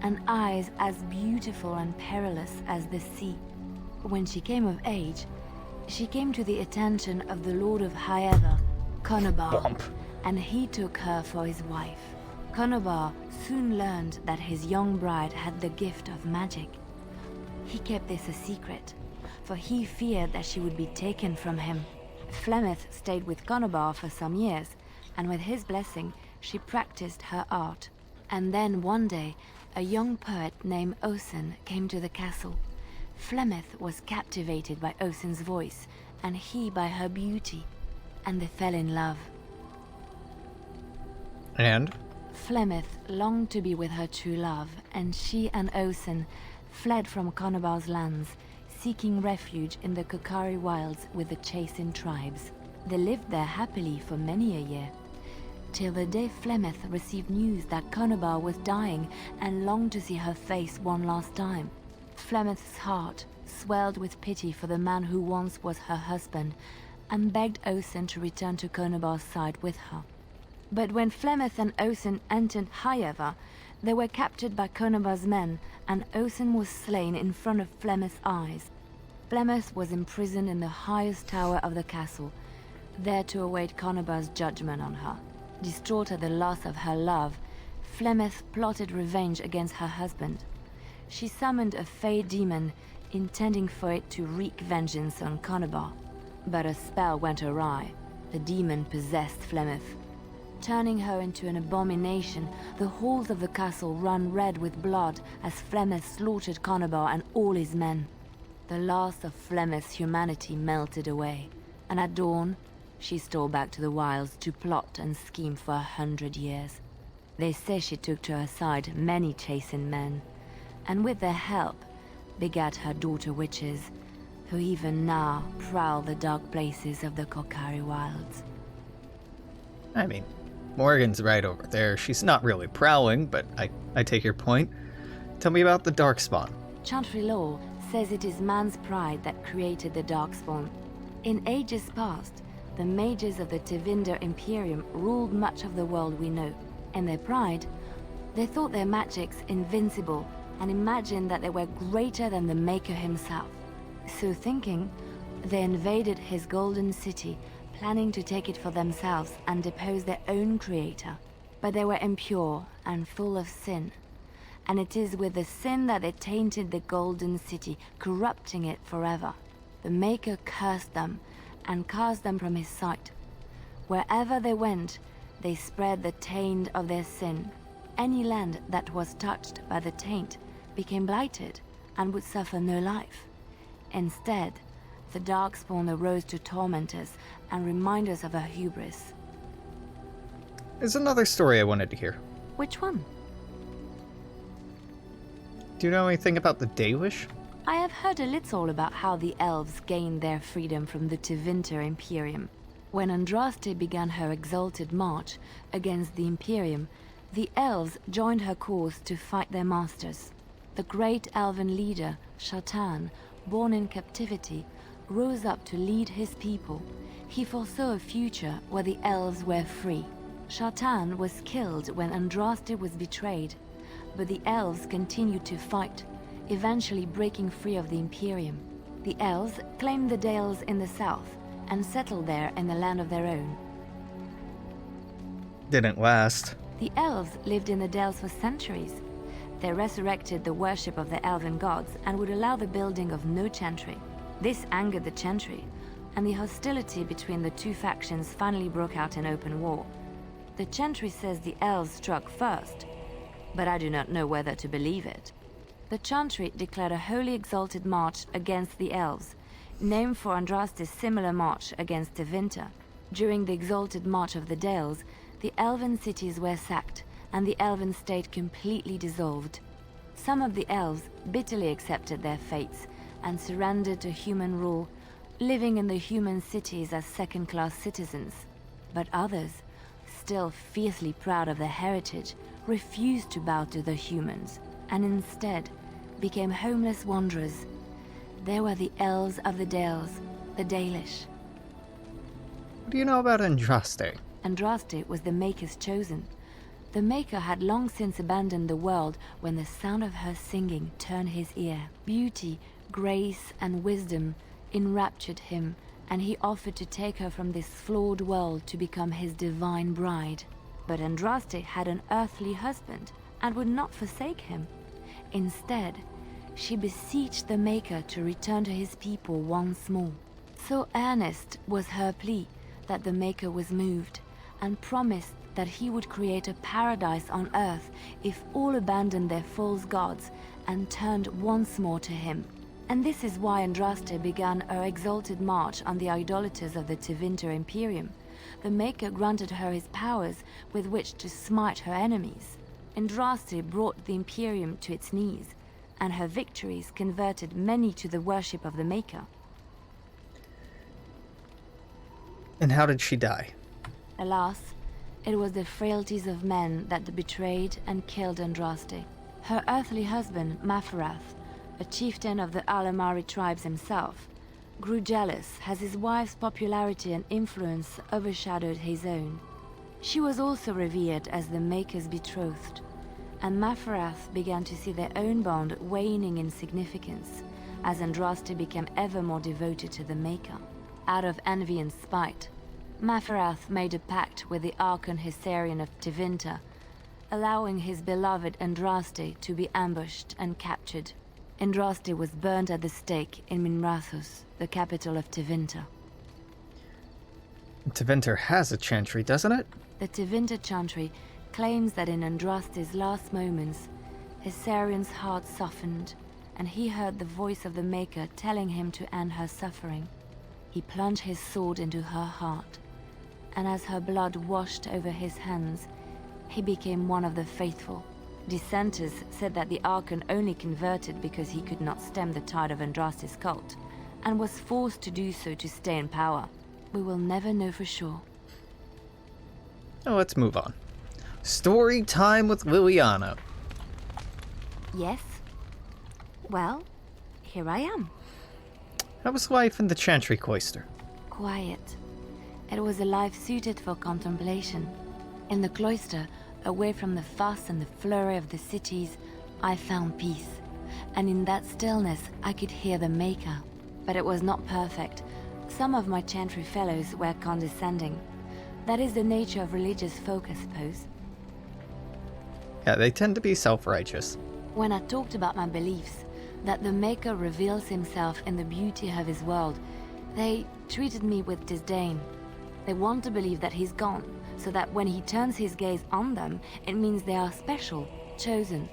and eyes as beautiful and perilous as the sea. When she came of age, she came to the attention of the Lord of Hyaether, Conobar, and he took her for his wife. Conobar soon learned that his young bride had the gift of magic. He kept this a secret, for he feared that she would be taken from him. Flemeth stayed with Conobar for some years, and with his blessing, she practiced her art. And then one day, a young poet named Osen came to the castle. Flemeth was captivated by Osen's voice, and he by her beauty, and they fell in love. And? Flemeth longed to be with her true love, and she and Osen fled from Conobar's lands, seeking refuge in the Kokari wilds with the Chasing tribes. They lived there happily for many a year, till the day Flemeth received news that Conobar was dying and longed to see her face one last time. Flemeth's heart swelled with pity for the man who once was her husband, and begged Osen to return to Conobar's side with her. But when Flemeth and Osen entered Highever, they were captured by Conobar's men, and Osen was slain in front of Flemeth's eyes. Flemeth was imprisoned in the highest tower of the castle, there to await Conobar's judgment on her. Distraught at the loss of her love, Flemeth plotted revenge against her husband. She summoned a fey demon, intending for it to wreak vengeance on Conobar. But a spell went awry. The demon possessed Flemeth. Turning her into an abomination, the halls of the castle ran red with blood as Flemeth slaughtered Conobar and all his men. The last of Flemeth's humanity melted away, and at dawn, she stole back to the wilds to plot and scheme for 100 years. They say she took to her side many chastened men, and with their help, begat her daughter witches, who even now prowl the dark places of the Kokari wilds. I mean, Morrigan's right over there. She's not really prowling, but I take your point. Tell me about the Darkspawn. Chantry law says it is man's pride that created the Darkspawn. In ages past, the mages of the Tevinder Imperium ruled much of the world we know. In their pride, they thought their magics invincible and imagined that they were greater than the Maker himself. So thinking, they invaded his golden city, planning to take it for themselves and depose their own creator. But they were impure and full of sin. And it is with the sin that they tainted the golden city, corrupting it forever. The Maker cursed them and cast them from his sight. Wherever they went, they spread the taint of their sin. Any land that was touched by the taint became blighted and would suffer no life. Instead, the Darkspawn arose to torment us and remind us of our hubris. There's another story I wanted to hear. Which one? Do you know anything about the Dalish? I have heard a little about how the elves gained their freedom from the Tevinter Imperium. When Andraste began her exalted march against the Imperium, the elves joined her cause to fight their masters. The great elven leader, Shatan, born in captivity, rose up to lead his people. He foresaw a future where the elves were free. Shatan was killed when Andraste was betrayed, but the elves continued to fight, eventually breaking free of the Imperium. The elves claimed the Dales in the south and settled there in the land of their own. Didn't last. The elves lived in the Dales for centuries. They resurrected the worship of the elven gods and would allow the building of no chantry. This angered the chantry, and the hostility between the two factions finally broke out in open war. The chantry says the elves struck first, but I do not know whether to believe it. The chantry declared a wholly exalted march against the elves, named for Andraste's similar march against Tevinter. During the exalted march of the Dales, the elven cities were sacked, and the elven state completely dissolved. Some of the elves bitterly accepted their fates and surrendered to human rule, living in the human cities as second-class citizens. But others, still fiercely proud of their heritage, refused to bow to the humans, and instead became homeless wanderers. They were the elves of the Dales, the Dalish. What do you know about Andraste? Andraste was the Maker's chosen. The Maker had long since abandoned the world when the sound of her singing turned his ear. Beauty, grace, and wisdom enraptured him, and he offered to take her from this flawed world to become his divine bride. But Andraste had an earthly husband and would not forsake him. Instead, she beseeched the Maker to return to his people once more. So earnest was her plea that the Maker was moved, and promised that he would create a paradise on earth if all abandoned their false gods and turned once more to him. And this is why Andraste began her exalted march on the idolaters of the Tevinter Imperium. The Maker granted her his powers with which to smite her enemies. Andraste brought the Imperium to its knees, and her victories converted many to the worship of the Maker. And how did she die? Alas, it was the frailties of men that betrayed and killed Andraste. Her earthly husband, Mafarath, a chieftain of the Alamari tribes himself, grew jealous as his wife's popularity and influence overshadowed his own. She was also revered as the Maker's betrothed, and Mafarath began to see their own bond waning in significance as Andraste became ever more devoted to the Maker. Out of envy and spite, Mafarath made a pact with the Archon Hysarian of Tevinter, allowing his beloved Andraste to be ambushed and captured. Andraste was burned at the stake in Minrathous, the capital of Tevinter. Tevinter has a chantry, doesn't it? The Tevinter Chantry claims that in Andraste's last moments, Hysarian's heart softened, and he heard the voice of the Maker telling him to end her suffering. He plunged his sword into her heart, and as her blood washed over his hands, he became one of the faithful. Dissenters said that the Archon only converted because he could not stem the tide of Andraste's cult, and was forced to do so to stay in power. We will never know for sure. Oh, let's move on. Story time with Liliana. Yes? Well, here I am. How was life in the Chantry Cloister? Quiet. It was a life suited for contemplation. In the cloister, away from the fuss and the flurry of the cities, I found peace. And in that stillness, I could hear the Maker. But it was not perfect. Some of my Chantry fellows were condescending. That is the nature of religious folk, I suppose. Yeah, they tend to be self-righteous. When I talked about my beliefs, that the Maker reveals himself in the beauty of his world, they treated me with disdain. They want to believe that he's gone, so that when he turns his gaze on them, it means they are special, chosen.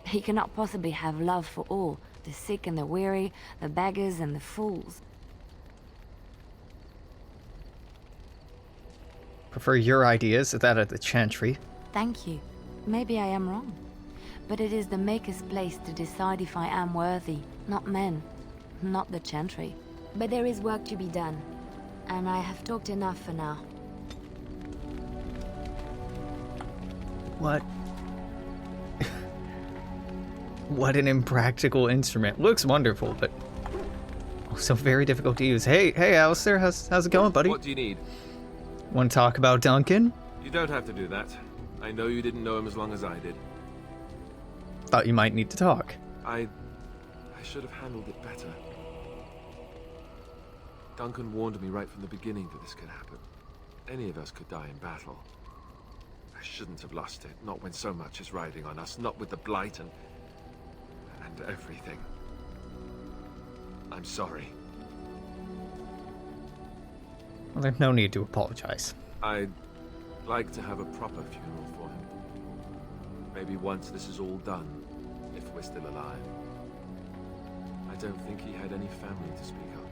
He cannot possibly have love for all, the sick and the weary, the beggars and the fools. Prefer your ideas to that of the Chantry. Thank you. Maybe I am wrong. But it is the Maker's place to decide if I am worthy, not men, not the Chantry. But there is work to be done, and I have talked enough for now. What? What an impractical instrument. Looks wonderful, but also very difficult to use. Hey, Alistair, how's it going, buddy? What do you need? Want to talk about Duncan? You don't have to do that. I know you didn't know him as long as I did. Thought you might need to talk. I should have handled it better. Duncan warned me right from the beginning that this could happen. Any of us could die in battle. I shouldn't have lost it, not when so much is riding on us, not with the Blight and everything. I'm sorry. Well, there's no need to apologize. I'd like to have a proper funeral for him. Maybe once this is all done, if we're still alive. I don't think he had any family to speak of.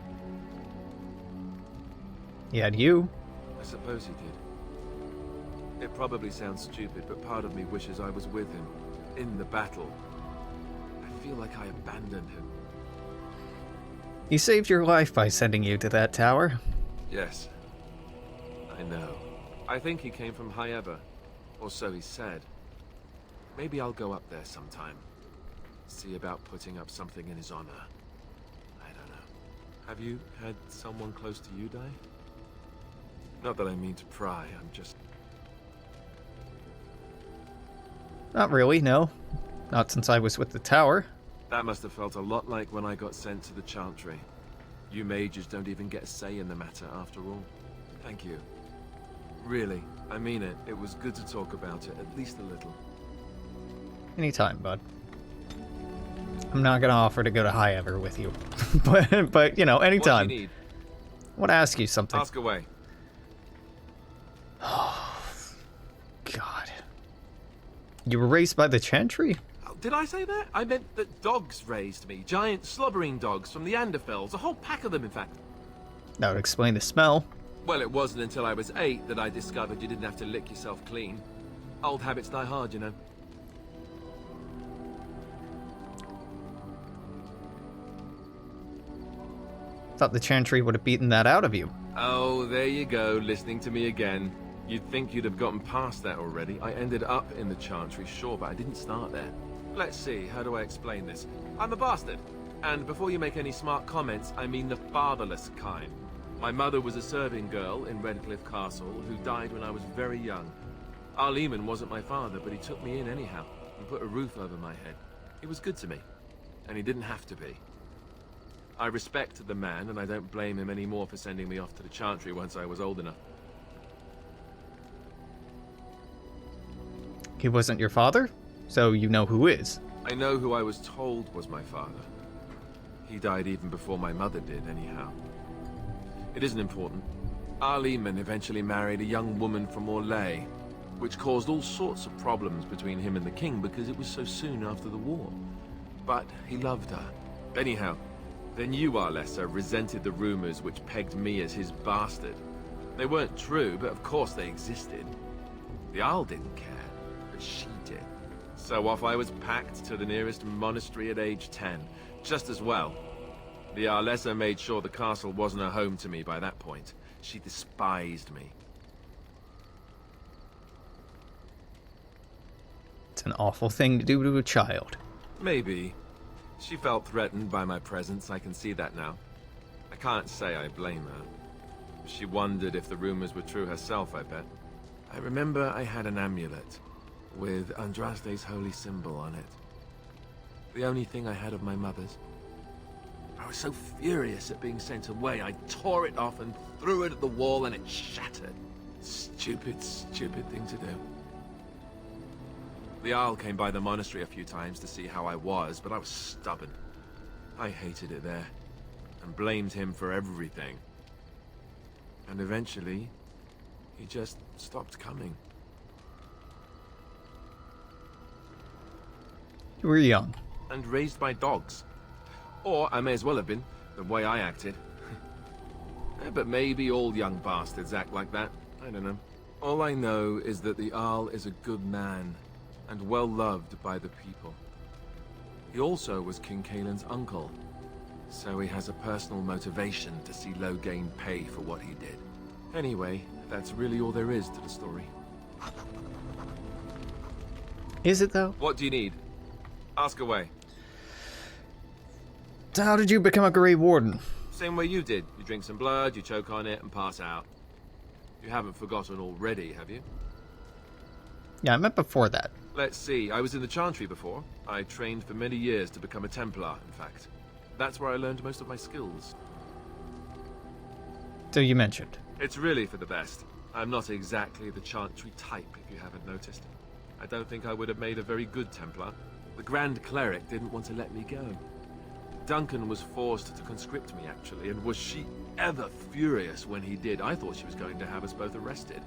He had you. I suppose he did. It probably sounds stupid, but part of me wishes I was with him, in the battle. I feel like I abandoned him. He saved your life by sending you to that tower. Yes. I know. I think he came from High Ever, or so he said. Maybe I'll go up there sometime. See about putting up something in his honor. I don't know. Have you had someone close to you die? Not that I mean to pry, I'm just... Not really, no. Not since I was with the tower. That must have felt a lot like when I got sent to the Chantry. You mages don't even get a say in the matter after all. Thank you. Really, I mean it. It was good to talk about it, at least a little. Anytime, bud. I'm not gonna offer to go to High Ever with you. but, you know, anytime. What do you need? I want to ask you something. Ask away. Oh, God. You were raised by the Chantry? Oh, did I say that? I meant that dogs raised me. Giant slobbering dogs from the Anderfells. A whole pack of them, in fact. That would explain the smell. Well, it wasn't until I was 8 that I discovered you didn't have to lick yourself clean. Old habits die hard, you know. Thought the Chantry would have beaten that out of you. Oh, there you go, listening to me again. You'd think you'd have gotten past that already. I ended up in the Chantry, sure, but I didn't start there. Let's see, how do I explain this? I'm a bastard. And before you make any smart comments, I mean the fatherless kind. My mother was a serving girl in Redcliffe Castle who died when I was very young. Arleman wasn't my father, but he took me in anyhow and put a roof over my head. He was good to me, and he didn't have to be. I respect the man, and I don't blame him anymore for sending me off to the Chantry once I was old enough. He wasn't your father? So you know who is? I know who I was told was my father. He died even before my mother did, anyhow. It isn't important. Arleman eventually married a young woman from Orlais, which caused all sorts of problems between him and the king because it was so soon after the war. But he loved her. Anyhow, then you, Alistair, resented the rumors which pegged me as his bastard. They weren't true, but of course they existed. The Arl didn't care, but she did. So off I was packed to the nearest monastery at age 10, just as well. The Arlessa made sure the castle wasn't a home to me by that point. She despised me. It's an awful thing to do to a child. Maybe. She felt threatened by my presence, I can see that now. I can't say I blame her. She wondered if the rumors were true herself, I bet. I remember I had an amulet with Andraste's holy symbol on it. The only thing I had of my mother's. I was so furious at being sent away, I tore it off and threw it at the wall and it shattered. Stupid, stupid thing to do. The Arl came by the monastery a few times to see how I was, but I was stubborn. I hated it there, and blamed him for everything. And eventually, he just stopped coming. You were young. And raised by dogs. Or I may as well have been, the way I acted. But maybe all young bastards act like that. I don't know. All I know is that the Arl is a good man, and well loved by the people. He also was King Caelan's uncle, so he has a personal motivation to see Loghain pay for what he did. Anyway, that's really all there is to the story. Is it, though? What do you need? Ask away. So how did you become a Grey Warden? Same way you did. You drink some blood, you choke on it, and pass out. You haven't forgotten already, have you? Yeah, I meant before that. Let's see, I was in the Chantry before. I trained for many years to become a Templar, in fact. That's where I learned most of my skills. So you mentioned. It's really for the best. I'm not exactly the Chantry type, if you haven't noticed. I don't think I would have made a very good Templar. The Grand Cleric didn't want to let me go. Duncan was forced to conscript me, actually, and was she ever furious when he did. I thought she was going to have us both arrested.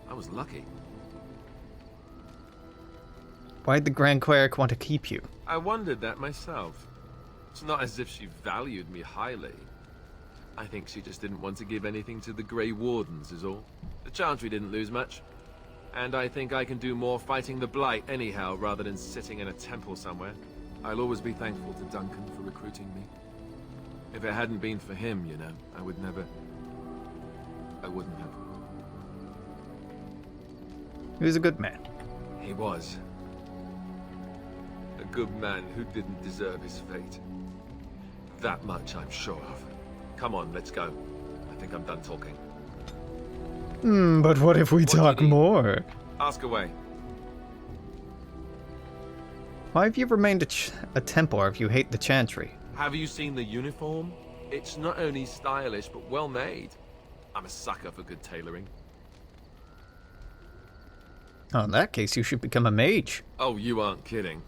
I was lucky. Why'd the Grand Cleric want to keep you? I wondered that myself. It's not as if she valued me highly. I think she just didn't want to give anything to the Grey Wardens, is all. The Chantry didn't lose much. And I think I can do more fighting the Blight anyhow, rather than sitting in a temple somewhere. I'll always be thankful to Duncan for recruiting me. If it hadn't been for him, you know, I wouldn't have. He was a good man. He was. A good man who didn't deserve his fate. That much I'm sure of. Come on, let's go. I think I'm done talking. But what if we talk more? Ask away. Why have you remained a Templar if you hate the Chantry? Have you seen the uniform? It's not only stylish, but well made. I'm a sucker for good tailoring. Oh, in that case, you should become a mage. Oh, you aren't kidding.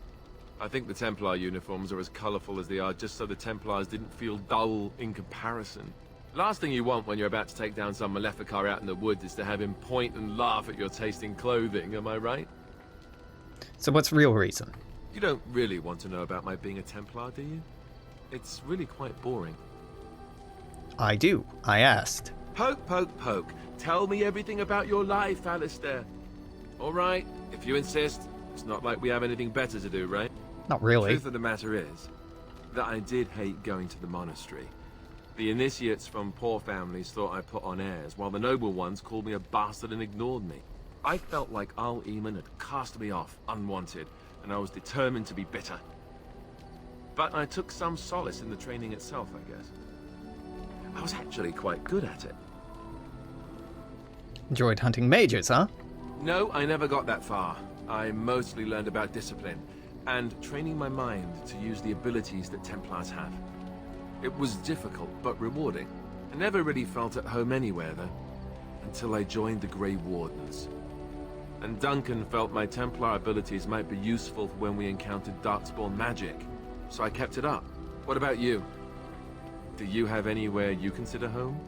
I think the Templar uniforms are as colourful as they are just so the Templars didn't feel dull in comparison. Last thing you want when you're about to take down some Maleficar out in the woods is to have him point and laugh at your taste in clothing, am I right? So what's the real reason? You don't really want to know about my being a Templar, do you? It's really quite boring. I do. I asked. Poke, poke, poke. Tell me everything about your life, Alistair. All right, if you insist. It's not like we have anything better to do, right? Not really. The truth of the matter is that I did hate going to the monastery. The initiates from poor families thought I put on airs, while the noble ones called me a bastard and ignored me. I felt like Arleman had cast me off, unwanted, and I was determined to be bitter. But I took some solace in the training itself, I guess. I was actually quite good at it. Enjoyed hunting mages, huh? No, I never got that far. I mostly learned about discipline, and training my mind to use the abilities that Templars have. It was difficult, but rewarding. I never really felt at home anywhere, though, until I joined the Grey Wardens. And Duncan felt my Templar abilities might be useful when we encountered Darkspawn magic, so I kept it up. What about you? Do you have anywhere you consider home?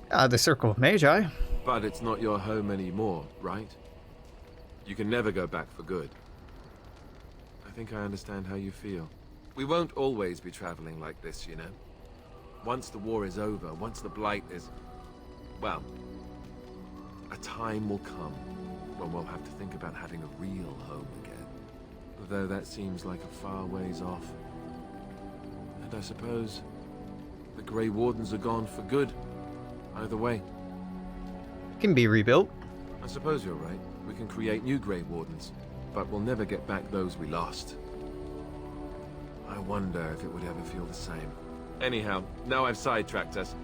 The Circle of Magi. But it's not your home anymore, right? You can never go back for good. I think I understand how you feel. We won't always be traveling like this, you know. Once the war is over, once the Blight is... well, a time will come when we'll have to think about having a real home again. Though that seems like a far ways off. And I suppose the Grey Wardens are gone for good. Either way. Can be rebuilt. I suppose you're right. We can create new Grey Wardens, but we'll never get back those we lost. I wonder if it would ever feel the same. Anyhow, now I've sidetracked us.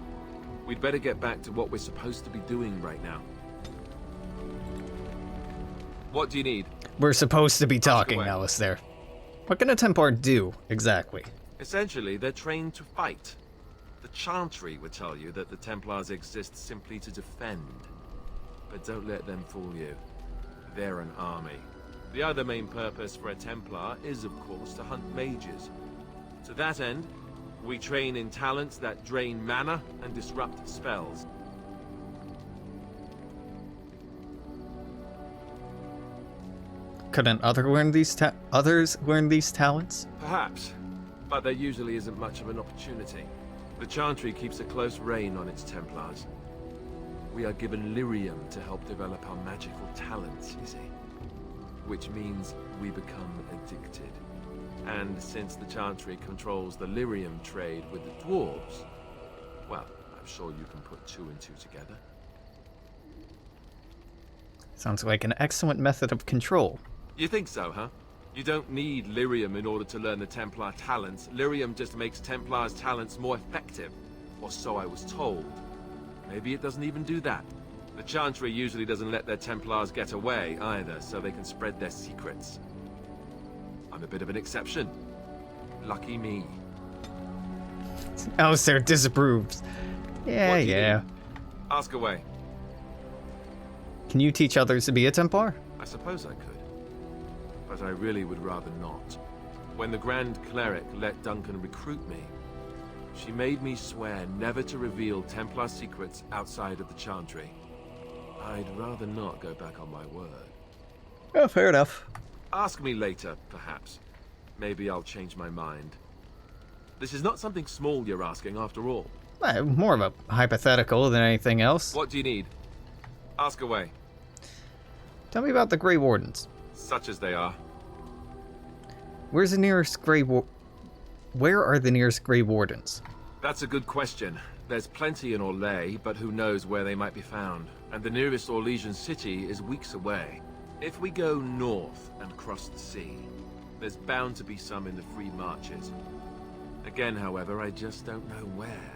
We'd better get back to what we're supposed to be doing right now. What do you need? We're supposed to be talking, Alistair. What can a Templar do, exactly? Essentially, they're trained to fight. The Chantry would tell you that the Templars exist simply to defend. But don't let them fool you. They're an army. The other main purpose for a Templar is, of course, to hunt mages. To that end, we train in talents that drain mana and disrupt spells. Couldn't others learn these talents? Perhaps, but there usually isn't much of an opportunity. The Chantry keeps a close rein on its Templars. We are given lyrium to help develop our magical talents, you see. Which means we become addicted. And since the Chantry controls the lyrium trade with the dwarves, well, I'm sure you can put two and two together. Sounds like an excellent method of control. You think so, huh? You don't need lyrium in order to learn the Templar talents. Lyrium just makes Templars' talents more effective. Or so I was told. Maybe it doesn't even do that. The Chantry usually doesn't let their Templars get away either, so they can spread their secrets. I'm a bit of an exception. Lucky me. Alistair disapproves. Yeah, yeah. Ask away. Can you teach others to be a Templar? I suppose I could. But I really would rather not. When the Grand Cleric let Duncan recruit me, she made me swear never to reveal Templar secrets outside of the Chantry. I'd rather not go back on my word. Oh, fair enough. Ask me later, perhaps. Maybe I'll change my mind. This is not something small you're asking, after all. More of a hypothetical than anything else. What do you need? Ask away. Tell me about the Grey Wardens. Such as they are. Where's the nearest Where are the nearest Grey Wardens? That's a good question. There's plenty in Orlais, but who knows where they might be found. And the nearest Orlesian city is weeks away. If we go north and cross the sea, there's bound to be some in the Free Marches. Again, however, I just don't know where.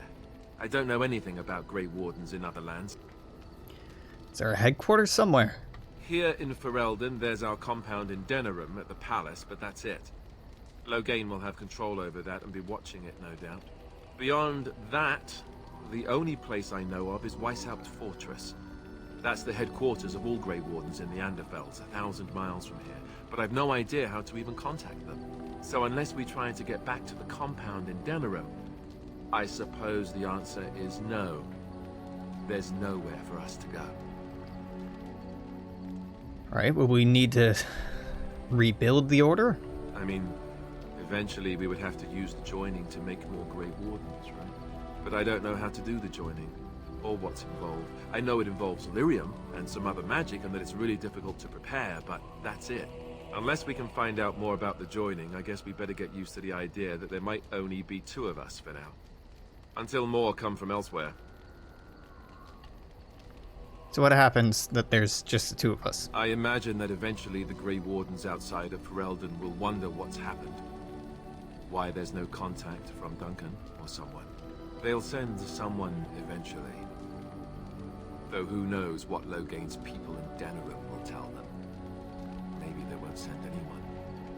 I don't know anything about Grey Wardens in other lands. Is there a headquarters somewhere? Here in Ferelden, there's our compound in Denerim at the palace, but that's it. Loghain will have control over that and be watching it, no doubt. Beyond that, the only place I know of is Weishaupt Fortress. That's the headquarters of all Grey Wardens in the Anderfelds, 1,000 miles from here. But I've no idea how to even contact them. So unless we try to get back to the compound in Denerim, I suppose the answer is no. There's nowhere for us to go. Alright, well, we need to rebuild the Order? I mean, eventually we would have to use the joining to make more Grey Wardens, right? But I don't know how to do the joining, or what's involved. I know it involves lyrium and some other magic, and that it's really difficult to prepare, but that's it. Unless we can find out more about the joining, I guess we better get used to the idea that there might only be two of us for now. Until more come from elsewhere. So what happens that there's just the two of us? I imagine that eventually the Grey Wardens outside of Ferelden will wonder what's happened. why there's no contact from Duncan or someone. They'll send someone eventually. Though who knows what Logain's people in Denerim will tell them. Maybe they won't send anyone.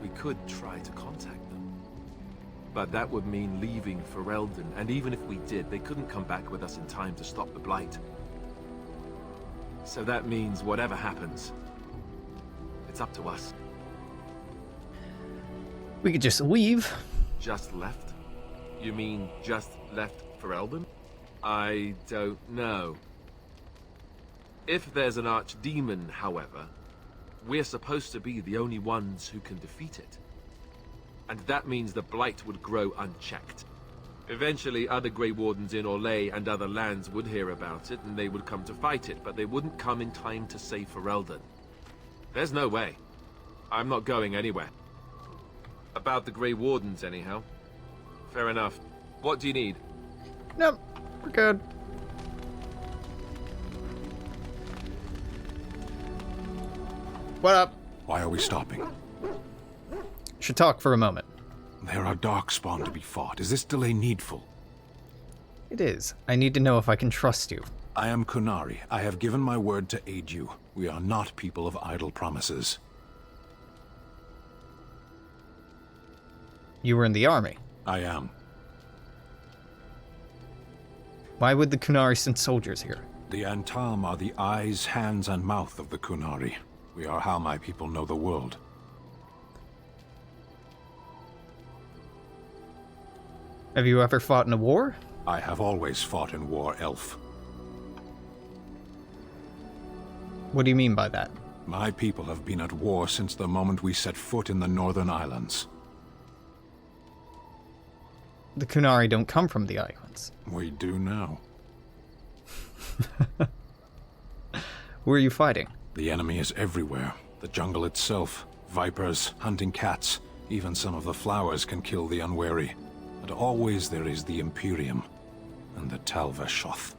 We could try to contact them. But that would mean leaving Ferelden, and even if we did, they couldn't come back with us in time to stop the Blight. So that means whatever happens, it's up to us. We could just leave. Just left? You mean just left Ferelden? I don't know. If there's an archdemon, however, we're supposed to be the only ones who can defeat it. And that means the Blight would grow unchecked. Eventually, other Grey Wardens in Orlais and other lands would hear about it, and they would come to fight it, but they wouldn't come in time to save Ferelden. There's no way. I'm not going anywhere. About the Grey Wardens, anyhow. Fair enough. What do you need? Nope, we're good. What up? Why are we stopping? Should talk for a moment. There are darkspawn to be fought. Is this delay needful? It is. I need to know if I can trust you. I am Kunari. I have given my word to aid you. We are not people of idle promises. You were in the army. I am. Why would the Kunari send soldiers here? The Antam are the eyes, hands, and mouth of the Kunari. We are how my people know the world. Have you ever fought in a war? I have always fought in war, Elf. What do you mean by that? My people have been at war since the moment we set foot in the Northern Islands. The Kunari don't come from the islands. We do now. Who are you fighting? The enemy is everywhere. The jungle itself, vipers, hunting cats, even some of the flowers can kill the unwary. But always there is the Imperium and the Talvashoth.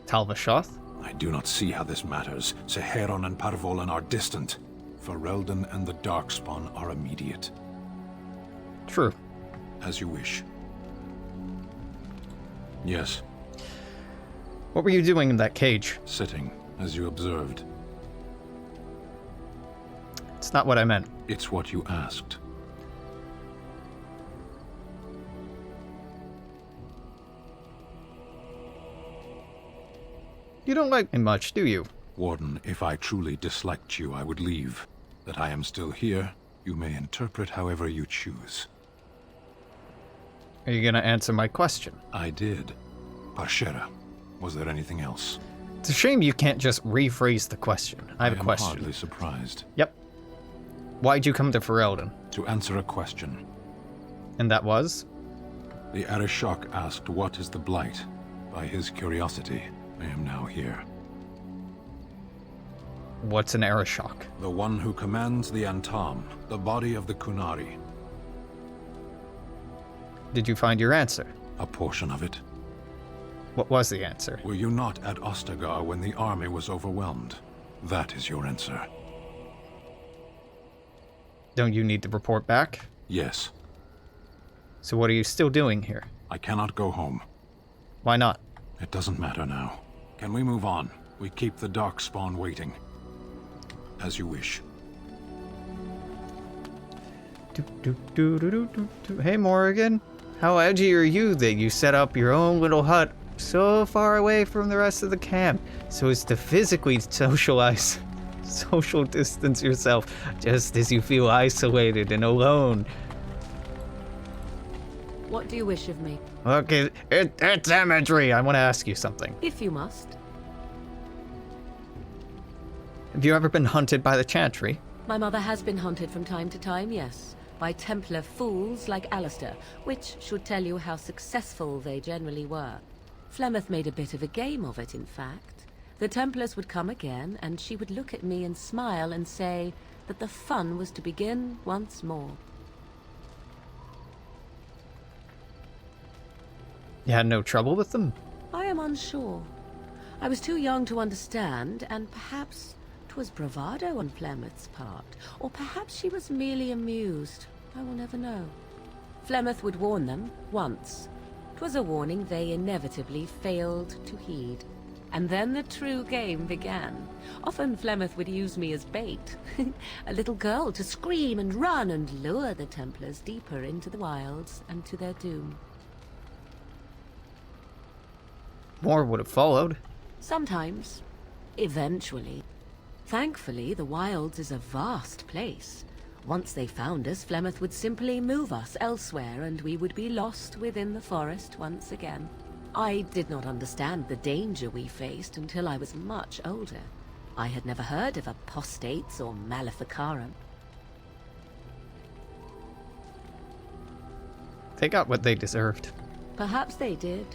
Talvashoth? I do not see how this matters. Seheron and Parvolan are distant. Ferelden and the Darkspawn are immediate. True. As you wish. Yes. What were you doing in that cage? Sitting, as you observed. It's not what I meant. It's what you asked. You don't like me much, do you? Warden, if I truly disliked you, I would leave. That I am still here, you may interpret however you choose. Are you gonna answer my question? I did. Parshera, was there anything else? It's a shame you can't just rephrase the question. I have a question. I'm hardly surprised. Yep. Why'd you come to Ferelden? To answer a question. And that was? The Arishok asked what is the Blight. By his curiosity, I am now here. What's an Arishok? The one who commands the Antam, the body of the Kunari. Did you find your answer? A portion of it. What was the answer? Were you not at Ostagar when the army was overwhelmed? That is your answer. Don't you need to report back? Yes. So what are you still doing here? I cannot go home. Why not? It doesn't matter now. Can we move on? We keep the Darkspawn waiting. As you wish. Hey Morrigan, how edgy are you that you set up your own little hut so far away from the rest of the camp so as to physically social distance yourself just as you feel isolated and alone? What do you wish of me? Okay, it's imagery. I want to ask you something. If you must. Have you ever been hunted by the Chantry? My mother has been hunted from time to time, yes. By Templar fools like Alistair, which should tell you how successful they generally were. Flemeth made a bit of a game of it, in fact. The Templars would come again, and she would look at me and smile and say that the fun was to begin once more. You had no trouble with them? I am unsure. I was too young to understand, and perhaps 'twas bravado on Flemeth's part, or perhaps she was merely amused. I will never know. Flemeth would warn them, once. 'Twas a warning they inevitably failed to heed. And then the true game began. Often Flemeth would use me as bait. A little girl to scream and run and lure the Templars deeper into the wilds and to their doom. More would have followed. Sometimes. Eventually. Thankfully, the wilds is a vast place. Once they found us, Flemeth would simply move us elsewhere and we would be lost within the forest once again. I did not understand the danger we faced until I was much older. I had never heard of apostates or maleficarum. They got what they deserved. Perhaps they did.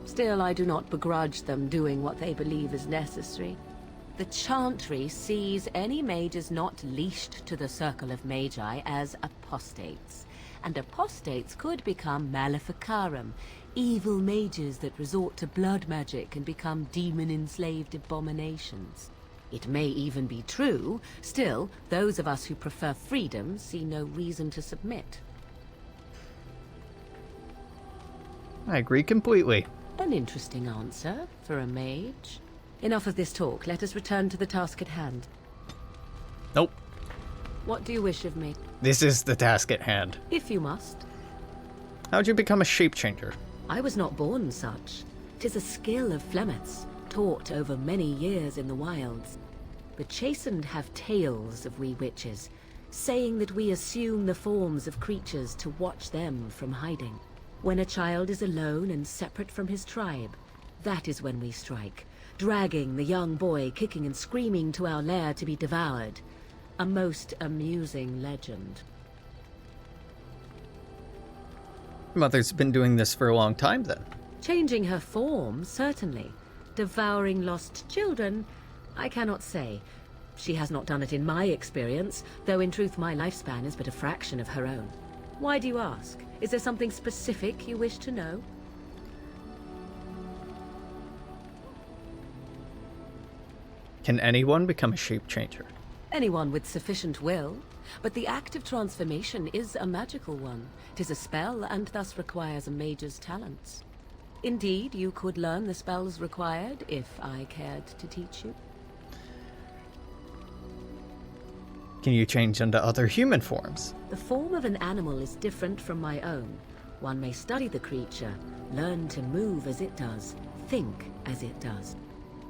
Still, I do not begrudge them doing what they believe is necessary. The Chantry sees any mages not leashed to the Circle of Magi as apostates. And apostates could become maleficarum, evil mages that resort to blood magic and become demon-enslaved abominations. It may even be true. Still, those of us who prefer freedom see no reason to submit. I agree completely. An interesting answer for a mage. Enough of this talk. Let us return to the task at hand. Nope. What do you wish of me? This is the task at hand. If you must. How'd you become a shape changer? I was not born such. 'Tis a skill of Flemeth's, taught over many years in the wilds. The chastened have tales of we witches, saying that we assume the forms of creatures to watch them from hiding. When a child is alone and separate from his tribe, that is when we strike, dragging the young boy kicking and screaming to our lair to be devoured. A most amusing legend. Mother's been doing this for a long time, then. Changing her form, certainly. Devouring lost children, I cannot say. She has not done it in my experience, though in truth my lifespan is but a fraction of her own. Why do you ask? Is there something specific you wish to know? Can anyone become a shape changer? Anyone with sufficient will. But the act of transformation is a magical one. 'Tis a spell and thus requires a mage's talents. Indeed, you could learn the spells required if I cared to teach you. Can you change into other human forms? The form of an animal is different from my own. One may study the creature, learn to move as it does, think as it does.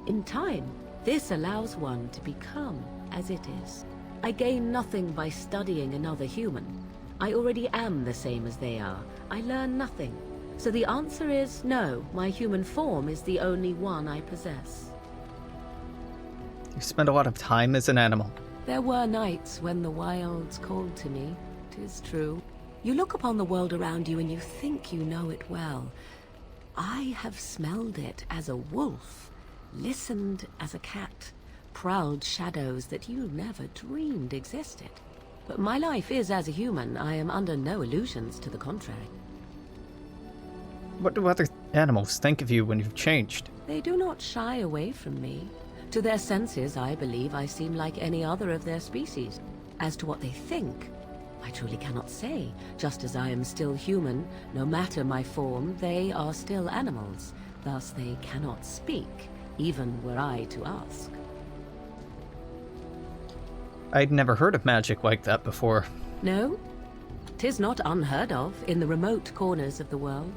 In time, this allows one to become as it is. I gain nothing by studying another human. I already am the same as they are. I learn nothing. So the answer is no, my human form is the only one I possess. You spend a lot of time as an animal. There were nights when the wilds called to me, 'tis true. You look upon the world around you and you think you know it well. I have smelled it as a wolf, listened as a cat, prowled shadows that you never dreamed existed. But my life is as a human. I am under no illusions to the contrary. What do other animals think of you when you've changed? They do not shy away from me. To their senses, I believe I seem like any other of their species. As to what they think, I truly cannot say. Just as I am still human, no matter my form, they are still animals. Thus they cannot speak, even were I to ask. I'd never heard of magic like that before. No? 'Tis not unheard of in the remote corners of the world.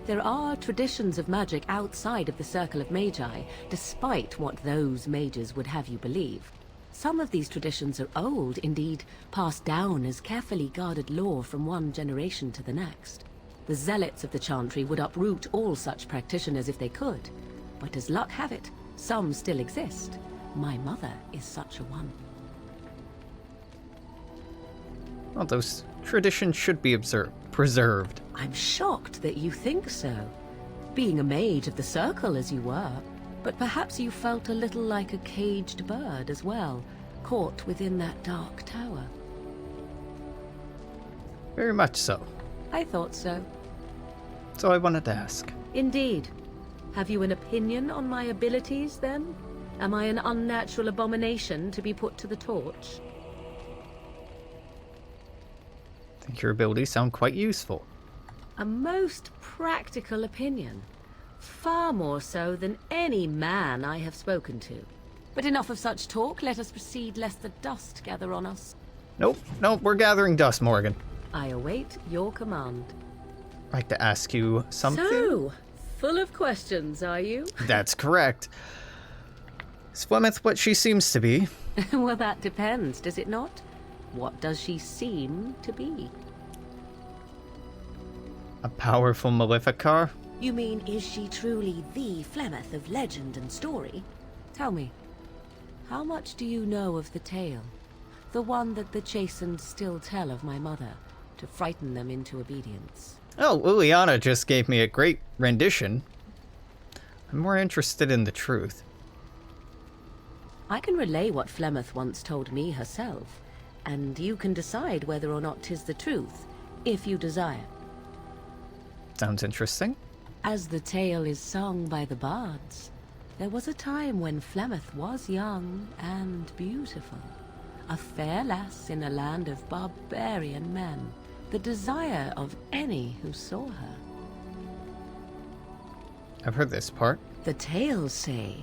There are traditions of magic outside of the Circle of Magi, despite what those mages would have you believe. Some of these traditions are old, indeed, passed down as carefully guarded lore from one generation to the next. The zealots of the Chantry would uproot all such practitioners if they could. But as luck have it, some still exist. My mother is such a one. Well, those traditions should be preserved. I'm shocked that you think so. Being a mage of the Circle as you were, but perhaps you felt a little like a caged bird as well, caught within that dark tower. Very much so. I thought so. So I wanted to ask. Indeed. Have you an opinion on my abilities, then? Am I an unnatural abomination to be put to the torch? think your abilities sound quite useful. A most practical opinion. Far more so than any man I have spoken to. But enough of such talk, let us proceed lest the dust gather on us. Nope, we're gathering dust, Morrigan. I await your command. I'd like to ask you something. So, full of questions, are you? That's correct. Is Flemeth what she seems to be? Well, that depends, does it not? What does she seem to be? A powerful Maleficar? You mean, is she truly the Flemeth of legend and story? Tell me, how much do you know of the tale? The one that the chastened still tell of my mother, to frighten them into obedience. Oh, Liliana just gave me a great rendition. I'm more interested in the truth. I can relay what Flemeth once told me herself, and you can decide whether or not 'tis the truth, if you desire. Sounds interesting. As the tale is sung by the bards, there was a time when Flemeth was young and beautiful. A fair lass in a land of barbarian men, the desire of any who saw her. I've heard this part. The tales say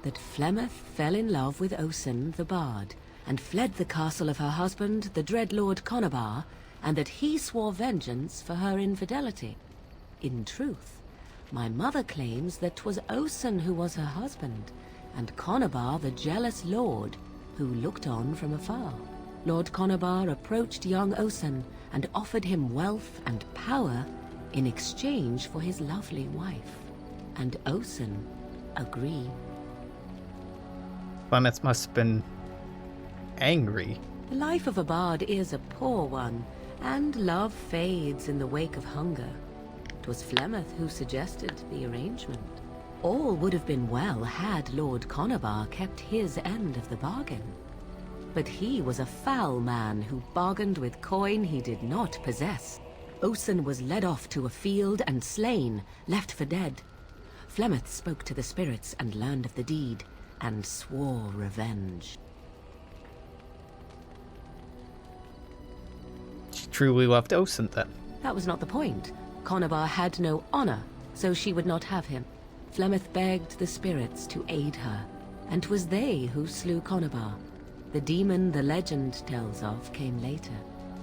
that Flemeth fell in love with Osen the bard, and fled the castle of her husband, the dread Lord Conobar, and that he swore vengeance for her infidelity. In truth, my mother claims that 'twas Osen who was her husband, and Conobar the jealous lord, who looked on from afar. Lord Conobar approached young Osen and offered him wealth and power in exchange for his lovely wife, and Osen agreed. Flemeth must have been angry. The life of a bard is a poor one, and love fades in the wake of hunger. 'Twas Flemeth who suggested the arrangement. All would have been well had Lord Conobar kept his end of the bargain. But he was a foul man who bargained with coin he did not possess. Osen was led off to a field and slain, left for dead. Flemeth spoke to the spirits and learned of the deed, and swore revenge. She truly loved Osen, then. That was not the point. Conobar had no honor, so she would not have him. Flemeth begged the spirits to aid her, and 'twas they who slew Conobar. The demon the legend tells of came later.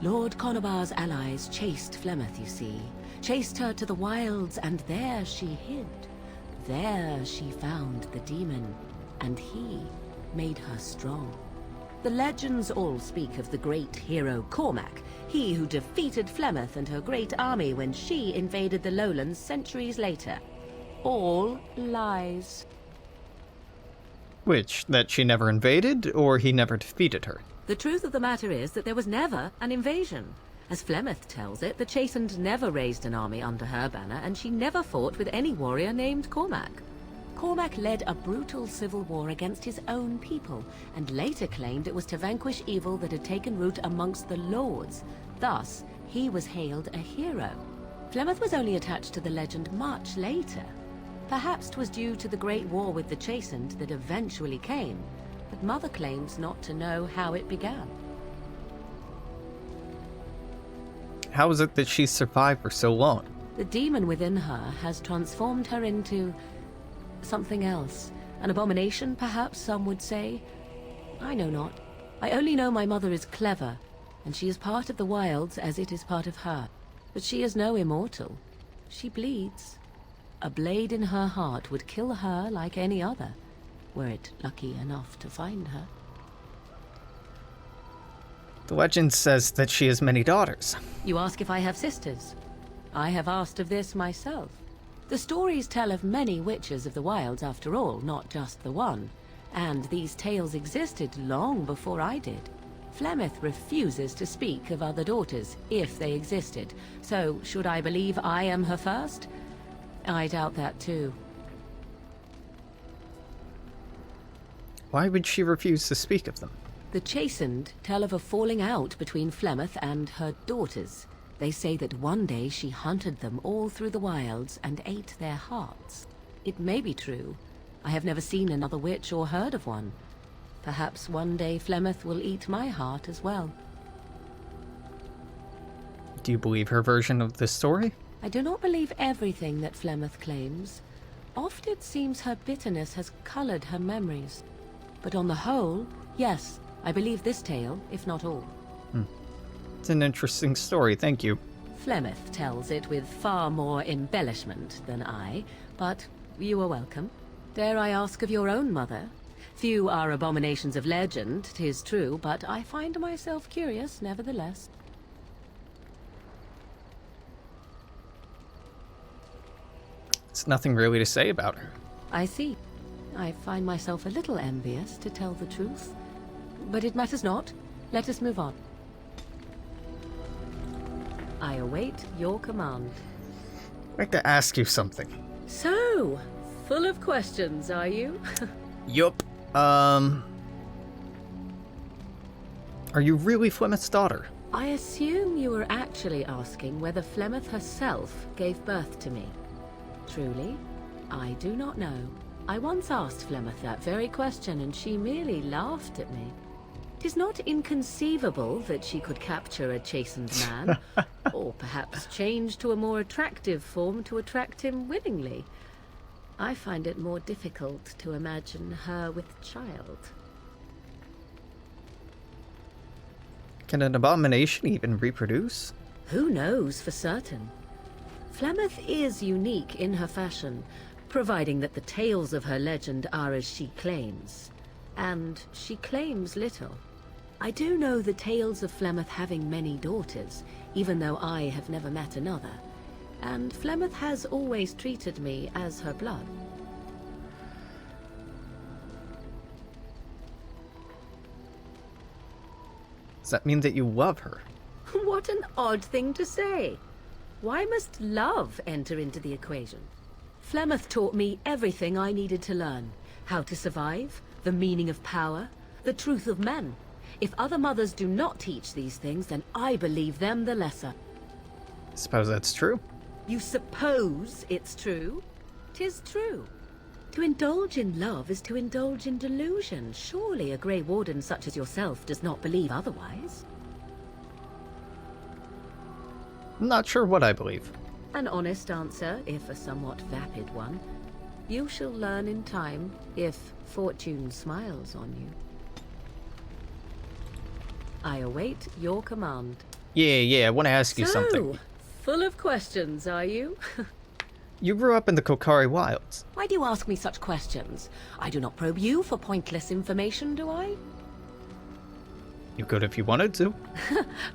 Lord Conobar's allies chased Flemeth, you see. Chased her to the wilds, and there she hid. There she found the demon, and he made her strong. The legends all speak of the great hero Cormac, he who defeated Flemeth and her great army when she invaded the lowlands centuries later. All lies. Which, that she never invaded, or he never defeated her? The truth of the matter is that there was never an invasion. As Flemeth tells it, the Chastened never raised an army under her banner, and she never fought with any warrior named Cormac. Cormac led a brutal civil war against his own people, and later claimed it was to vanquish evil that had taken root amongst the lords. Thus, he was hailed a hero. Flemeth was only attached to the legend much later. Perhaps 'twas due to the great war with the Chastened that eventually came, but Mother claims not to know how it began. How is it that she survived for so long? The demon within her has transformed her into something else. An abomination, perhaps some would say. I know not. I only know my mother is clever, and she is part of the wilds as it is part of her. But she is no immortal. She bleeds. A blade in her heart would kill her like any other, were it lucky enough to find her. The legend says that she has many daughters. You ask if I have sisters. I have asked of this myself. The stories tell of many witches of the wilds after all, not just the one. And these tales existed long before I did. Flemeth refuses to speak of other daughters, if they existed. So, should I believe I am her first? I doubt that too. Why would she refuse to speak of them? The Chastened tell of a falling out between Flemeth and her daughters. They say that one day she hunted them all through the wilds and ate their hearts. It may be true. I have never seen another witch or heard of one. Perhaps one day Flemeth will eat my heart as well. Do you believe her version of this story? I do not believe everything that Flemeth claims. Oft it seems her bitterness has colored her memories. But on the whole, yes, I believe this tale, if not all. It's an interesting story, thank you. Flemeth tells it with far more embellishment than I, but you are welcome. Dare I ask of your own mother? Few are abominations of legend, 'tis true, but I find myself curious nevertheless. There's nothing really to say about her. I see. I find myself a little envious, to tell the truth. But it matters not. Let us move on. I await your command. I'd like to ask you something. So, full of questions, are you? Yup. Are you really Flemeth's daughter? I assume you were actually asking whether Flemeth herself gave birth to me. Truly, I do not know. I once asked Flemeth that very question, and she merely laughed at me. 'Tis not inconceivable that she could capture a chastened man, or perhaps change to a more attractive form to attract him willingly. I find it more difficult to imagine her with child. Can an abomination even reproduce? Who knows for certain? Flemeth is unique in her fashion, providing that the tales of her legend are as she claims. And she claims little. I do know the tales of Flemeth having many daughters, even though I have never met another. And Flemeth has always treated me as her blood. Does that mean that you love her? What an odd thing to say. Why must love enter into the equation? Flemeth taught me everything I needed to learn. How to survive, the meaning of power, the truth of men. If other mothers do not teach these things, then I believe them the lesser. Suppose that's true. You suppose it's true? 'Tis true. To indulge in love is to indulge in delusion. Surely a Grey Warden such as yourself does not believe otherwise. I'm not sure what I believe. An honest answer, if a somewhat vapid one. You shall learn in time, if fortune smiles on you. I await your command. Yeah, I want to ask you something. Full of questions, are you? You grew up in the Kokari Wilds. Why do you ask me such questions? I do not probe you for pointless information, do I? You could if you wanted to.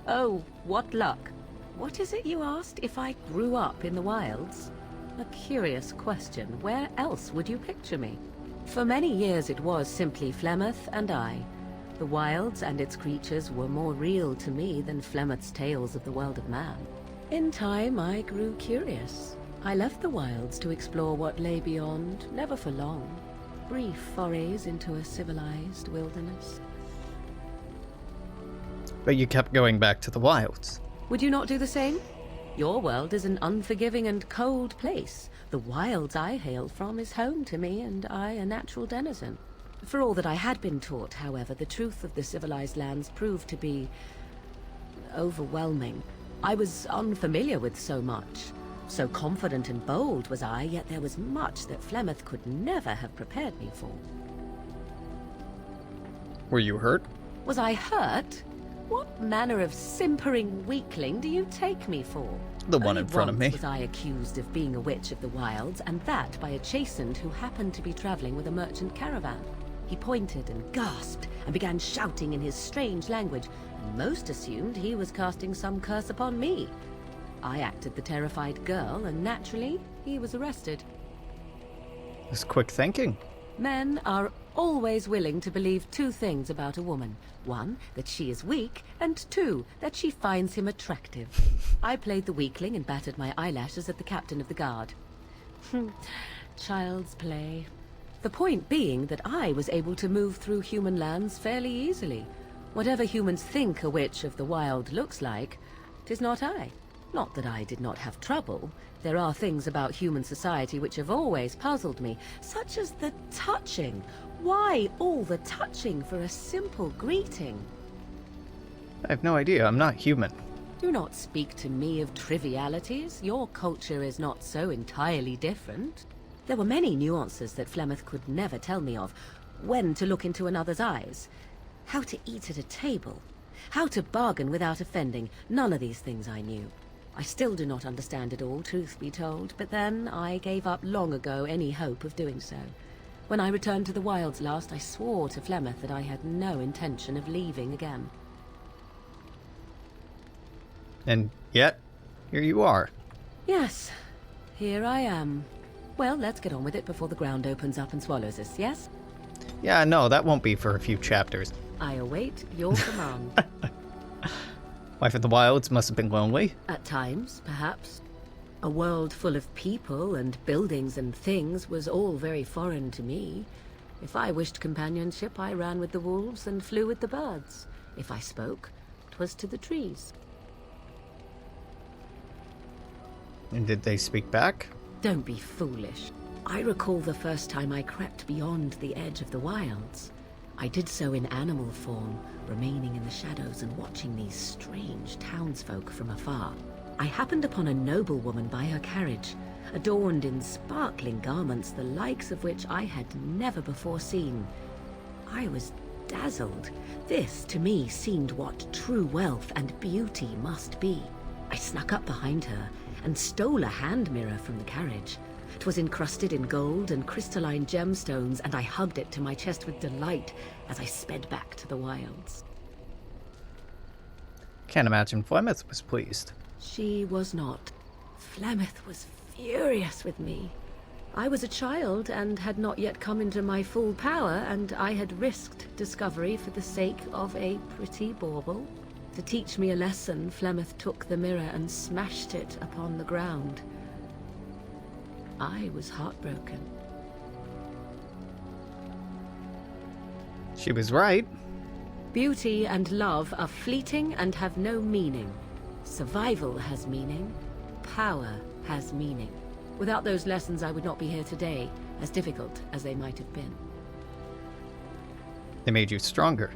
Oh, what luck. What is it you asked, if I grew up in the wilds? A curious question. Where else would you picture me? For many years it was simply Flemeth and I. The wilds and its creatures were more real to me than Flemeth's tales of the world of man. In time, I grew curious. I left the wilds to explore what lay beyond, never for long. Brief forays into a civilized wilderness. But you kept going back to the wilds. Would you not do the same? Your world is an unforgiving and cold place. The wilds I hail from is home to me, and I a natural denizen. For all that I had been taught, however, the truth of the civilized lands proved to be overwhelming. I was unfamiliar with so much. So confident and bold was I, yet there was much that Flemeth could never have prepared me for. Were you hurt? Was I hurt? What manner of simpering weakling do you take me for? The one in front of me. Once was I accused of being a witch of the wilds, and that by a chastened who happened to be traveling with a merchant caravan. He pointed and gasped and began shouting in his strange language, and most assumed he was casting some curse upon me. I acted the terrified girl, and naturally, he was arrested. It's quick thinking. Men are always willing to believe two things about a woman. One, that she is weak, and two, that she finds him attractive. I played the weakling and battered my eyelashes at the captain of the guard. Child's play. The point being that I was able to move through human lands fairly easily. Whatever humans think a witch of the wild looks like, 'tis not I. Not that I did not have trouble. There are things about human society which have always puzzled me, such as the touching. Why all the touching for a simple greeting? I have no idea. I'm not human. Do not speak to me of trivialities. Your culture is not so entirely different. There were many nuances that Flemeth could never tell me of. When to look into another's eyes, how to eat at a table, how to bargain without offending. None of these things I knew. I still do not understand it all, truth be told, but then I gave up long ago any hope of doing so. When I returned to the wilds last, I swore to Flemeth that I had no intention of leaving again. And yet, here you are. Yes, here I am. Well, let's get on with it before the ground opens up and swallows us, yes? Yeah, no, that won't be for a few chapters. I await your command. Life in the wilds must have been lonely. At times, perhaps. A world full of people and buildings and things was all very foreign to me. If I wished companionship, I ran with the wolves and flew with the birds. If I spoke, 'twas to the trees. And did they speak back? Don't be foolish. I recall the first time I crept beyond the edge of the wilds. I did so in animal form, remaining in the shadows and watching these strange townsfolk from afar. I happened upon a noblewoman by her carriage, adorned in sparkling garments, the likes of which I had never before seen. I was dazzled. This, to me, seemed what true wealth and beauty must be. I snuck up behind her and stole a hand mirror from the carriage. 'Twas encrusted in gold and crystalline gemstones, and I hugged it to my chest with delight as I sped back to the wilds. Can't imagine Flemeth was pleased. She was not. Flemeth was furious with me. I was a child and had not yet come into my full power, and I had risked discovery for the sake of a pretty bauble. To teach me a lesson, Flemeth took the mirror and smashed it upon the ground. I was heartbroken. She was right. Beauty and love are fleeting and have no meaning. Survival has meaning. Power has meaning. Without those lessons, I would not be here today, as difficult as they might have been. They made you stronger.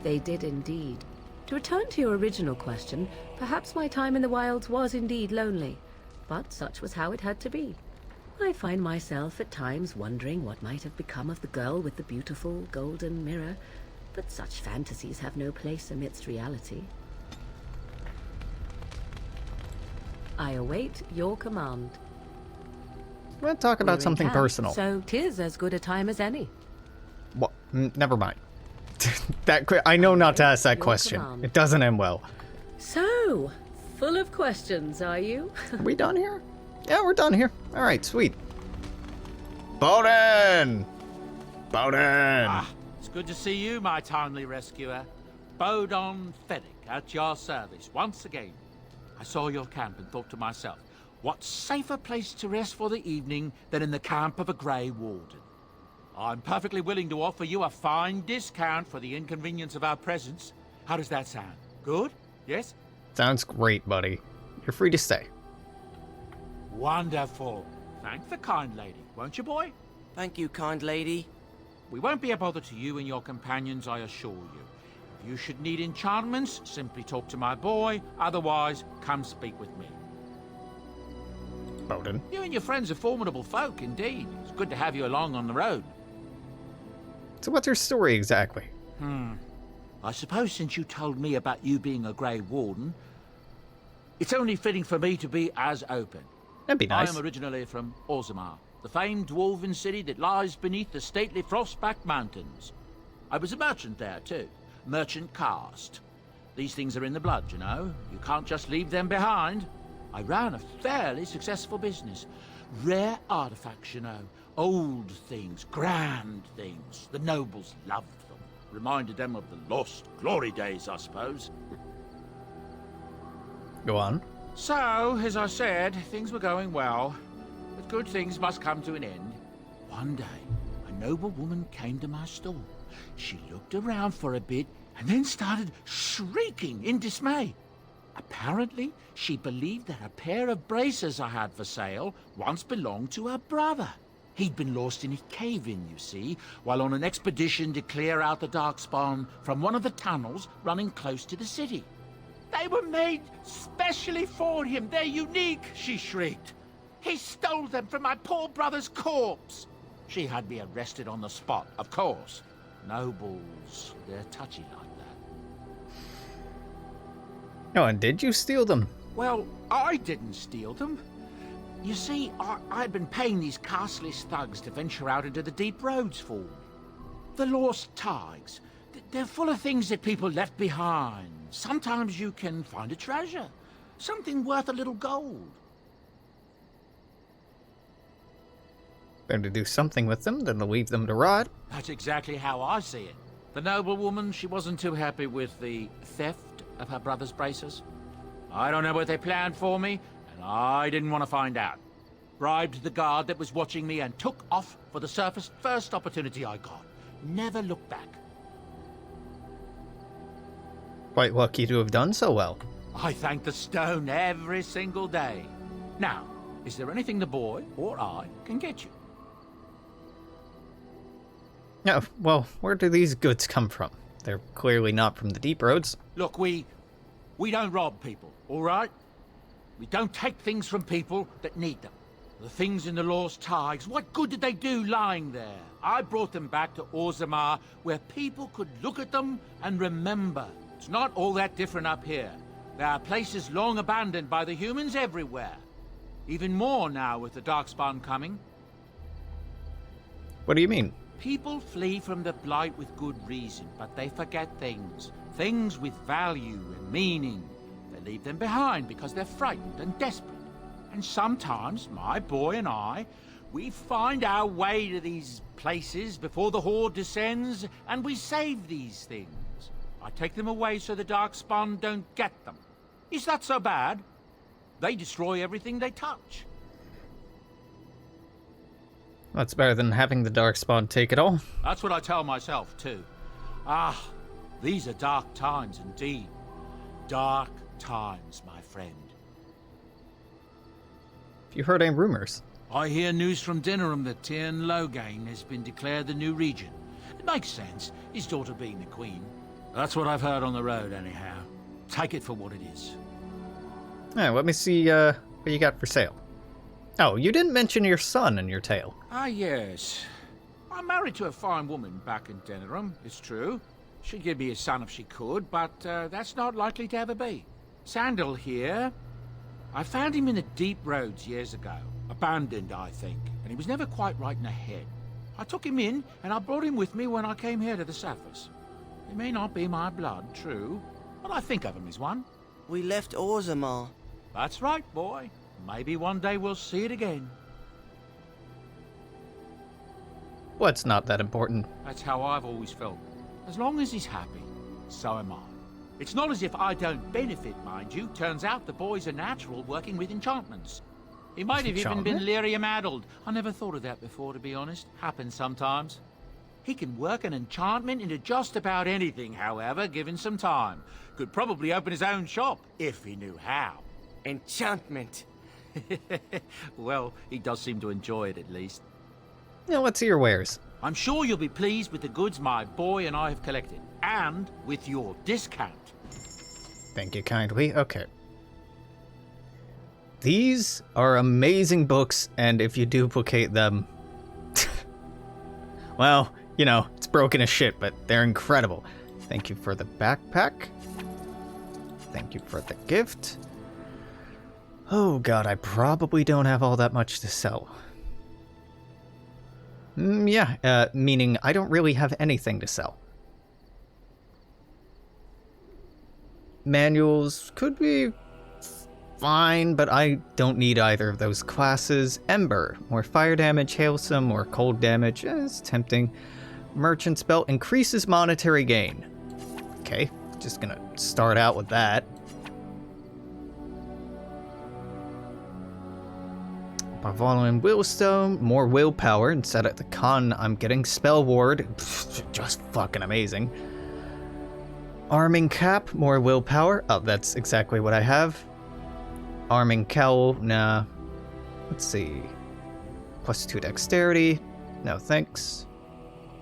They did indeed. To return to your original question, perhaps my time in the wilds was indeed lonely, but such was how it had to be. I find myself at times wondering what might have become of the girl with the beautiful golden mirror, but such fantasies have no place amidst reality. I await your command. I'm going to talk about something personal. So 'tis as good a time as any. Well, never mind. I know not to ask that question. Command. It doesn't end well. So, full of questions, are you? Are we done here? Yeah, we're done here. All right, sweet. Bodahn! Bodahn! It's good to see you, my timely rescuer. Bodahn Fenwick, at your service once again. I saw your camp and thought to myself, what safer place to rest for the evening than in the camp of a Grey Warden? I'm perfectly willing to offer you a fine discount for the inconvenience of our presence. How does that sound? Good? Yes? Sounds great, buddy. You're free to stay. Wonderful. Thank the kind lady, won't you, boy? Thank you, kind lady. We won't be a bother to you and your companions, I assure you. If you should need enchantments, simply talk to my boy. Otherwise, come speak with me. Bodahn. You and your friends are formidable folk, indeed. It's good to have you along on the road. So what's your story exactly? I suppose since you told me about you being a Grey Warden, it's only fitting for me to be as open. That'd be nice. I am originally from Orzammar, the famed dwarven city that lies beneath the stately Frostback Mountains. I was a merchant there, too. Merchant caste. These things are in the blood, you know. You can't just leave them behind. I ran a fairly successful business. Rare artifacts, you know. Old things, grand things. The nobles loved them. Reminded them of the lost glory days, I suppose. Go on. So, as I said, things were going well. But good things must come to an end. One day, a noble woman came to my store. She looked around for a bit and then started shrieking in dismay. Apparently, she believed that a pair of braces I had for sale once belonged to her brother. He'd been lost in a cave-in, you see, while on an expedition to clear out the Darkspawn from one of the tunnels running close to the city. They were made specially for him. They're unique, she shrieked. He stole them from my poor brother's corpse. She had me arrested on the spot, of course. Nobles, they're touchy like that. Oh, and did you steal them? Well, I didn't steal them. You see, I'd been paying these castless thugs to venture out into the deep roads for me. The lost tigers. They're full of things that people left behind. Sometimes you can find a treasure. Something worth a little gold. Better to do something with them than to leave them to rot. That's exactly how I see it. The noblewoman, she wasn't too happy with the theft of her brother's braces. I don't know what they planned for me, and I didn't want to find out. Bribed the guard that was watching me and took off for the surface first opportunity I got. Never looked back. Quite lucky to have done so well. I thank the stone every single day. Now, is there anything the boy or I can get you? Oh, well, where do these goods come from? They're clearly not from the deep roads. Look, we don't rob people, all right? We don't take things from people that need them. The things in the lost tigers, what good did they do lying there? I brought them back to Orzammar, where people could look at them and remember. It's not all that different up here. There are places long abandoned by the humans everywhere. Even more now with the Darkspawn coming. What do you mean? People flee from the Blight with good reason, but they forget things. Things with value and meaning. They leave them behind because they're frightened and desperate. And sometimes, my boy and I, we find our way to these places before the Horde descends, and we save these things. I take them away so the Darkspawn don't get them. Is that so bad? They destroy everything they touch. That's better than having the Darkspawn take it all. That's what I tell myself, too. Ah, these are dark times indeed. Dark times, my friend. Have you heard any rumors? I hear news from Dinnerham that Tyrn Loghain has been declared the new regent. It makes sense, his daughter being the queen. That's what I've heard on the road, anyhow. Take it for what it is. Yeah, let me see what you got for sale. Oh, you didn't mention your son in your tale. Ah, yes. I'm married to a fine woman back in Dinnerham, it's true. She'd give me a son if she could, but that's not likely to ever be. Sandal here. I found him in the deep roads years ago. Abandoned, I think, and he was never quite right in the head. I took him in, and I brought him with me when I came here to the surface. He may not be my blood, true, but I think of him as one. We left Orzammar. That's right, boy. Maybe one day we'll see it again. Well, it's not that important. That's how I've always felt. As long as he's happy, so am I. It's not as if I don't benefit, mind you. Turns out the boy's a natural working with enchantments. He might have even been lyrium-addled. I never thought of that before, to be honest. Happens sometimes. He can work an enchantment into just about anything, however, given some time. Could probably open his own shop, if he knew how. Enchantment. Well, he does seem to enjoy it, at least. Now, let's see your wares. I'm sure you'll be pleased with the goods my boy and I have collected. And with your discount. Thank you kindly. Okay. These are amazing books, and if you duplicate them... well, you know, it's broken as shit, but they're incredible. Thank you for the backpack. Thank you for the gift. Oh god, I probably don't have all that much to sell. Meaning I don't really have anything to sell. Manuals could be fine, but I don't need either of those classes. Ember, more fire damage, hailsome, more cold damage, it's tempting. Merchant's Belt increases monetary gain. Okay, just gonna start out with that. Barvolian Willstone, more willpower instead of the con I'm getting. Spell Ward, just fucking amazing. Arming Cap, more willpower. Oh, that's exactly what I have. Arming Cowl, nah. Let's see. +2 dexterity, no thanks.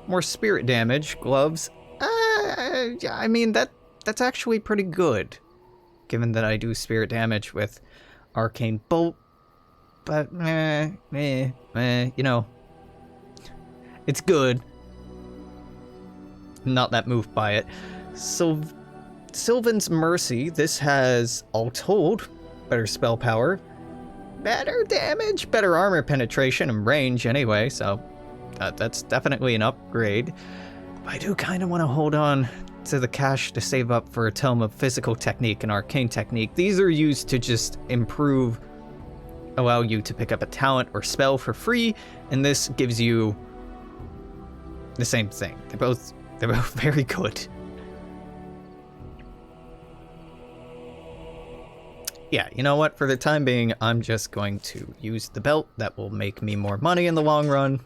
More spirit damage, gloves. I mean, that's actually pretty good. given that I do spirit damage with Arcane Bolt. But, you know, it's good. Not that moved by it. So, Sylvan's Mercy, this has, all told, better spell power, better damage, better armor penetration and range anyway, so that's definitely an upgrade. But I do kind of want to hold on to the cash to save up for a tome of Physical Technique and Arcane Technique. These are used to just improve, allow you to pick up a talent or spell for free, and this gives you the same thing. They're both very good. Yeah, you know what? For the time being, I'm just going to use the belt. That will make me more money in the long run.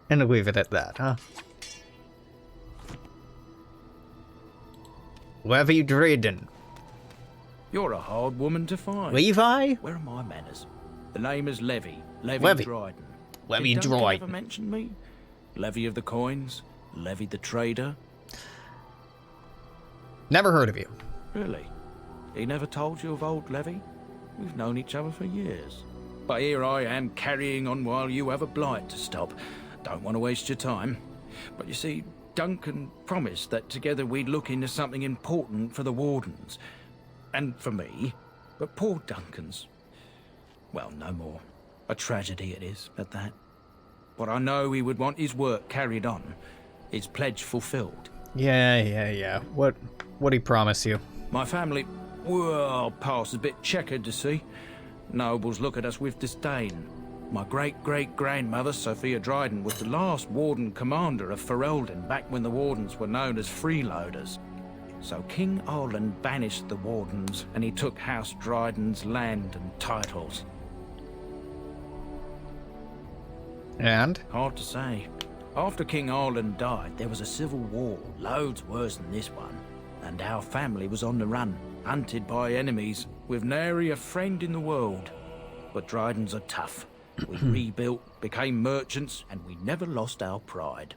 And leave it at that, huh? Levi Dryden. You're a hard woman to find. Levi? Where are my manners? The name is Levi. Levi Dryden. Levi Did Duncan Dryden. ever mention me? Levi of the coins? Levi the trader? Never heard of you. Really? He never told you of old Levi? We've known each other for years. But here I am carrying on while you have a blight to stop. Don't want to waste your time. But you see, Duncan promised that together we'd look into something important for the Wardens. And for me. But poor Duncan's... well, no more. A tragedy it is, at that. But I know he would want his work carried on. His pledge fulfilled. Yeah. What'd he promise you? My family... well, past is a bit checkered to see. Nobles look at us with disdain. My great-great-grandmother, Sophia Dryden, was the last Warden Commander of Ferelden back when the Wardens were known as freeloaders. So King Arlen banished the Wardens, and he took House Dryden's land and titles. And? Hard to say. After King Arlen died, there was a civil war, loads worse than this one. And our family was on the run, hunted by enemies, with nary a friend in the world. But Drydens are tough. We rebuilt, became merchants, and we never lost our pride.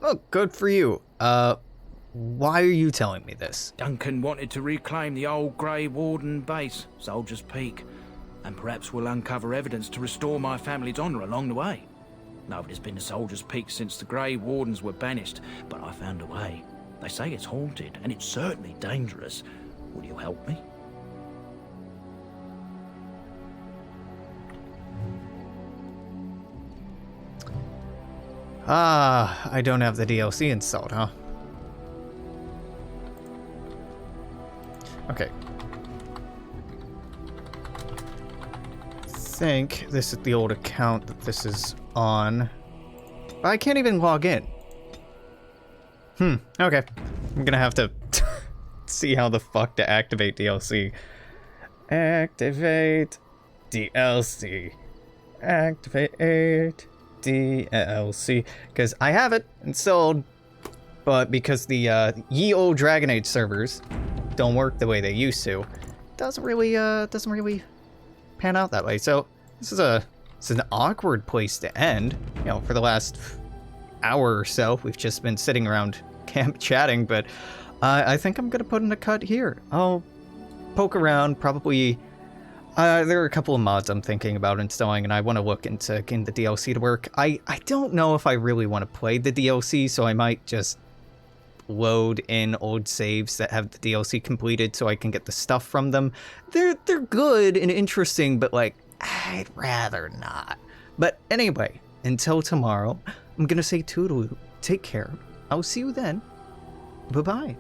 Oh, good for you. Why are you telling me this? Duncan wanted to reclaim the old Grey Warden base, Soldier's Peak, and perhaps we'll uncover evidence to restore my family's honour along the way. Nobody's been to Soldier's Peak since the Grey Wardens were banished, but I found a way. They say it's haunted, and it's certainly dangerous. Will you help me? Ah, I don't have the DLC installed, huh? Okay. I think this is the old account that this is on. I can't even log in. Okay. I'm gonna have to see how the fuck to activate DLC. Activate DLC. Activate DLC. Because I have it installed, but because the ye old Dragon Age servers don't work the way they used to, doesn't really pan out that way. So this is an awkward place to end. You know, for the last hour or so, we've just been sitting around camp chatting, but I think I'm gonna put in a cut here. I'll poke around, probably. There are a couple of mods I'm thinking about installing, and I want to look into getting the DLC to work. I don't know if I really want to play the DLC, so I might just load in old saves that have the DLC completed so I can get the stuff from them. They're good and interesting, but like, I'd rather not. But anyway, until tomorrow, I'm gonna say toodaloo. Take care. I'll see you then. Bye-bye.